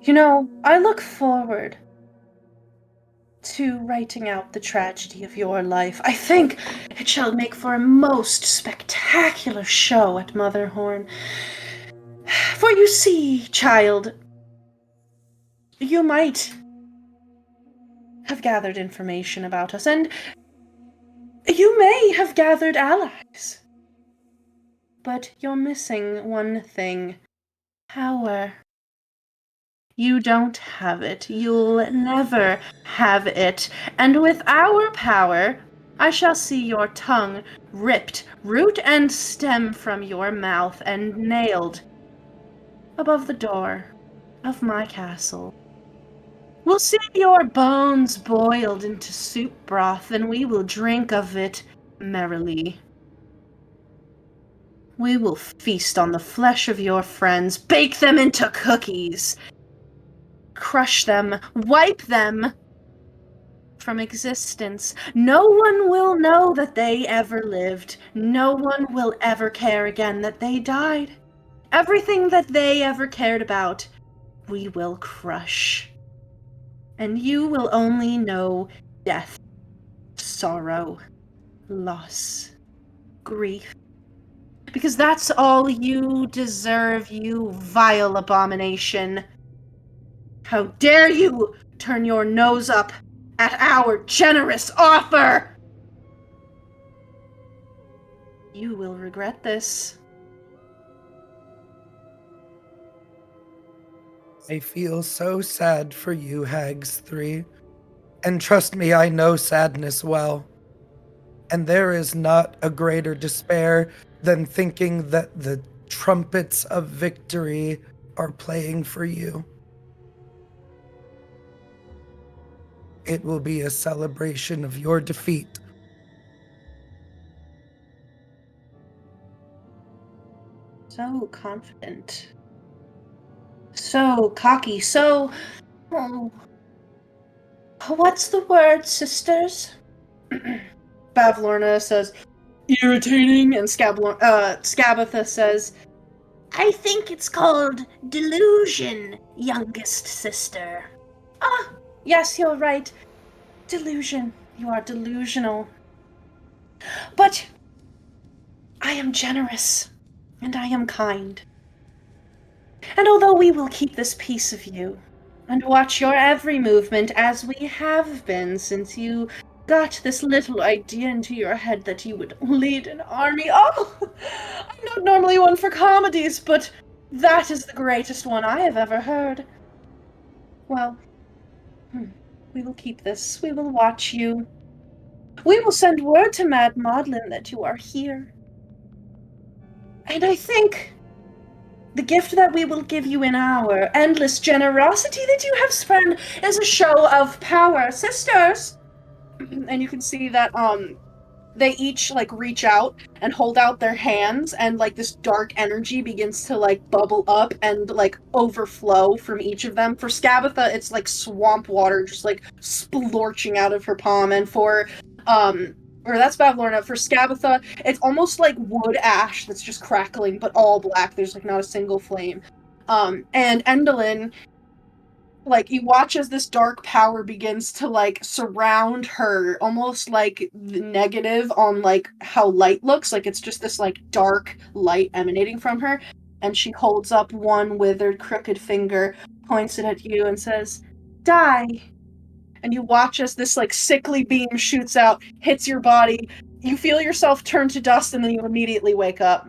You know, I look forward to writing out the tragedy of your life. I think it shall make for a most spectacular show at Motherhorn. For you see, child, you might have gathered information about us, and you may have gathered allies. But you're missing one thing. Power. You don't have it. You'll never have it. And with our power, I shall see your tongue ripped root and stem from your mouth and nailed above the door of my castle. We'll see your bones boiled into soup broth, and we will drink of it merrily. We will feast on the flesh of your friends, bake them into cookies, crush them, wipe them from existence. No one will know that they ever lived. No one will ever care again that they died. Everything that they ever cared about, we will crush. And you will only know death, sorrow, loss, grief. Because that's all you deserve, you vile abomination. How dare you turn your nose up at our generous offer! You will regret this. I feel so sad for you, Hags 3. And trust me, I know sadness well. And there is not a greater despair than thinking that the trumpets of victory are playing for you. It will be a celebration of your defeat. So confident. So cocky. So... Oh. What's the word, sisters? Bavlorna says, irritating, and Skabatha says, I think it's called delusion, youngest sister. Ah, yes, you're right. Delusion. You are delusional. But I am generous, and I am kind. And although we will keep this piece of you, and watch your every movement as we have been since you got this little idea into your head that you would lead an army. Oh, I'm not normally one for comedies, but that is the greatest one I have ever heard. Well, we will keep this. We will watch you. We will send word to Mad Maudlin that you are here. And I think the gift that we will give you in our endless generosity that you have spent is a show of power. Sisters! And you can see that, they each, like, reach out and hold out their hands, and, like, this dark energy begins to, like, bubble up and, like, overflow from each of them. For Scabatha, it's, like, swamp water just, like, splorching out of her palm, and for, or that's Bavlorna. For Scabatha, it's almost like wood ash that's just crackling, but all black. There's, like, not a single flame. And Endolin, like, you watch as this dark power begins to, like, surround her, almost like the negative on, like, how light looks. Like, it's just this, like, dark light emanating from her. And she holds up one withered, crooked finger, points it at you, and says, "Die." And you watch as this, like, sickly beam shoots out, hits your body. You feel yourself turn to dust, and then you immediately wake up.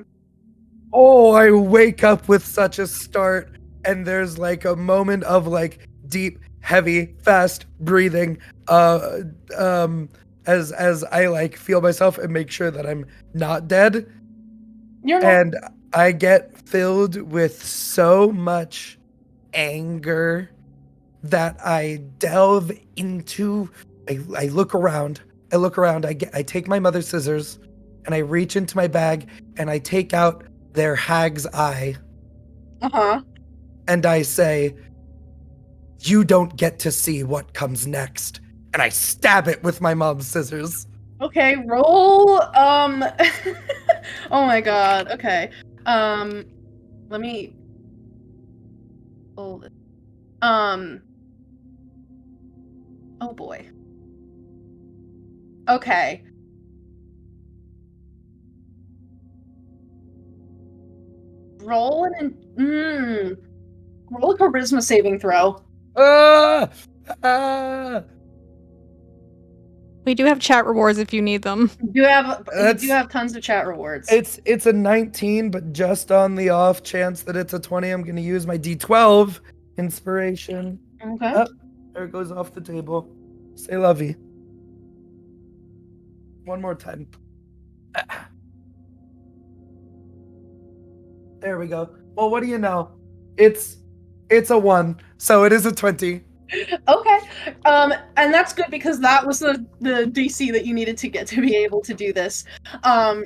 Oh, I wake up with such a start, and there's like a moment of like deep, heavy, fast breathing. As I like feel myself and make sure that I'm not dead. You're not. And I get filled with so much anger that I delve into. I look around. I take my mother's scissors and I reach into my bag and I take out their hag's eye. Uh-huh. And I say, "You don't get to see what comes next." And I stab it with my mom's scissors. Okay, roll, oh my god, okay. Let me hold it. Oh boy. Okay. Roll roll a charisma saving throw. Ah! Ah! We do have chat rewards if you need them. You do That's- have tons of chat rewards. It's a 19, but just on the off chance that it's a 20, I'm gonna use my D12 inspiration. Okay. Oh, there it goes off the table. Say lovey. One more time. Ah. There we go. Well, what do you know? It's a 1, so it is a 20. Okay. And that's good because that was the DC that you needed to get to be able to do this.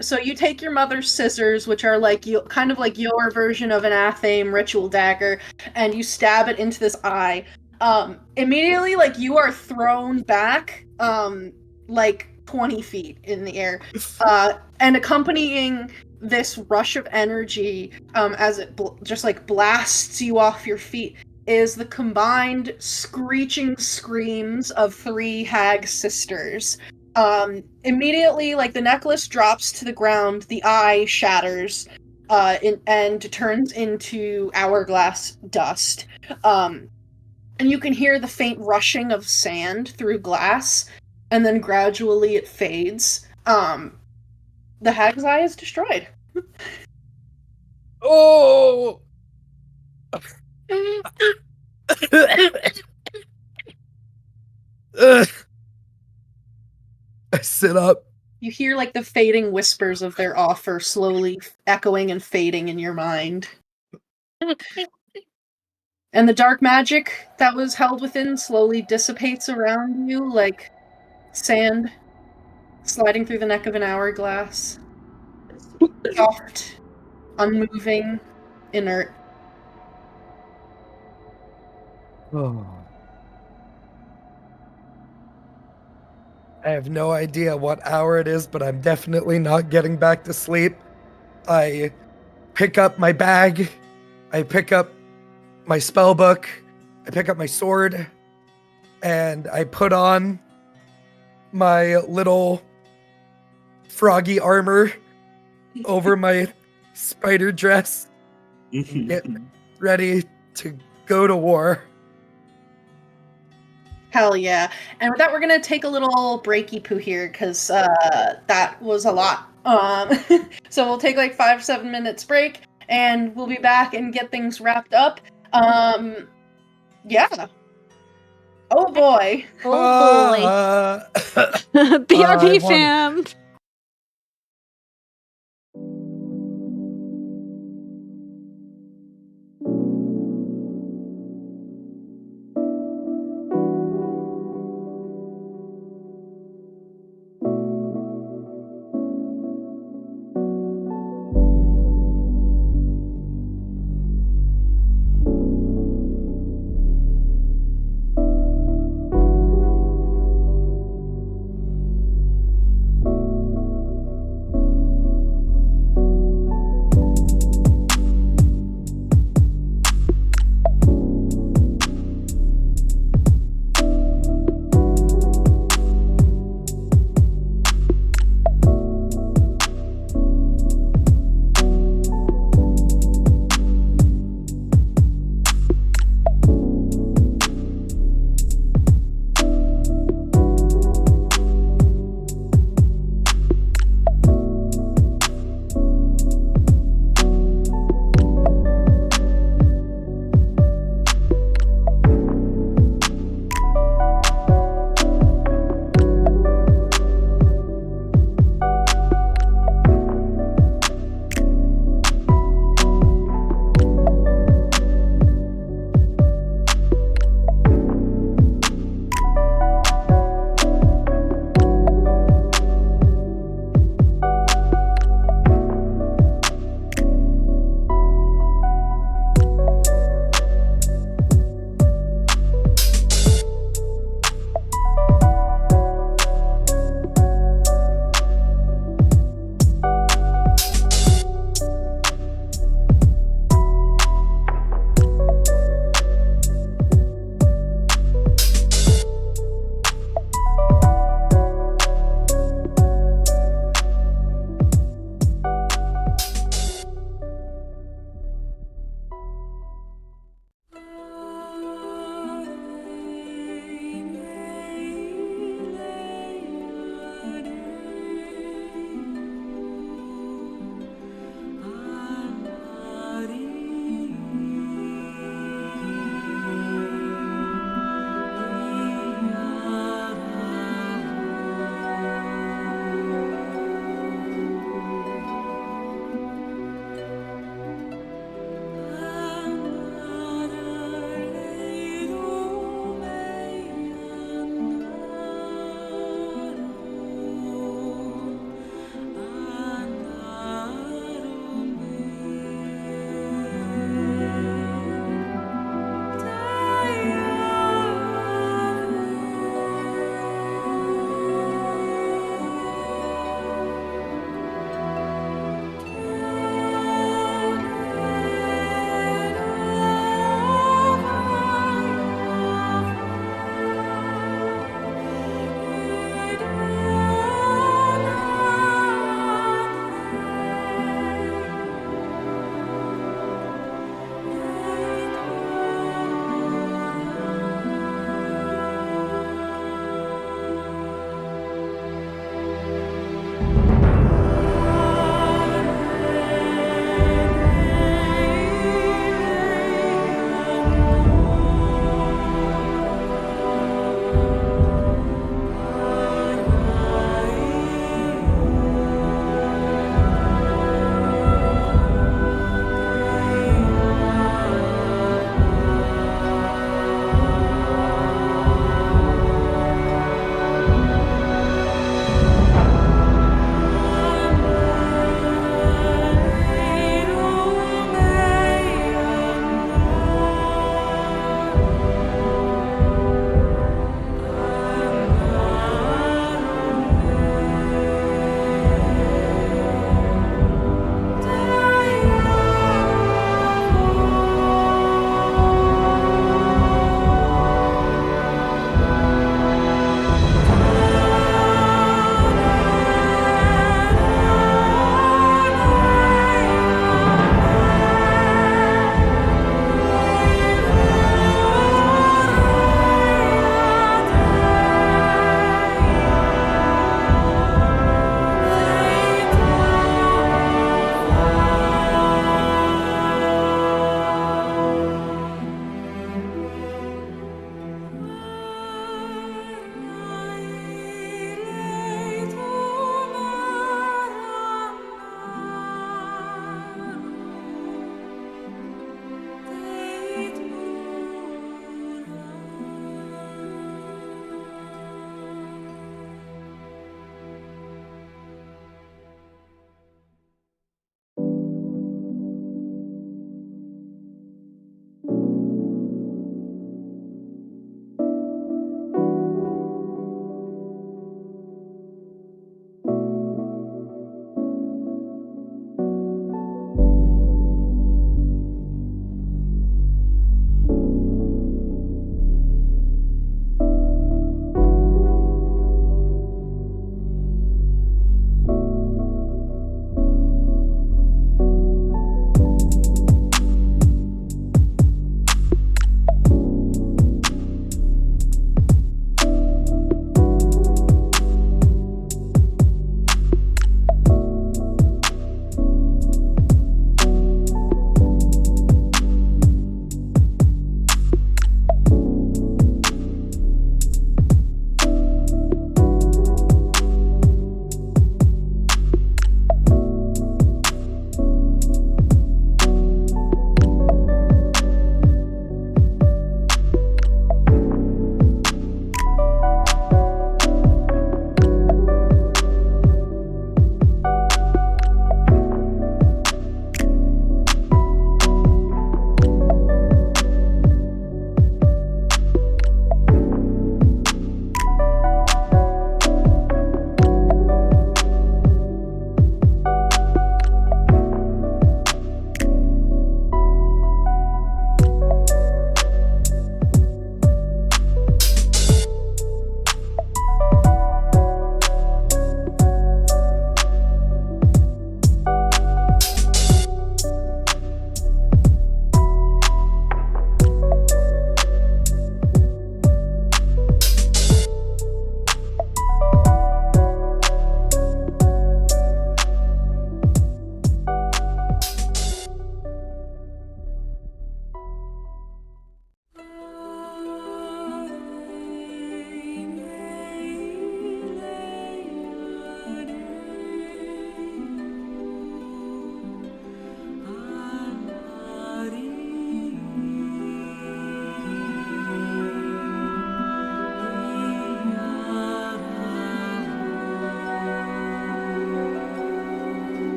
So you take your mother's scissors, which are like kind of like your version of an Athame ritual dagger, and you stab it into this eye. Immediately, like, you are thrown back, like 20 feet in the air. And accompanying this rush of energy, as it just like blasts you off your feet, is the combined screeching screams of 3 hag sisters. Immediately, like, the necklace drops to the ground, the eye shatters, and turns into hourglass dust. And you can hear the faint rushing of sand through glass, and then gradually it fades. The hag's eye is destroyed. Oh! Ugh. I sit up. You hear, like, the fading whispers of their offer slowly echoing and fading in your mind. And the dark magic that was held within slowly dissipates around you like sand sliding through the neck of an hourglass. Soft, unmoving, inert. Oh. I have no idea what hour it is, but I'm definitely not getting back to sleep. I pick up my bag. I pick up my spell book. I pick up my sword. And I put on my little froggy armor over my spider dress. Get ready to go to war. Hell yeah. And with that, we're going to take a little breaky poo here because that was a lot. So we'll take like 5-7 minutes break and we'll be back and get things wrapped up. Yeah. Oh boy. Oh boy. BRB I fam.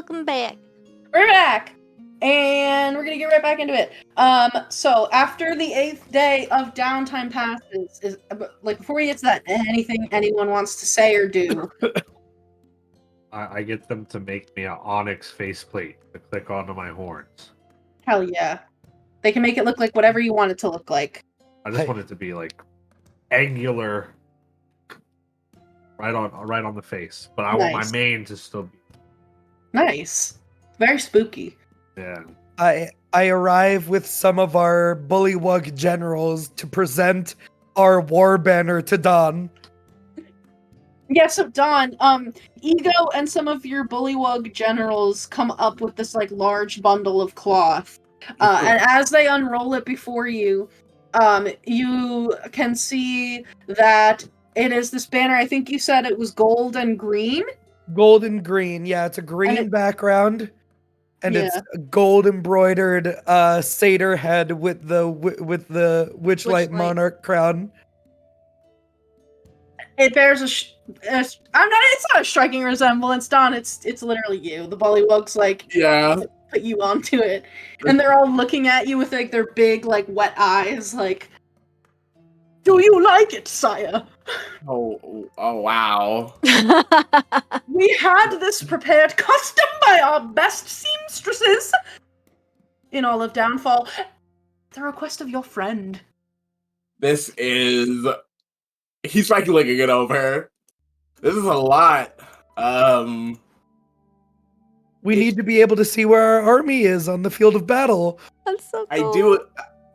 Welcome back. We're back! And we're gonna get right back into it. So after the 8th day of downtime passes, before we get to that, anything anyone wants to say or do? I get them to make me an onyx faceplate to click onto my horns. Hell yeah. They can make it look like whatever you want it to look like. I just want it to be like angular, right on the face. But I want my mane to still be. Nice. Very spooky. Yeah. I arrive with some of our bullywug generals to present our war banner to Don. Yeah, so Don, Ego and some of your bullywug generals come up with this like large bundle of cloth. And as they unroll it before you, you can see that it is this banner. I think you said it was gold and green. Gold and green, yeah, it's a green background. And it's a gold embroidered satyr head with the Witchlight monarch crown. It bears it's not a striking resemblance, Don. It's literally you. The bullywugs put you onto it, and they're all looking at you with like their big like wet eyes. Like, do you like it, sire? Oh wow. We had this prepared custom by our best seamstresses in all of Downfall. The request of your friend. This is... He's speculating it over. This is a lot. We need to be able to see where our army is on the field of battle. That's so cool. I do...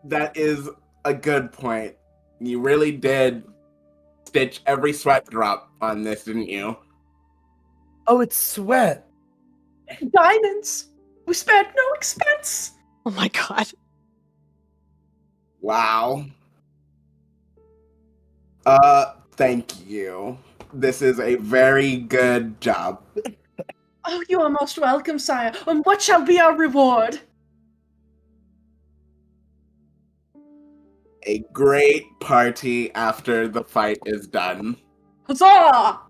That is a good point. You really did stitch every sweat drop on this, didn't you? Oh, it's sweat. Diamonds. We spared no expense. Oh my god. Wow. Thank you. This is a very good job. Oh, you are most welcome, sire. And what shall be our reward? A great party after the fight is done. Huzzah!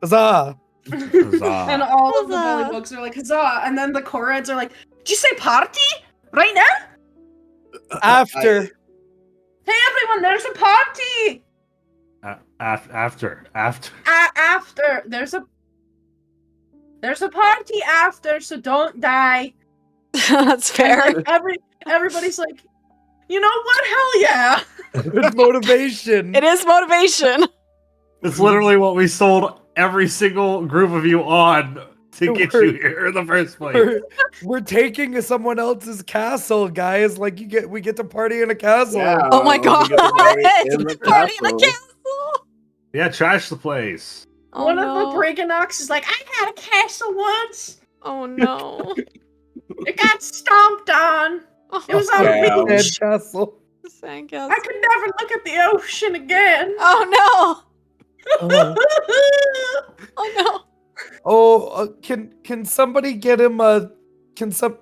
Huzzah! And all of the Huzzah. bullywugs are like, huzzah! And then the Koreds are like, did you say party? Right now? After. Hey everyone, there's a party! After. After. There's a party after, so don't die. That's fair. And, like, everybody's like, you know what? Hell yeah! It's motivation. It is motivation. It's literally what we sold every single group of you on to get you here in the first place. We're taking someone else's castle, guys. Like we get to party in a castle. Yeah, Oh my god. we get to party in the Party in the castle. castle. Yeah, trash the place. Oh, One no. of the Briganox is like, I had a castle once! Oh no. It got stomped on! It was on Yeah. a Dead beach! castle. Sandcastle. I could never look at the ocean again! Oh Oh. oh no. Oh, can somebody get him can someone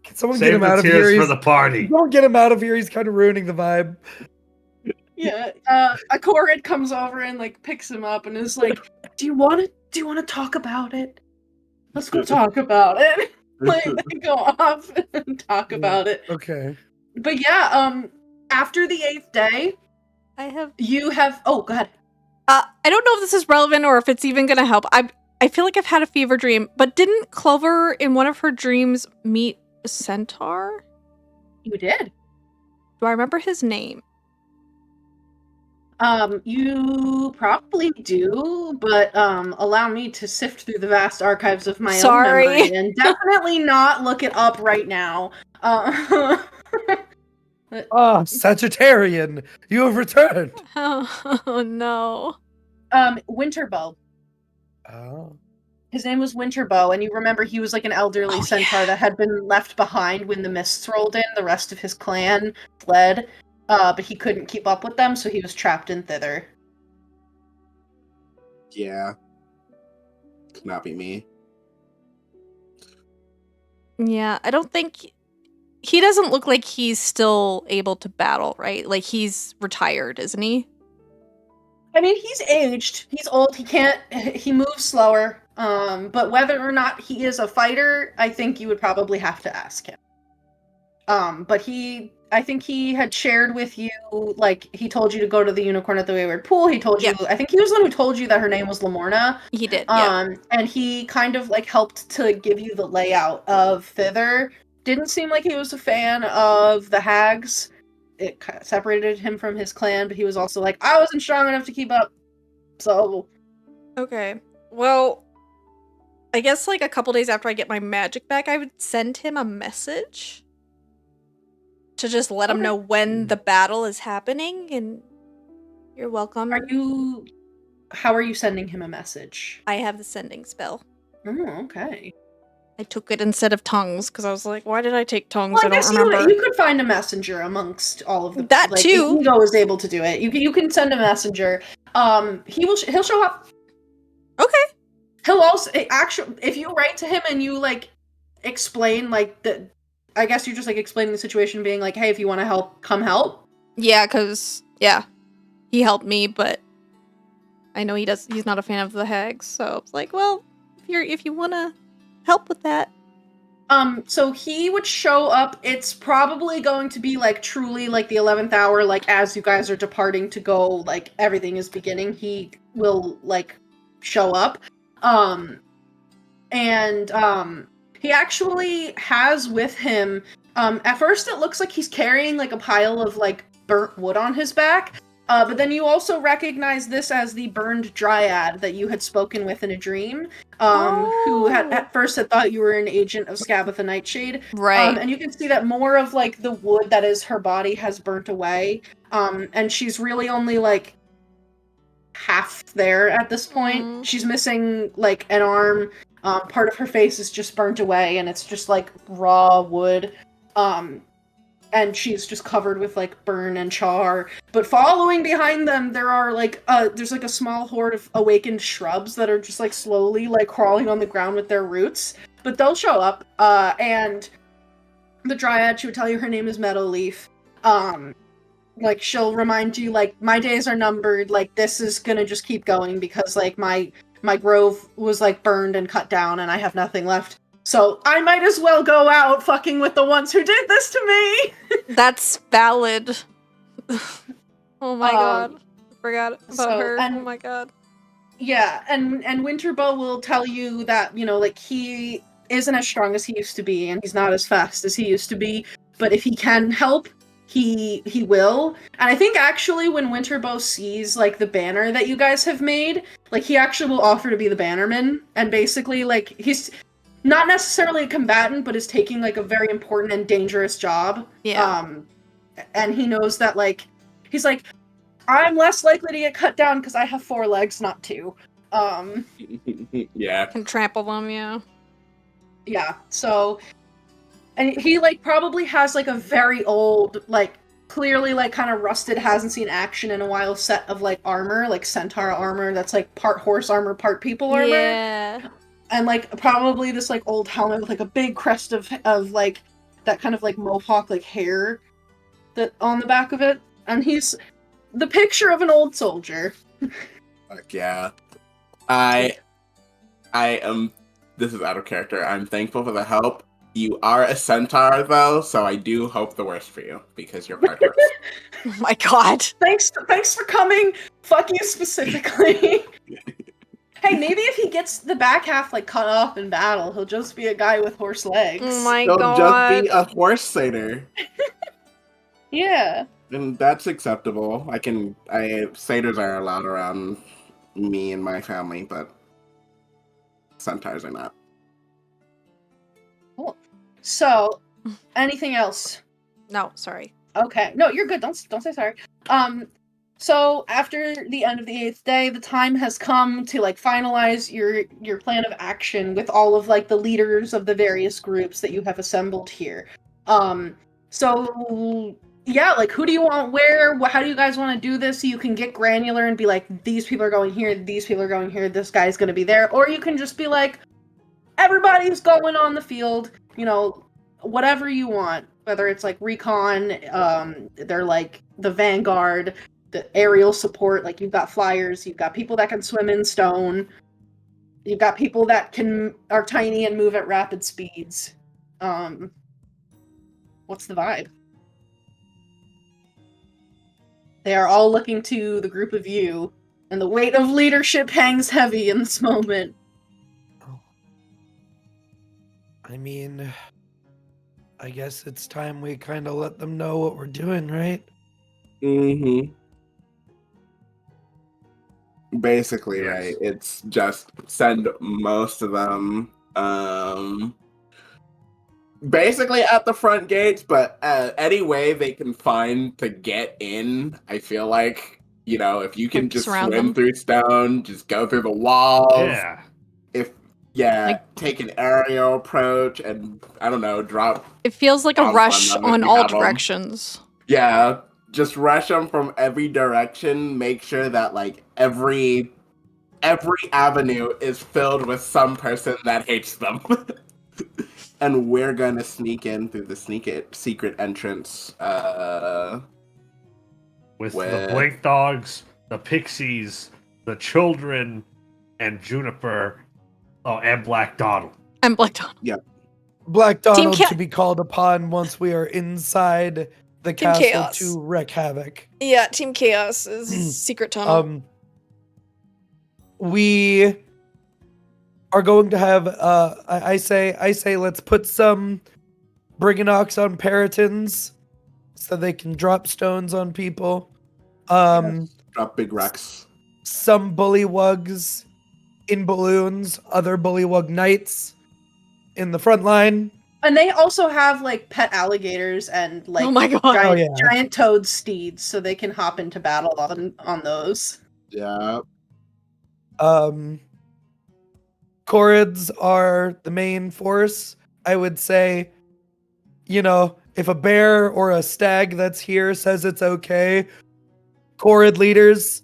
get Save him the out of here? tears for He's- the party. Don't get him out of here. He's kind of ruining the vibe. Yeah, a Korid comes over and like picks him up and is like, do you want to talk about it? Let's go talk about it. Like, they go off and talk about it. Okay. But yeah, after the 8th day, you have, oh, go ahead. I don't know if this is relevant or if it's even gonna help. I feel like I've had a fever dream, but didn't Clover in one of her dreams meet a centaur? You did. Do I remember his name? You probably do, but allow me to sift through the vast archives of my Sorry. own memory and definitely not look it up right now. Ah, Sagittarian, you have returned. Oh no. Winterbow. Oh. His name was Winterbow, and you remember he was like an elderly centaur that had been left behind when the mists rolled in. The rest of his clan fled, but he couldn't keep up with them, so he was trapped in thither. Yeah. Could not be me. Yeah, I don't think he doesn't look like he's still able to battle, right? Like he's retired, isn't he? I mean, he's aged. He's old. He moves slower. But whether or not he is a fighter, I think you would probably have to ask him. But I think he had shared with you, like, he told you to go to the unicorn at the Wayward Pool. He told you, I think he was the one who told you that her name was Lamorna. He did, yeah. And he kind of, like, helped to give you the layout of thither. Didn't seem like he was a fan of the hags. It kind of separated him from his clan, but he was also like, I wasn't strong enough to keep up. So. Okay. Well, I guess, like, a couple days after I get my magic back, I would send him a message to just let him know when the battle is happening, and you're welcome. How are you sending him a message? I have the sending spell. Oh, okay. I took it instead of tongues, because I was like, why did I take tongues? Well, I don't guess remember. you could find a messenger amongst all of the... That like, too! Ego is able to do it. You can send a messenger. He'll show up. Okay. He'll also... Actually, if you write to him and you, like, explain, like, I guess you're just, like, explaining the situation, being like, hey, if you want to help, come help. Yeah, because, he helped me, but I know he's not a fan of the hags, so it's like, well, if you want to help with that. So he would show up. It's probably going to be, like, truly, like, the 11th hour, like, as you guys are departing to go, like, everything is beginning. He will, like, show up. He actually has with him, at first it looks like he's carrying, like, a pile of, like, burnt wood on his back, but then you also recognize this as the burned dryad that you had spoken with in a dream, who at first had thought you were an agent of Scabatha Nightshade. Right. And you can see that more of, like, the wood that is her body has burnt away, and she's really only, like, half there at this point. Mm. She's missing, like, an arm. Part of her face is just burnt away, and it's just, like, raw wood. And she's just covered with, like, burn and char. But following behind them, there are, like, there's, like, a small horde of awakened shrubs that are just, like, slowly, like, crawling on the ground with their roots. But they'll show up, and the dryad, she would tell you her name is Meadowleaf. Like, she'll remind you, like, my days are numbered, like, this is gonna just keep going because, like, my grove was, like, burned and cut down and I have nothing left. So I might as well go out fucking with the ones who did this to me! That's valid. Oh my god. I forgot about her. Oh my god. Yeah, and Winterbow will tell you that, you know, like, he isn't as strong as he used to be, and he's not as fast as he used to be, but if he can help, he will. And I think actually when Winterbow sees, like, the banner that you guys have made, like, he actually will offer to be the bannerman, and basically, like, he's not necessarily a combatant, but is taking, like, a very important and dangerous job. Yeah. And he knows that, like, he's like, I'm less likely to get cut down because I have 4 legs, not 2. Yeah. Can trample them, yeah. Yeah, so... And he, like, probably has, like, a very old, like, clearly, like, kind of rusted, hasn't seen action in a while set of, like, armor, like, centaur armor that's, like, part horse armor, part people armor. Yeah. And, like, probably this, like, old helmet with, like, a big crest of like, that kind of, like, mohawk, like, hair that on the back of it. And he's the picture of an old soldier. Fuck yeah. I am... This is out of character. I'm thankful for the help. You are a centaur, though, so I do hope the worst for you, because you're part horse. Oh my god. Thanks for coming. Fuck you specifically. Hey, maybe if he gets the back half, like, cut off in battle, he'll just be a guy with horse legs. Oh my He'll god. just be a horse satyr. Yeah. And that's acceptable. Satyrs are allowed around me and my family, but centaurs are not. Cool. So, anything else? No, sorry. Okay. No, you're good. Don't say sorry. So after the end of the 8th day, the time has come to, like, finalize your plan of action with all of, like, the leaders of the various groups that you have assembled here. So yeah, like, who do you want where? How do you guys want to do this? So you can get granular and be like, these people are going here, these people are going here, this guy's going to be there. Or you can just be like, everybody's going on the field, you know, whatever you want. Whether it's, like, recon, they're, like, the vanguard, the aerial support. Like you've got flyers, you've got people that can swim in stone, you've got people that are tiny and move at rapid speeds. What's the vibe? They are all looking to the group of you, and the weight of leadership hangs heavy in this moment. I mean, I guess it's time we kind of let them know what we're doing, right? Mm-hmm. Basically, Yes. right. It's just send most of them basically at the front gates, but any way they can find to get in. I feel like, if you can just Surround swim them. through stone, just go through the walls. Yeah. Take an aerial approach and, I don't know, drop. It feels like a bombs rush them if on you all have 'em. directions. Yeah, just rush them from every direction. Make sure that, like, every avenue is filled with some person that hates them. And we're gonna sneak in through the secret entrance. With the Blink Dogs, the Pixies, the children, and Juniper, and Black Donald. And Black Donald. Black Donald Cha- to be called upon once we are inside the Team castle Chaos. to wreak havoc. Yeah, Team Chaos is secret tunnel. We are going to have I say let's put some Briganox on Peritons so they can drop stones on people. Drop big rocks. Some bullywugs in balloons, other bullywug knights in the front line. And they also have like pet alligators and like Oh my god. giant toad steeds, so they can hop into battle on those. Yeah. Corrids are the main force. I would say, if a bear or a stag that's here says it's okay, Corrid leaders,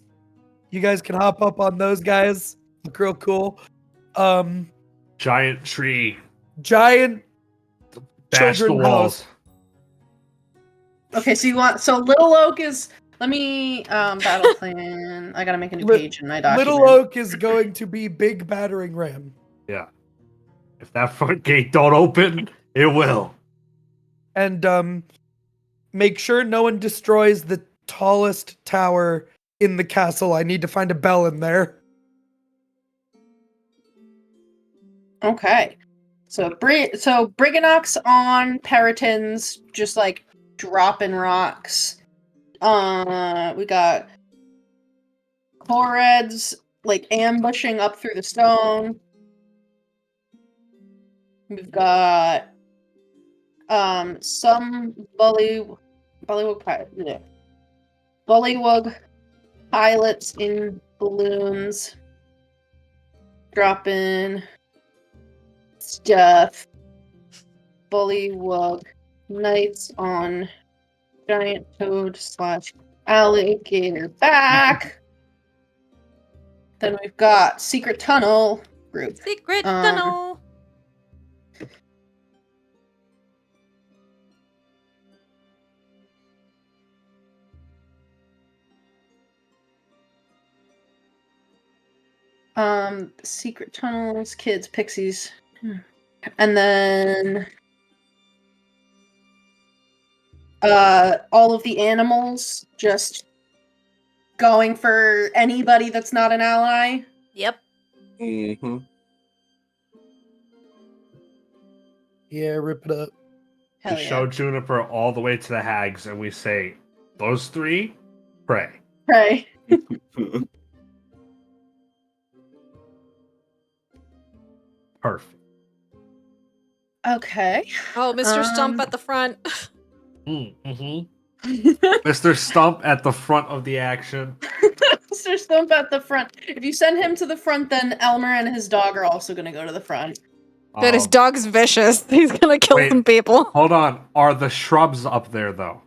you guys can hop up on those guys. Look real cool. Giant tree. Giant Bash the children walls. house. Okay, so Little Oak is. Let me battle plan. I gotta make a new page in my document. Little Oak is going to be big battering ram. Yeah. If that front gate don't open, it will. And make sure no one destroys the tallest tower in the castle. I need to find a bell in there. Okay. So Briganox on Peritons, just like dropping rocks. We got Correds like ambushing up through the stone. We've got some bullywug pilots in balloons dropping stuff. Bullywug knights on giant toad / alligator back. Then we've got secret tunnel group. Secret tunnel. Secret tunnels, kids, pixies. And then all of the animals just going for anybody that's not an ally. Yep. Mm-hmm. Yeah, rip it up. Hell We yeah. show Juniper all the way to the hags, and we say, "Those three, pray." Right. Perfect. Okay. Oh, Mr. Stump at the front. Mm-hmm. Mr. Stump at the front of the action. Mr. Stump at the front. If you send him to the front, then Elmer and his dog are also going to go to the front. But his dog's vicious. He's gonna kill Wait. some people. Hold on. Are the shrubs up there though?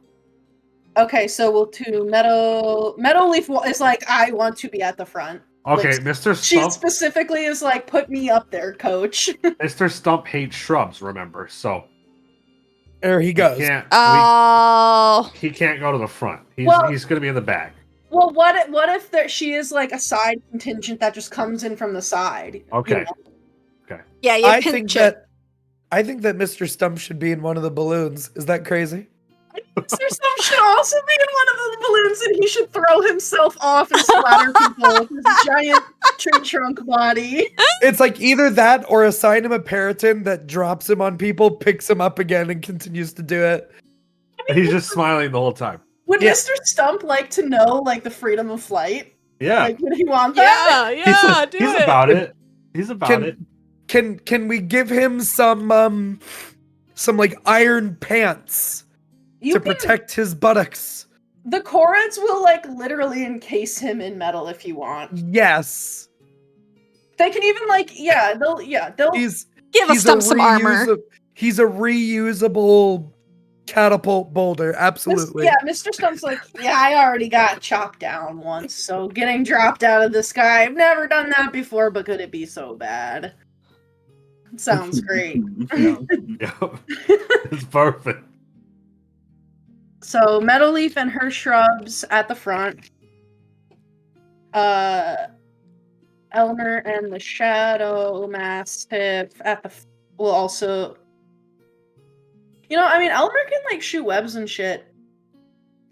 Okay, so we'll do Meadow Leaf is like, I want to be at the front. Okay, Like, Mr. She Stump. specifically is like, put me up there, coach. Mr. Stump hates shrubs. Remember, so There he goes. he can't. Oh. He can't go to the front. He's Well- he's gonna be in the back. Well, what if she is like a side contingent that just comes in from the side? Okay. Yeah, you I pinch think it. I think that Mr. Stump should be in one of the balloons. Is that crazy? Mr. Stump should also be in one of the balloons, and he should throw himself off and splatter people with his giant tree trunk body. It's like either that or assign him a Periton that drops him on people, picks him up again, and continues to do it. He's just smiling the whole time. Would Yeah. Mr. Stump like to know, like, the freedom of flight? Yeah. Like, would he want that? Yeah, do He's it. about it. He's about it. Can we give him some like iron pants You to can- protect his buttocks? The Koreds will, like, literally encase him in metal if you want. Yes. They can even, like, they'll He's Give us a some armor. He's a reusable catapult boulder. Absolutely. Mr. Stump's like, I already got chopped down once, so getting dropped out of the sky, I've never done that before, but could it be so bad? It sounds great. Yeah. It's perfect. So, Meadow Leaf and her shrubs at the front. Elmer and the Shadow Mastiff at the will also. Elmer can like shoot webs and shit.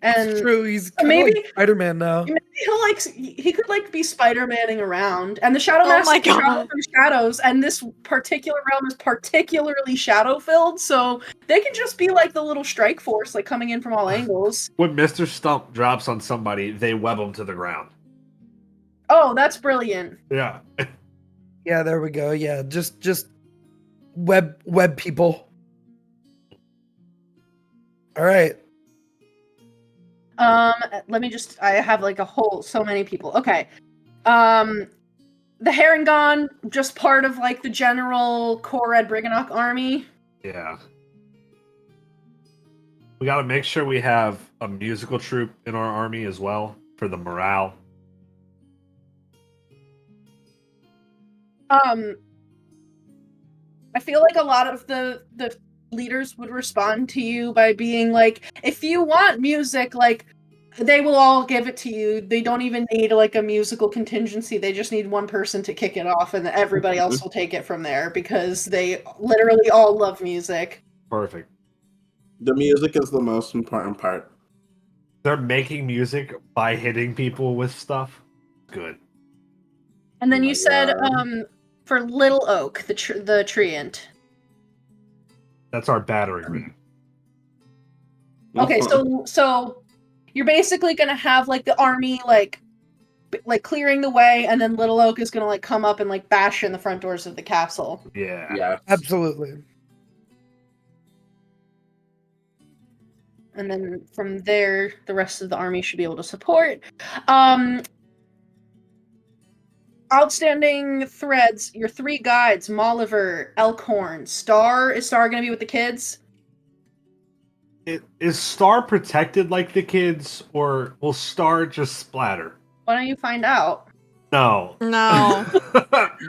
And It's true. He's maybe- like Spider-Man now. maybe he could like be Spider-Manning around, and the Shadow Oh my Mastiff can travel God. through shadows, and this particular realm is particularly shadow filled, so they can just be like the little strike force, like coming in from all angles. When Mr. Stump drops on somebody, they web him to the ground. Oh, that's brilliant. Yeah. Yeah, there we go. Yeah, just web people. All right. Let me just. I have like so many people. Okay. The Harengon, just part of like the general Kored Briganock army. Yeah. We got to make sure we have a musical troupe in our army as well for the morale. I feel like a lot of the leaders would respond to you by being like, if you want music, like, they will all give it to you. They don't even need like a musical contingency. They just need one person to kick it off, and everybody else will take it from there because they literally all love music. Perfect. The music is the most important part. They're making music by hitting people with stuff. Good. And then Oh you my said, God. for Little Oak, the treant. That's our battering ram. Okay, so you're basically gonna have like the army like clearing the way, and then Little Oak is gonna like come up and like bash in the front doors of the castle. Yeah. Yeah. Absolutely. And then from there, the rest of the army should be able to support. Outstanding threads, your 3 guides, Molliver, Elkhorn, Star. Is Star gonna be with the kids? Is Star protected like the kids, or will Star just splatter? Why don't you find out? No. No.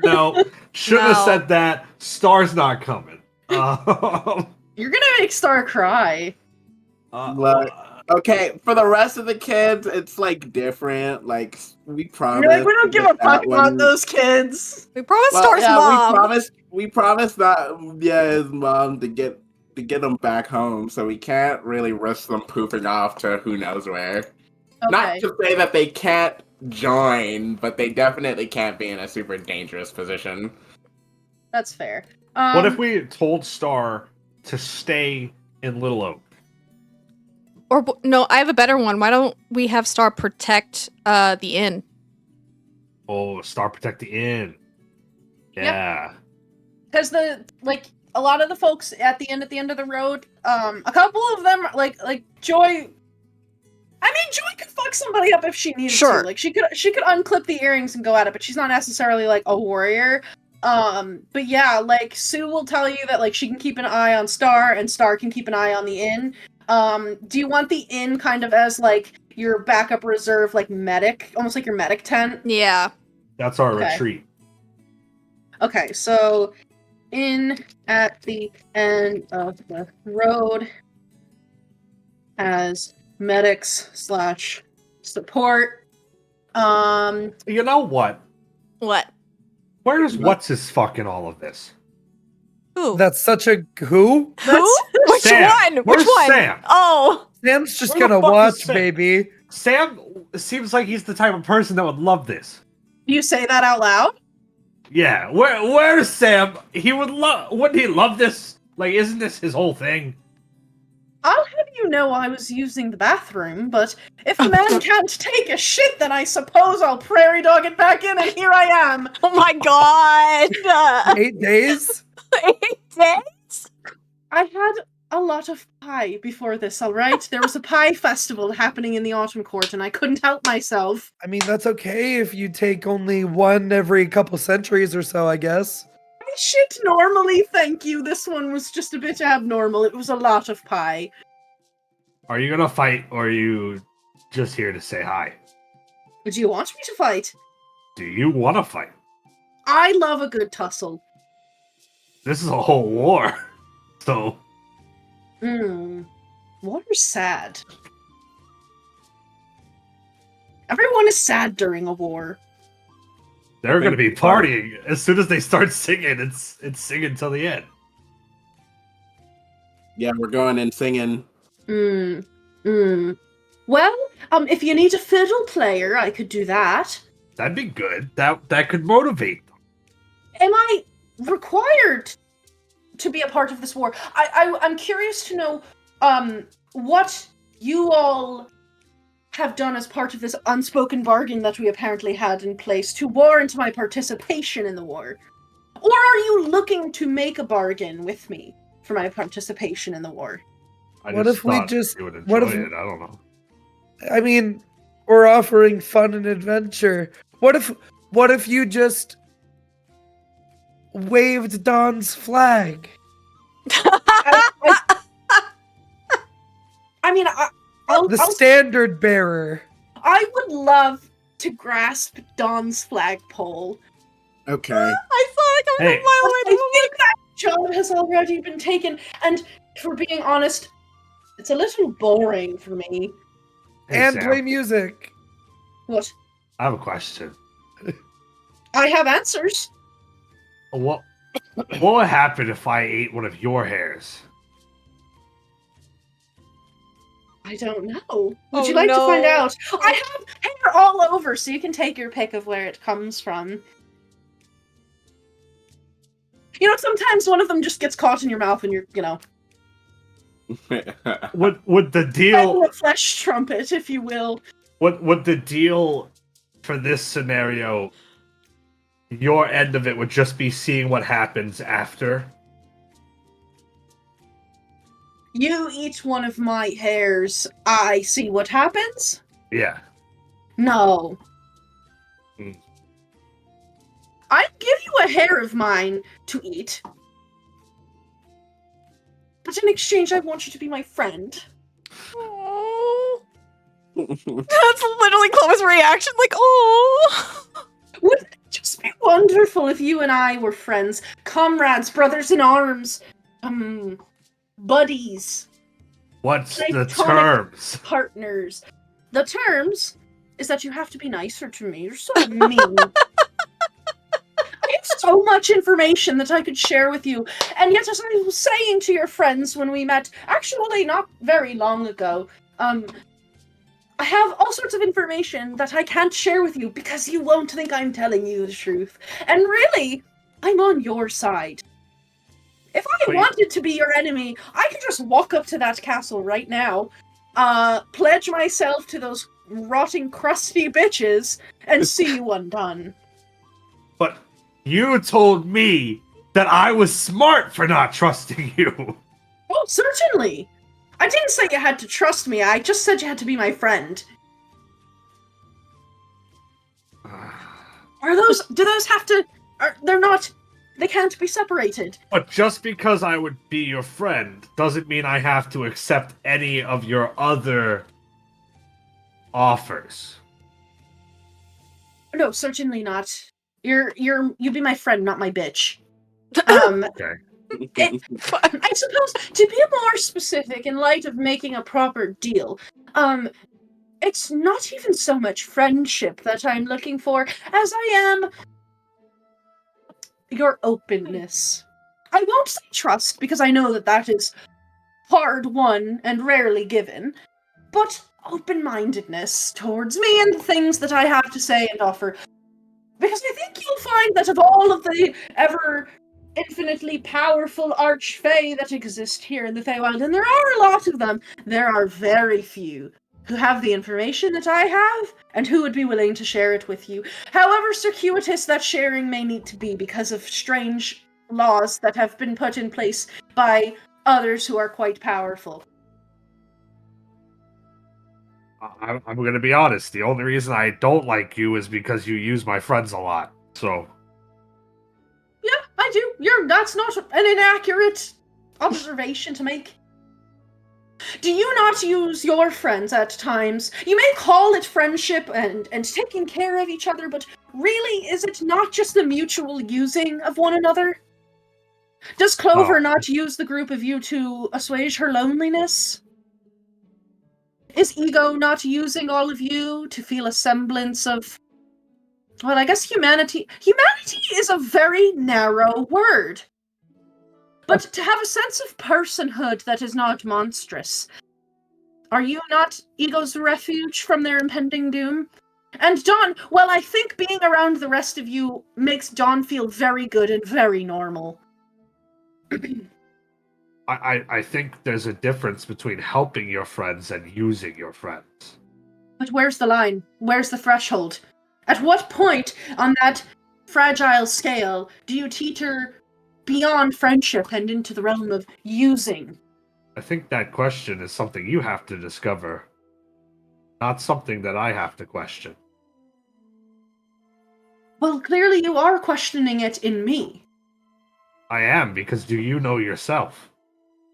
No. Shouldn't have No. said that. Star's not coming. You're gonna make Star cry. Like, okay, for the rest of the kids, it's like different. Like we promised. You're like, we don't give a that fuck about one- those kids. We promised Well, Star's yeah, mom. we promised that his mom to get him back home, so we can't really risk them pooping off to who knows where. Not Okay. to say that they can't join, but they definitely can't be in a super dangerous position. That's fair. What if we told Star to stay in Little Oak? Or no, I have a better one. Why don't we have Star protect the inn? Oh, Star protect the inn. Yeah. Because a lot of the folks at the end of the road, a couple of them like Joy. I mean, Joy could fuck somebody up if she needed Sure. to. Like she could unclip the earrings and go at it, but she's not necessarily like a warrior. But yeah, like Sue will tell you that like she can keep an eye on Star, and Star can keep an eye on the inn. Do you want the inn kind of as like your backup reserve, like medic, almost like your medic tent? Yeah. That's our Okay. retreat. Okay, so inn at the end of the road as medics / support. You know what? What? Where's what's his fuck in all of this? Who? That's such a who? Who? Which Sam. one? Where's Which one? Sam? Oh. Sam's just Where the gonna fuck is watch, Sam? baby. Sam seems like he's the type of person that would love this. Do you say that out loud? Yeah, where's Sam? He would love. Wouldn't he love this? Like, isn't this his whole thing? I'll have you know I was using the bathroom, but if a man can't take a shit, then I suppose I'll prairie dog it back in, and here I am. Oh my god. 8 days? 8 days? I had a lot of pie before this, alright? There was a pie festival happening in the Autumn Court, and I couldn't help myself. I mean, that's okay if you take only one every couple centuries or so, I guess. I shit normally, thank you. This one was just a bit abnormal. It was a lot of pie. Are you gonna fight, or are you just here to say hi? Would you want me to fight? Do you want to fight? I love a good tussle. This is a whole war. So, Water's sad. Everyone is sad during a war. they're gonna be partying as soon as they start singing. It's singing till the end. Yeah, we're going and singing. Well, if you need a fiddle player, I could do that. That'd be good. That could motivate them. Am I required to be a part of this war? I'm curious to know what you all have done as part of this unspoken bargain that we apparently had in place to warrant my participation in the war. Or are you looking to make a bargain with me for my participation in the war? What if we thought just- you would what enjoy if- it? I don't know. I mean, we're offering fun and adventure. What if you just waved Dawn's flag? I mean, I'll The standard bearer. I would love to grasp Dawn's flagpole. Okay. I saw it coming Hey. from my I window. think that job has already been taken, and for being honest, it's a little boring for me. Hey, And Sam, play music. What? I have a question. I have answers. What would happen if I ate one of your hairs? I don't know. Would Oh, you like to find no. out? I have hair all over, so you can take your pick of where it comes from. You know, sometimes one of them just gets caught in your mouth and you're, Would the deal a flesh trumpet, if you will. would the deal for this scenario, your end of it would just be seeing what happens after? You eat one of my hairs, I see what happens? Yeah. No. Hmm. I'd give you a hair of mine to eat. But in exchange, I want you to be my friend. Oh. That's literally Clover's reaction. Like, oh. Would it just be wonderful if you and I were friends, comrades, brothers in arms, buddies, What's the Platonic terms? partners? The terms is that you have to be nicer to me. You're so mean. I have so much information that I could share with you, and yet, as I was saying to your friends when we met, actually not very long ago, I have all sorts of information that I can't share with you because you won't think I'm telling you the truth. And really, I'm on your side. If I Wait. wanted to be your enemy, I could just walk up to that castle right now, pledge myself to those rotting, crusty bitches, and see you undone. But you told me that I was smart for not trusting you. Oh, certainly! I didn't say you had to trust me, I just said you had to be my friend. Do those have to... They can't be separated. But just because I would be your friend doesn't mean I have to accept any of your other offers. No, certainly not. You'd be my friend, not my bitch. I suppose, to be more specific, in light of making a proper deal, it's not even so much friendship that I'm looking for as I am your openness. I won't say trust, because I know that that is hard won and rarely given, but open-mindedness towards me and the things that I have to say and offer. Because I think you'll find that of all of the ever infinitely powerful archfey that exist here in the Feywild, and there are a lot of them, there are very few who have the information that I have, and who would be willing to share it with you. However circuitous that sharing may need to be because of strange laws that have been put in place by others who are quite powerful. I'm going to be honest. The only reason I don't like you is because you use my friends a lot. So. Yeah, I do. That's not an inaccurate observation to make. Do you not use your friends at times? You may call it friendship and taking care of each other, but really, is it not just the mutual using of one another? Does Clover not use the group of you to assuage her loneliness? Is Ego not using all of you to feel a semblance of... Well, I guess humanity... Humanity is a very narrow word. But to have a sense of personhood that is not monstrous. Are you not Ego's refuge from their impending doom? And Dawn, well, I think being around the rest of you makes Dawn feel very good and very normal. I think there's a difference between helping your friends and using your friends. But where's the line? Where's the threshold? At what point on that fragile scale do you teeter beyond friendship and into the realm of using? I think that question is something you have to discover, not something that I have to question. Well, clearly you are questioning it in me. I am, because do you know yourself?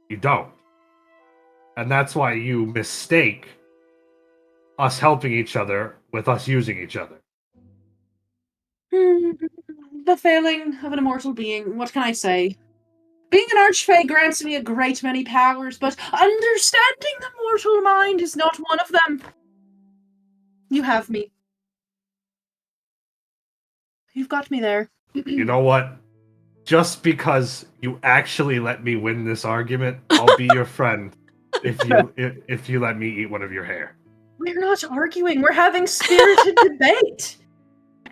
You don't. And that's why you mistake us helping each other with us using each other. The failing of an immortal being, what can I say? Being an archfey grants me a great many powers, but understanding the mortal mind is not one of them. You have me. You've got me there. You know what? Just because you actually let me win this argument, I'll be your friend if you let me eat one of your hair. We're not arguing, we're having spirited debate.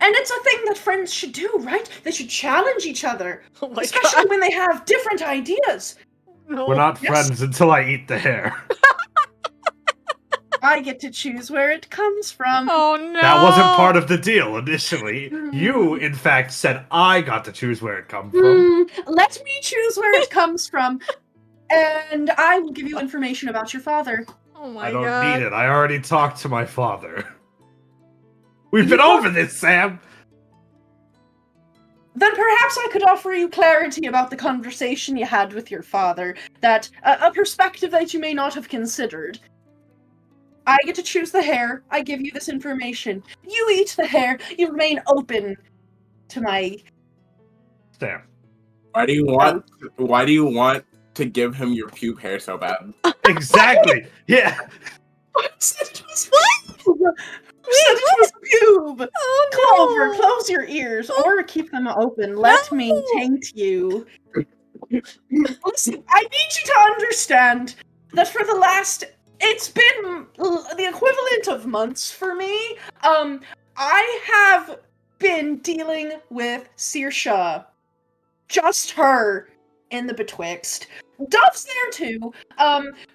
And it's a thing that friends should do, right? They should challenge each other. Oh my Especially God. when they have different ideas. No. We're not Yes. friends until I eat the hair. I get to choose where it comes from. Oh no. That wasn't part of the deal initially. You, in fact, said I got to choose where it comes from. Let me choose where it comes from. And I will give you information about your father. Oh my I don't God. need it. I already talked to my father. We've been over this, Sam! Then perhaps I could offer you clarity about the conversation you had with your father. That a perspective that you may not have considered. I get to choose the hair. I give you this information. You eat the hair. You remain open to my... Sam. Why do you want to give him your pube hair so bad? Exactly! Yeah! I said it was pube! I said it was pube! Oh Clover, close your ears or keep them open. Let me taint you. Listen, I need you to understand that for the last... It's been the equivalent of months for me. I have been dealing with Saoirse. Just her in the betwixt. Dove's there too,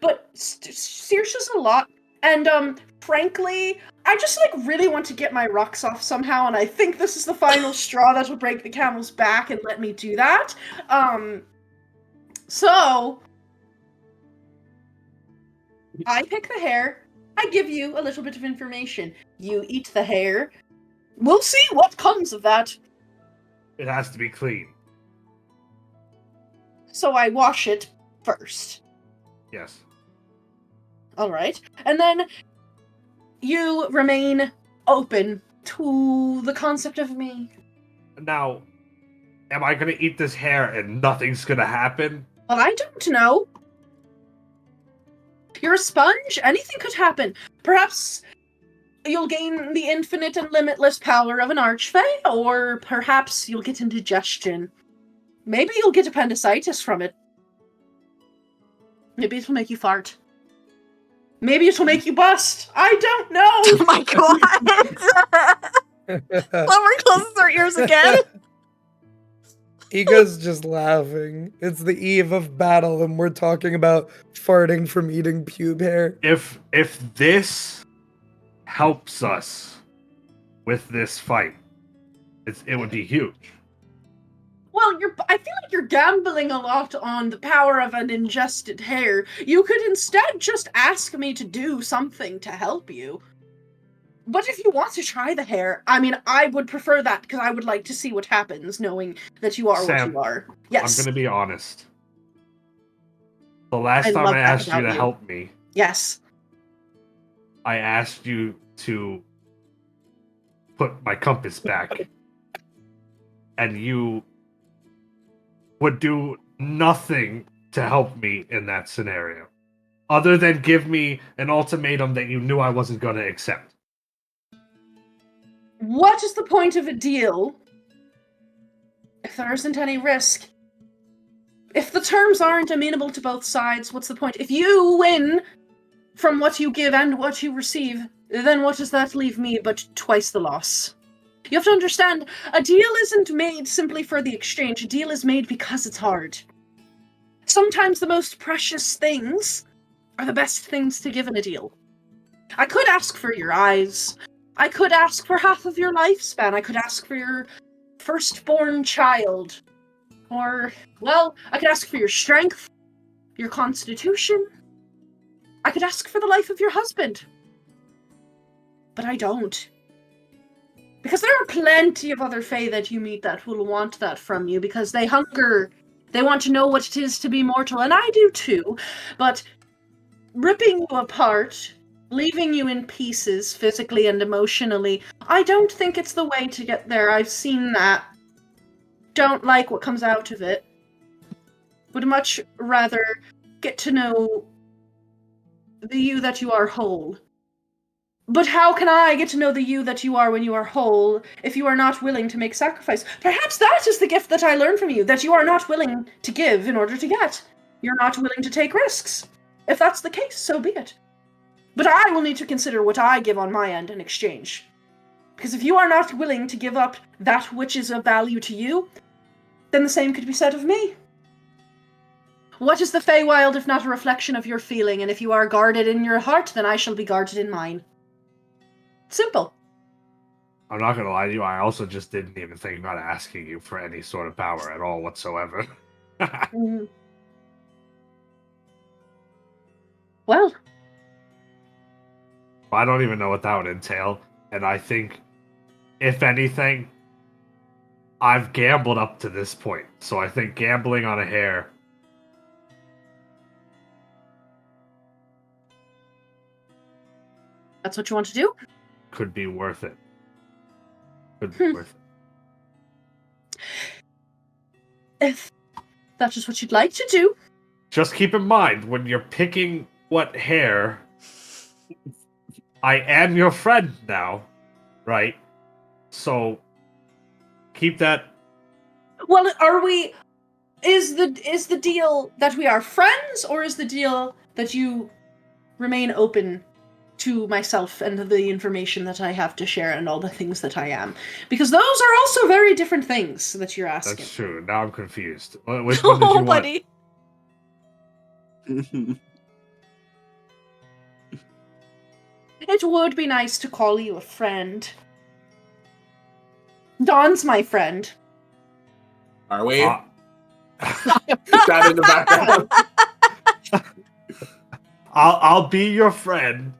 but Saoirse's a lot. And, frankly, I just, really want to get my rocks off somehow, and I think this is the final straw that will break the camel's back and let me do that. So... I pick the hair. I give you a little bit of information. You eat the hair. We'll see what comes of that. It has to be clean. So I wash it first. Yes. Alright. And then you remain open to the concept of me. Now, am I gonna eat this hair and nothing's gonna happen? Well, I don't know. You're a sponge. Anything could happen. Perhaps you'll gain the infinite and limitless power of an archfey, or perhaps you'll get indigestion. Maybe you'll get appendicitis from it. Maybe it'll make you fart. Maybe it'll make you bust. I don't know. Oh my god! Clover closes her ears again. Iga's just laughing. It's the eve of battle, and we're talking about farting from eating pube hair. If this helps us with this fight, it would be huge. Well, I feel like you're gambling a lot on the power of an ingested hair. You could instead just ask me to do something to help you. But if you want to try the hair, I mean, I would prefer that because I would like to see what happens knowing that you are Sam, what you are. Yes. I'm going to be honest. The last I time love I that asked you about to you. help me, Yes. I asked you to put my compass back. And you would do nothing to help me in that scenario. Other than give me an ultimatum that you knew I wasn't going to accept. What is the point of a deal if there isn't any risk? If the terms aren't amenable to both sides, what's the point? If you win from what you give and what you receive, then what does that leave me but twice the loss? You have to understand, a deal isn't made simply for the exchange. A deal is made because it's hard. Sometimes the most precious things are the best things to give in a deal. I could ask for your eyes. I could ask for half of your lifespan. I could ask for your firstborn child. Or, well, I could ask for your strength, your constitution. I could ask for the life of your husband. But I don't. Because there are plenty of other fae that you meet that will want that from you, because they hunger. They want to know what it is to be mortal, and I do too. But ripping you apart, leaving you in pieces, physically and emotionally, I don't think it's the way to get there. I've seen that. Don't like what comes out of it. Would much rather get to know the you that you are whole. But how can I get to know the you that you are when you are whole if you are not willing to make sacrifice? Perhaps that is the gift that I learned from you, that you are not willing to give in order to get. You're not willing to take risks. If that's the case, so be it. But I will need to consider what I give on my end in exchange. Because if you are not willing to give up that which is of value to you, then the same could be said of me. What is the Feywild if not a reflection of your feeling? And if you are guarded in your heart, then I shall be guarded in mine. Simple. I'm not gonna lie to you, I also just didn't even think about asking you for any sort of power at all whatsoever. Well. I don't even know what that would entail, and I think, if anything, I've gambled up to this point, so I think gambling on a hair... That's what you want to do? could be worth it. Could be worth it. If that is what you'd like to do. Just keep in mind, when you're picking what hair, I am your friend now, right? So, keep that... Well, are we... Is the deal that we are friends, or is the deal that you remain open to myself and the information that I have to share and all the things that I am? Because those are also very different things that you're asking. That's true. Now I'm confused. Which one did you want? Buddy. It would be nice to call you a friend. Dawn's my friend. Are we? That in the background. I'll be your friend,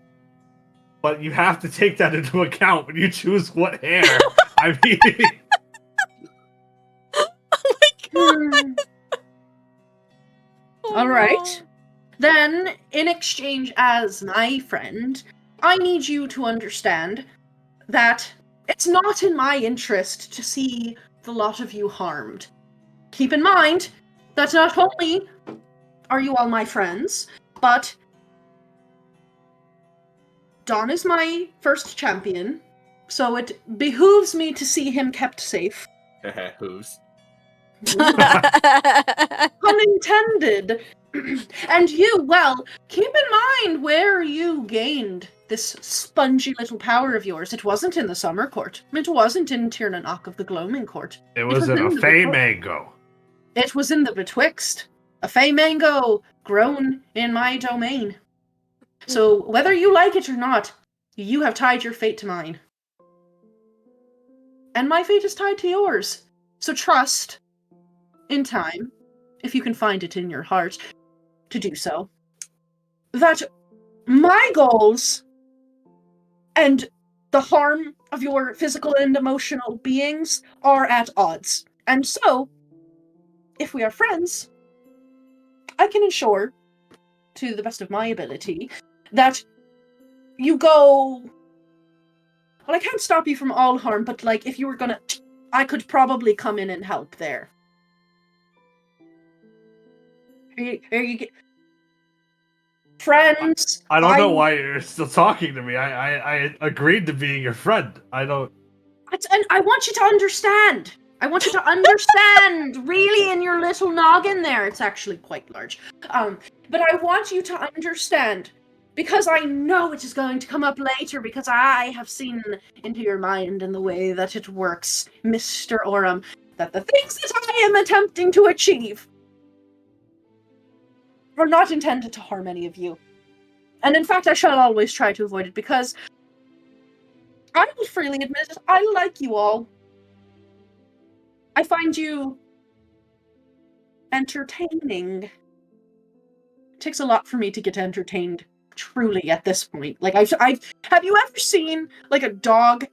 but you have to take that into account when you choose what hair. I mean, All right. Then, in exchange as my friend, I need you to understand that it's not in my interest to see the lot of you harmed. Keep in mind that not only are you all my friends, but Don is my first champion, so it behooves me to see him kept safe. Hooves. Unintended. And you, well, keep in mind where you gained this spongy little power of yours. It wasn't in the Summer Court. It wasn't in Tirnanok of the Gloaming Court. It was in a Fey Mango. It was in the Betwixt. A Fey Mango grown in my domain. So, whether you like it or not, you have tied your fate to mine. And my fate is tied to yours. So trust, in time, if you can find it in your heart, to do so, that my goals and the harm of your physical and emotional beings are at odds. And so, if we are friends, I can ensure, to the best of my ability, that you go... Well, I can't stop you from all harm, but, like, if you were gonna... I could probably come in and help there. Are you friends? I don't know why you're still talking to me. I agreed to being your friend. I don't... And I want you to understand. I want you to understand, really, in your little noggin there. It's actually quite large. But I want you to understand, because I know it is going to come up later, because I have seen into your mind and the way that it works, Mr. Aurum, that the things that I am attempting to achieve are not intended to harm any of you. And in fact, I shall always try to avoid it, because I will freely admit it, I like you all. I find you entertaining. It takes a lot for me to get entertained, truly, at this point. Like, have you ever seen, like, a dog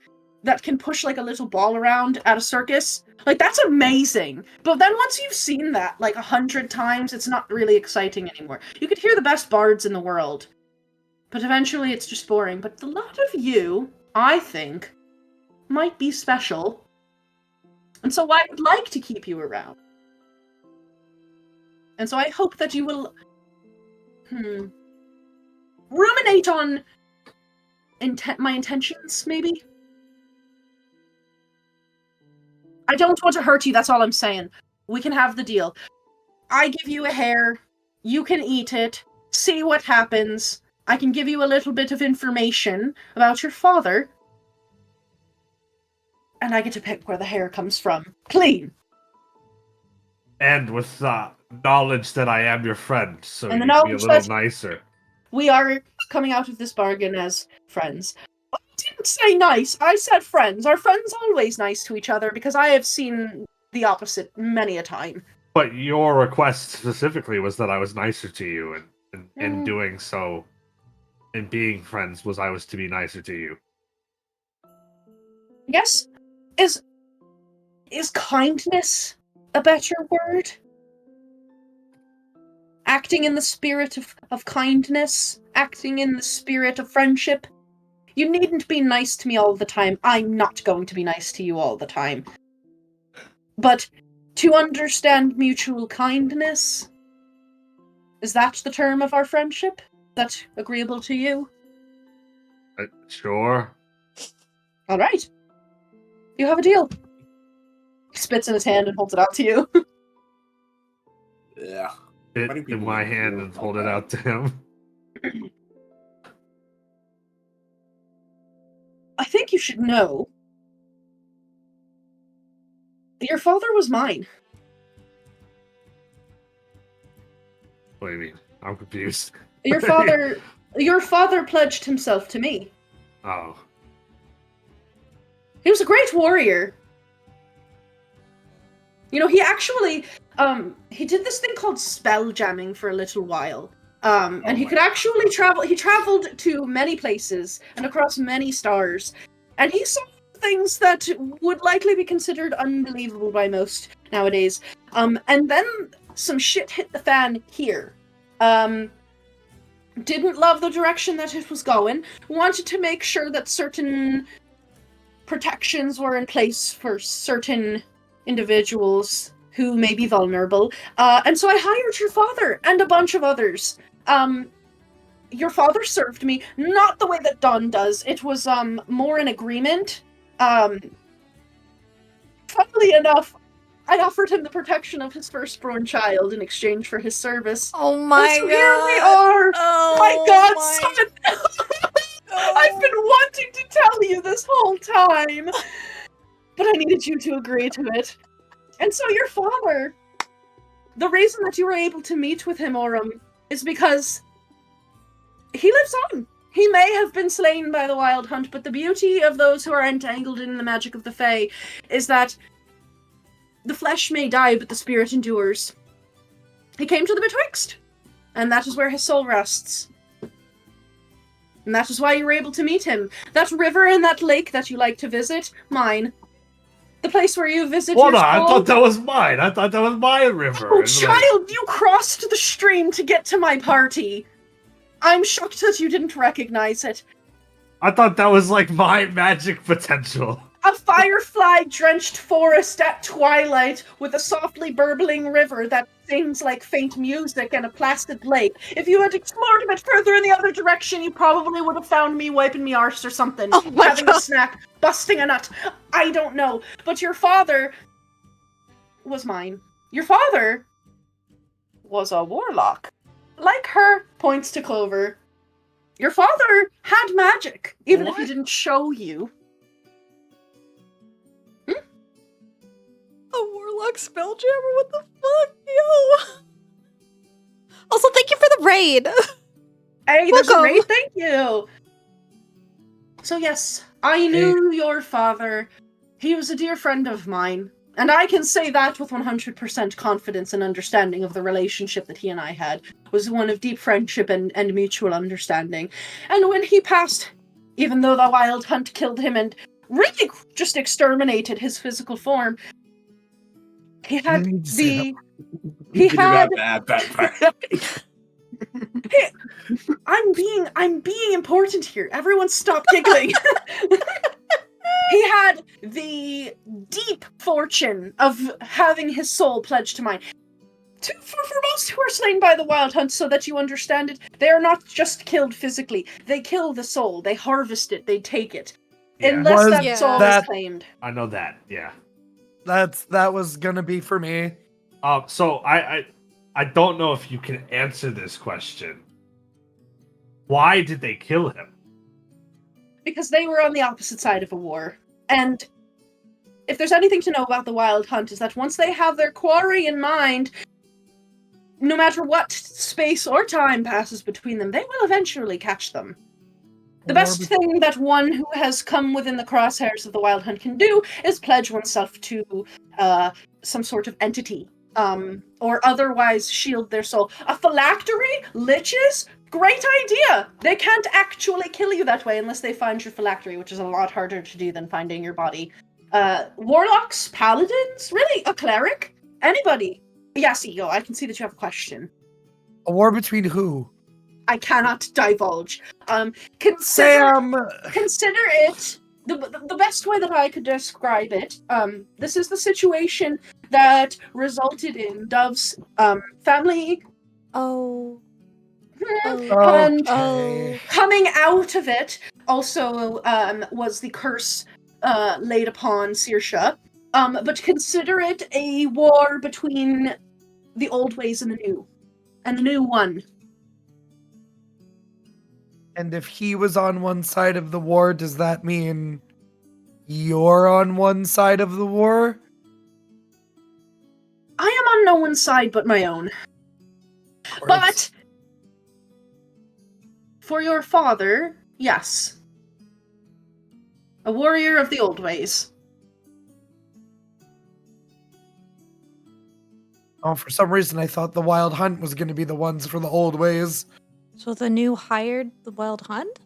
that can push, like, a little ball around at a circus? Like, that's amazing. But then once you've seen that, like, 100 times, it's not really exciting anymore. You could hear the best bards in the world, but eventually it's just boring. But a lot of you, I think, might be special. And so I would like to keep you around. And so I hope that you will ruminate on my intentions, maybe? I don't want to hurt you, that's all I'm saying. We can have the deal. I give you a hair, you can eat it, see what happens. I can give you a little bit of information about your father. And I get to pick where the hair comes from. Clean. And with knowledge that I am your friend, so And you the can be a knowledge little that- nicer. We are coming out of this bargain as friends. I didn't say nice, I said friends. Are friends always nice to each other? Because I have seen the opposite many a time. But your request specifically was that I was nicer to you, and in doing so, in being friends, I was to be nicer to you. Yes? Is kindness a better word? Acting in the spirit of kindness? Acting in the spirit of friendship? You needn't be nice to me all the time. I'm not going to be nice to you all the time. But to understand mutual kindness? Is that the term of our friendship? Is that agreeable to you? Sure. All right. You have a deal. He spits in his hand and holds it out to you. Yeah. It Many in people my would hand feel and about hold it that. out to him. I think you should know. Your father was mine. What do you mean? I'm confused. Your father pledged himself to me. Oh. He was a great warrior. You know, he actually, he did this thing called spell jamming for a little while. And he could actually travel, he traveled to many places and across many stars. And he saw things that would likely be considered unbelievable by most nowadays. And then some shit hit the fan here. Didn't love the direction that it was going. Wanted to make sure that certain protections were in place for certain individuals who may be vulnerable. And so I hired your father and a bunch of others. your father served me, not the way that Don does. It was more an agreement. Funnily enough, I offered him the protection of his firstborn child in exchange for his service. Oh my And so god. here we are. Oh my God, my- son! Oh. I've been wanting to tell you this whole time, but I needed you to agree to it. And so your father, the reason that you were able to meet with him, Aurum, is because he lives on. He may have been slain by the Wild Hunt, but the beauty of those who are entangled in the magic of the Fae is that the flesh may die, but the spirit endures. He came to the Betwixt, and that is where his soul rests. And that is why you were able to meet him. That river and that lake that you like to visit, mine. The place where you visit Hold your on, I soul. thought that was mine. I thought that was my river. Oh, It's like- child, you crossed the stream to get to my party. I'm shocked that you didn't recognize it. I thought that was like my magic potential. A firefly-drenched forest at twilight with a softly burbling river that sings like faint music and a placid lake. If you had explored a bit further in the other direction, you probably would have found me wiping me arse or something. Oh my having God. a snack, busting a nut. I don't know. But your father was mine. Your father was a warlock. Like her, points to Clover. Your father had magic, even if he What? didn't show you. A warlock spelljammer? What the fuck? Yo! Also, thank you for the raid! Hey, there's a Welcome. raid, thank you! So yes, I knew your father. He was a dear friend of mine. And I can say that with 100% confidence and understanding of the relationship that he and I had. Was one of deep friendship and mutual understanding. And when he passed, even though the Wild Hunt killed him and really just exterminated his physical form, he had need to say the... You He did had... not add that part. I'm being important here. Everyone stop giggling. He had the deep fortune of having his soul pledged to mine. For most who are slain by the Wild Hunt, so that you understand it, they are not just killed physically. They kill the soul. They harvest it. They take it. Yeah. Unless Was that soul that- is claimed. I know that. Yeah. That was gonna be for me. So I don't know if you can answer this question. Why did they kill him? Because they were on the opposite side of a war. And if there's anything to know about the Wild Hunt, is that once they have their quarry in mind, no matter what space or time passes between them, they will eventually catch them. The best thing that one who has come within the crosshairs of the Wild Hunt can do is pledge oneself to some sort of entity, or otherwise shield their soul. A phylactery? Liches? Great idea! They can't actually kill you that way unless they find your phylactery, which is a lot harder to do than finding your body. Warlocks? Paladins? Really? A cleric? Anybody? Yeah, CEO, I can see that you have a question. A war between who? I cannot divulge. Consider Sam. it the best way that I could describe it. This is the situation that resulted in Dove's family Oh. and Okay. coming out of it. Also, was the curse laid upon Saoirse. But consider it a war between the old ways and the new one. And if he was on one side of the war, does that mean you're on one side of the war? I am on no one's side but my own. Or But for your father, yes. A warrior of the old ways. oh, for some reason, I thought the Wild Hunt was going to be the ones for the old ways. So the new hired the Wild Hunt?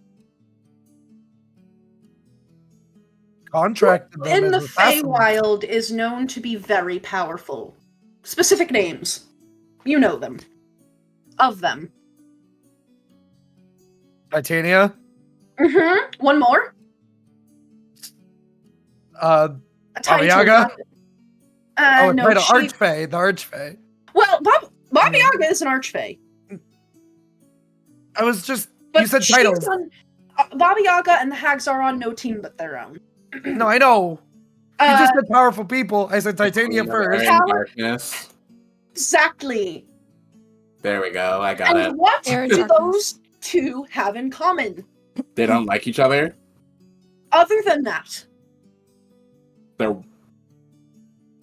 Contracted them In the as assassins. Feywild is known to be very powerful. Specific names. You know them. Of them. Titania. Mm-hmm. One more. Uh, A title. Baba Yaga? No, the she... Archfey. The Archfey. Well, Baba Yaga is an archfey. I was just But You said she's titles. Baba Yaga and the Hags are on no team but their own. No, I know. You just said powerful people. I said Titania Queen of first. Air and Power- Darkness. Exactly. There we go. I got And it. what Air and do darkness. those two have in common? They don't like each other. Other than that, They're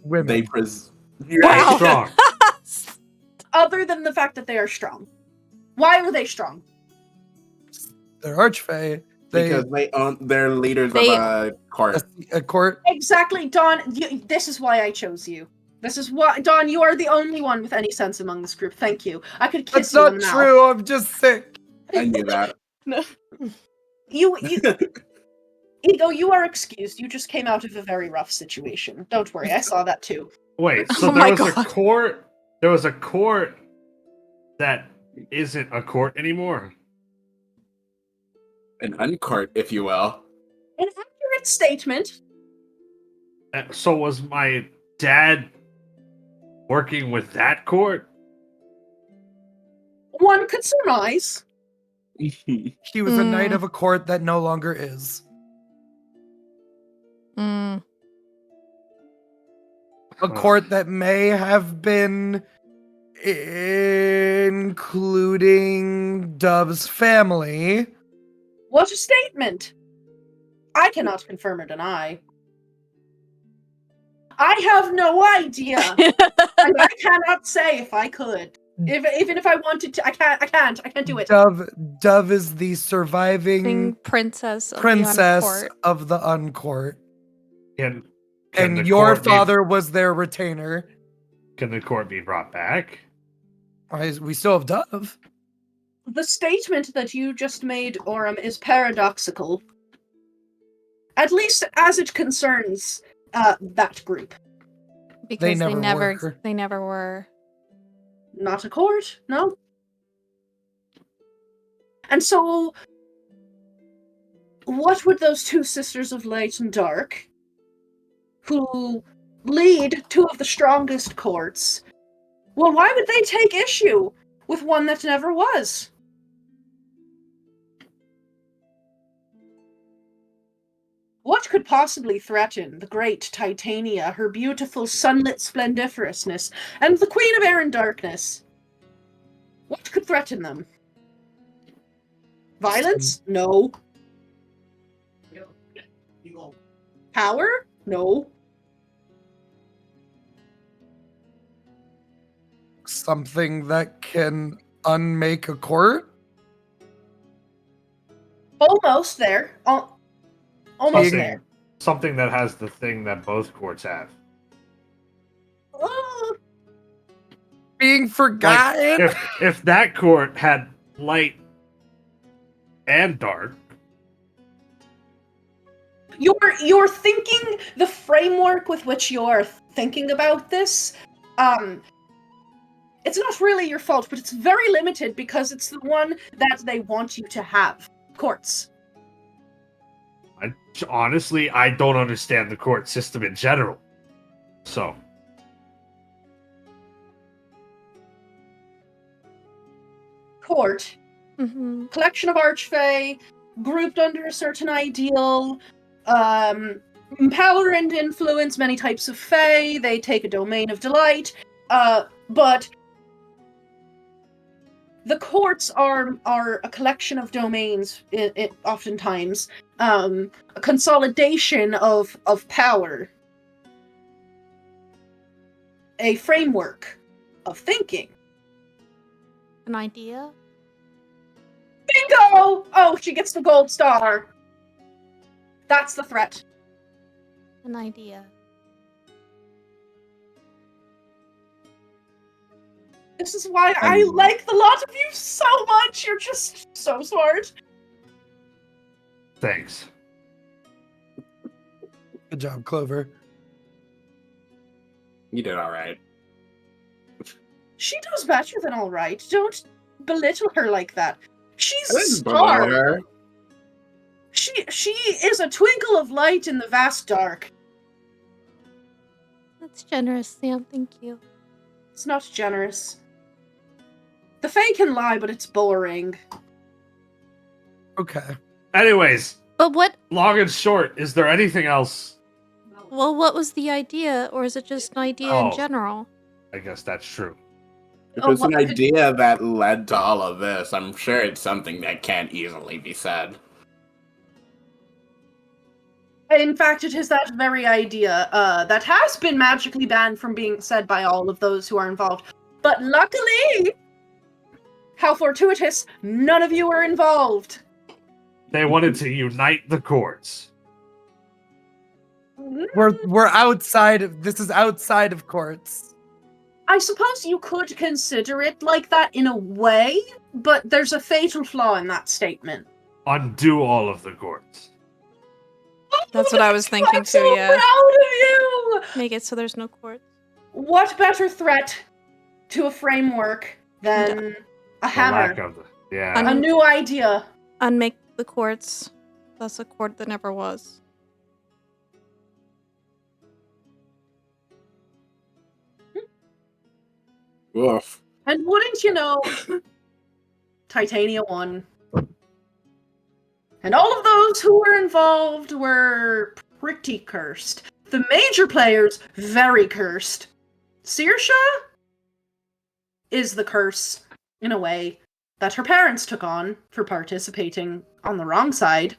Women. they pres. Wow. Strong. other than the fact that they are strong. Why are they strong? They're archfey. Because they own. They're leaders They- of a court. A court. Exactly, Dawn. This is why I chose you. This is why, Dawn. You are the only one with any sense among this group. Thank you. I could kiss That's you not on the mouth. true. I'm just sick. I knew that. You, Ego, you are excused. You just came out of a very rough situation. Don't worry, I saw that too. Wait, so Oh my there was a God. court. There was a court that isn't a court anymore. An uncourt, if you will. An accurate statement. So was my dad working with that court? One could surmise. He was a knight Mm. of a court that no longer is. Mm. A court that may have been including Dove's family. What a statement! I cannot confirm or deny. I have no idea, and I cannot say if I could. Even if I wanted to, I can't do it. Dove is the surviving Princess of princess the Uncourt. of the uncourt. Can And the your court be- father was their retainer. Can the court be brought back? We still have Dove. The statement that you just made, Aurum, is paradoxical. At least as it concerns that group. Because they never never were. Not a court, no. And so, what would those two sisters of light and dark, who lead two of the strongest courts, well, why would they take issue with one that never was? What could possibly threaten the great Titania, her beautiful sunlit splendiferousness, and the Queen of Air and Darkness? What could threaten them? Violence? No. Power? No. Something that can unmake a court? Almost there. Almost Something, there. something that has the thing that both courts have. Being forgotten? If that court had light and dark, You're thinking the framework with which you're thinking about this. It's not really your fault, but it's very limited because it's the one that they want you to have. Courts. honestly, I don't understand the court system in general. So, Court. Mm-hmm. Collection of archfey, grouped under a certain ideal, power and influence many types of fey. They take a domain of delight, but the courts are a collection of domains. Oftentimes, a consolidation of power, a framework of thinking. An idea? Bingo! Oh, she gets the gold star. That's the threat. An idea. This is why I like the lot of you so much. You're just so smart. thanks. Good job, Clover. You did all right. She does better than all right. Don't belittle her like that. She's I a didn't star. belittle her. She is a twinkle of light in the vast dark. That's generous, Sam. Thank you. It's not generous. The Fae can lie, but it's boring. Okay. Anyways, But what? long and short, is there anything else? Well, what was the idea, or is it just an idea in Oh. general? I guess that's true. If Oh, it's an what could- idea that led to all of this, I'm sure it's something that can't easily be said. In fact, it is that very idea that has been magically banned from being said by all of those who are involved. But luckily, how fortuitous, none of you were involved. They wanted to unite the courts. We're outside of this is outside of courts. I suppose you could consider it like that in a way, but there's a fatal flaw in that statement. Undo all of the courts. That's what I was thinking I'm too, so yeah. proud of you! Make it so there's no courts. What better threat to a framework than a The hammer? lack of the, yeah. A new idea. Unmake the courts. That's a court that never was. Oof. And wouldn't you know, Titania won. And all of those who were involved were pretty cursed. The major players, very cursed. Saoirse is the curse, in a way, that her parents took on for participating on the wrong side.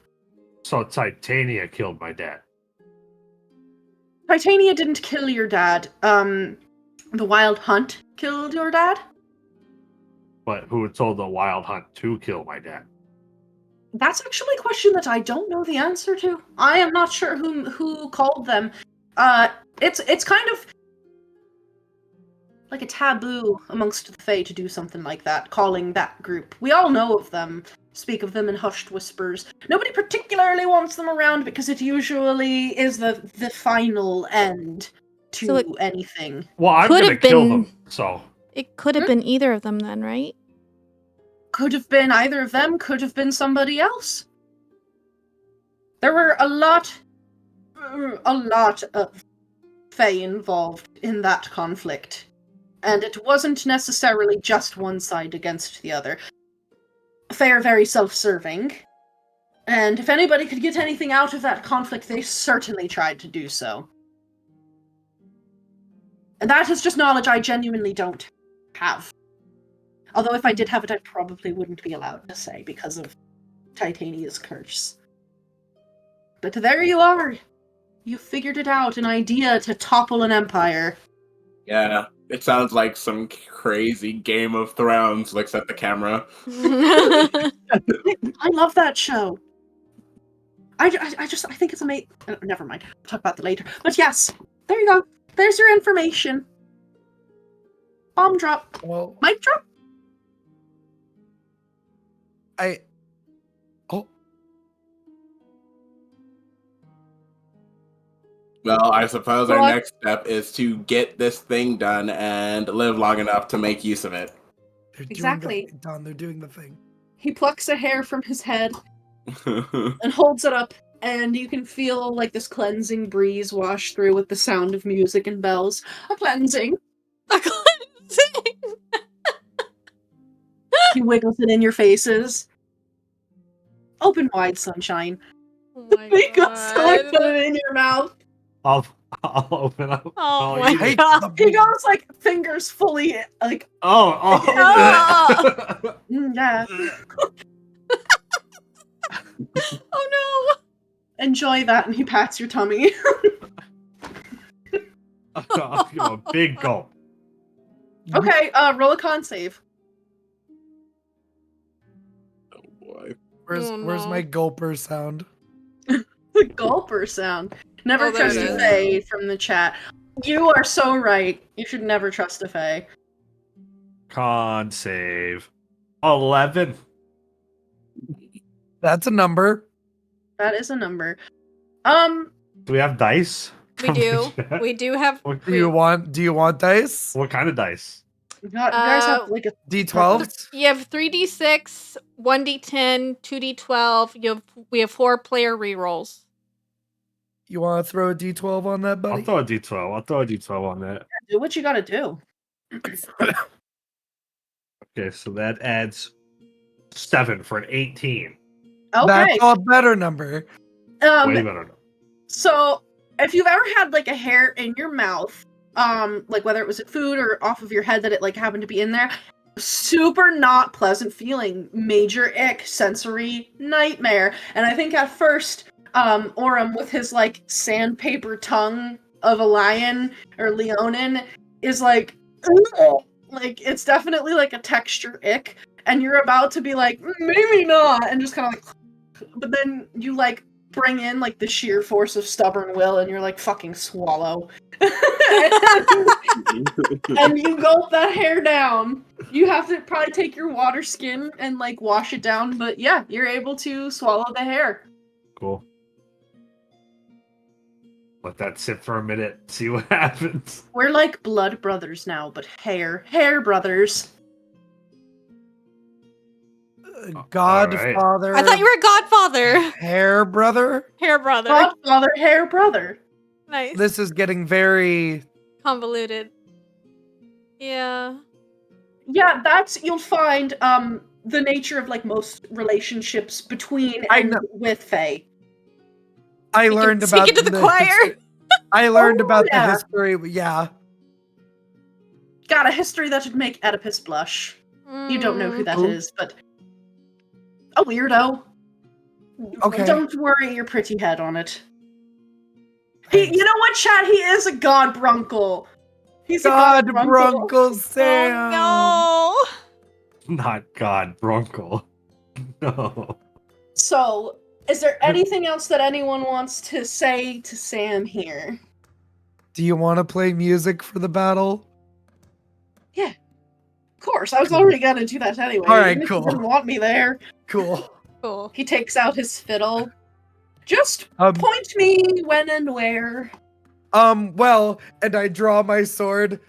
So Titania killed my dad. Titania didn't kill your dad. The Wild Hunt killed your dad? But who told the Wild Hunt to kill my dad? That's actually a question that I don't know the answer to. I am not sure who called them. It's kind of like a taboo amongst the Fae to do something like that, calling that group. We all know of them, speak of them in hushed whispers. Nobody particularly wants them around because it usually is the final end to So anything. Well, I'm Could gonna have kill been- them. So It could have been either of them then, right? Could have been either of them, could have been somebody else. There were a lot of Fae involved in that conflict. And it wasn't necessarily just one side against the other. Fae are very self-serving. And if anybody could get anything out of that conflict, they certainly tried to do so. And that is just knowledge I genuinely don't have. Although if I did have it, I probably wouldn't be allowed to say because of Titania's curse. But there you are. You figured it out, an idea to topple an empire. Yeah, it sounds like some crazy Game of Thrones. Looks at the camera. I love that show. I think it's amazing. Never mind. I'll talk about that later. But yes, there you go. There's your information. Bomb drop. Well, Mic drop. Well, I suppose our What? next step is to get this thing done and live long enough to make use of it. they're doing Exactly. Don, they're doing the thing. He plucks a hair from his head and holds it up, and you can feel like this cleansing breeze wash through with the sound of music and bells. A cleansing. A cleansing. He wiggles it in your faces. Open wide, sunshine. Oh my He goes to like, put god. it in your mouth. I'll open up. Oh you my did- god. He goes like fingers fully like Oh, yeah. Oh Enjoy that, and he pats your tummy. I'll give a big gulp. Okay, roll a con save. Oh boy. Where's Oh, where's no. my gulper sound? The gulper sound. Never Oh, there trust it a is. fae from the chat. You are so right. You should never trust a fae. Con save 11. That's a number. That is a number. Do we have dice? no. We do. We do have. What, Do you want dice? what kind of dice? You guys have like a D12? You have 3d6, 1d10, 2d12. We have 4 player rerolls. You want to throw a D12 on that, I'll buddy? throw a d12. I'll throw a d12 on that. do what you gotta do. Okay, so that adds 7 for an 18. Okay. a better number. Way better. So if you've ever had like a hair in your mouth, like whether it was at food or off of your head that it like happened to be in there, super not pleasant feeling, major ick, sensory nightmare. And I think at first, Aurum with his like sandpaper tongue of a lion or leonin is like, ugh. Like it's definitely like a texture ick, and you're about to be like, maybe not, and just kind of like, but then you like bring in like the sheer force of stubborn will, and you're like, fucking swallow. And you gulp that hair down. You have to probably take your water skin and like wash it down, but yeah, you're able to swallow the hair. Cool. Let that sit for a minute. See what happens. We're like blood brothers now, but hair brothers. Godfather. I thought you were a godfather. Hair brother. Hair brother. Godfather, hair brother. Nice. This is getting very Convoluted. Yeah. Yeah, that's you'll find the nature of like most relationships between I and know. with Fae. I learned about Speaking to the choir. I learned about yeah. the history. Yeah. Got a history that should make Oedipus blush. You don't know who that Who? is, but a weirdo. Okay. Don't worry your pretty head on it. You know what, Chad? He is a god brunkle. He's God a god brunkle. Brunkle Sam. Oh Not God, Bronco. No. So, is there anything else that anyone wants to say to Sam here? Do you want to play music for the battle? Of course, I was already gonna do that anyway. All right, even if cool. He didn't want me there. Cool. no. Cool. He takes out his fiddle. Just Um, point me when and where. well, and I draw my sword.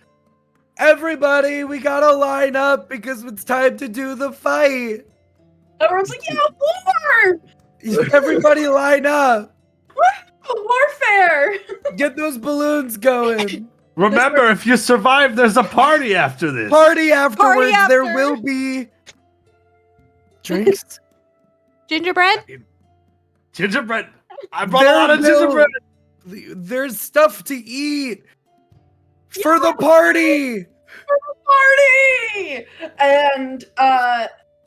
Everybody, we gotta line up because it's time to do the fight. Everyone's like, yeah, war! Everybody line up. Warfare! Get those balloons going. Remember, if you survive, there's a party after this. Party afterwards. There after. will be drinks. Gingerbread? Gingerbread. I brought a lot of gingerbread. There's stuff to eat for the party. Party! And,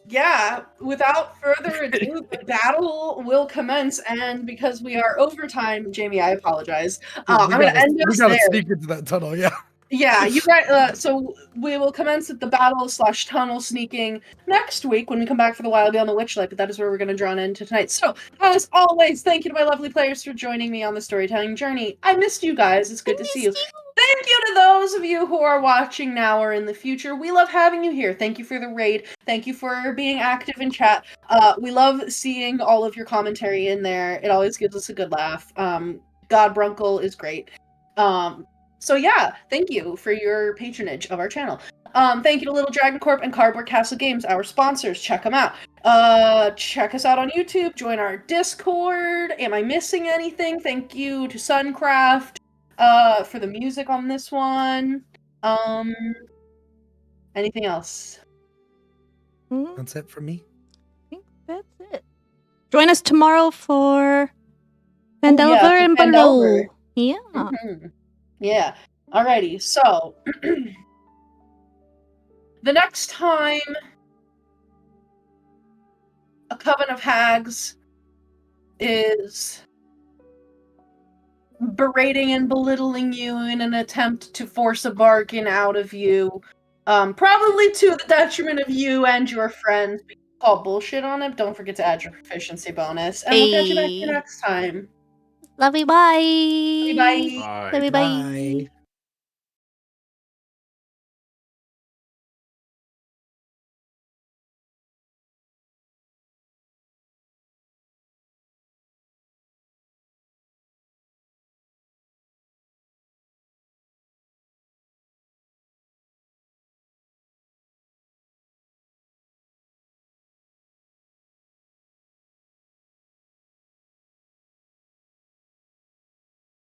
yeah, without further ado, the battle will commence, and because we are overtime, Jamie, I apologize. I'm gonna end We us gotta there. sneak into that tunnel, yeah. Yeah, you guys. So we will commence at the battle/tunnel sneaking next week when we come back for the Wild Beyond the Witchlight. But that is where we're going to draw into tonight. So as always, thank you to my lovely players for joining me on the storytelling journey. I missed you guys. It's good to see you. Thank you to those of you who are watching now or in the future. We love having you here. Thank you for the raid. Thank you for being active in chat. We love seeing all of your commentary in there. It always gives us a good laugh. God Brunkle is great. So yeah, thank you for your patronage of our channel. Thank you to Little Dragon Corp and Cardboard Castle Games, our sponsors. Check them out. Check us out on YouTube. Join our Discord. Am I missing anything? Thank you to Suncraft for the music on this one. Anything else? That's it for me. I think that's it. Join us tomorrow for Vandelver yeah, and Vandelver. Below. Yeah. Mhm. Yeah. Alrighty. So the next time a coven of hags is berating and belittling you in an attempt to force a bargain out of you, probably to the detriment of you and your friends. Call bullshit on it. Don't forget to add your proficiency bonus, and we'll catch you back here Hey. next time. Love you. Bye. Bye. Bye. Love you. Bye. Bye.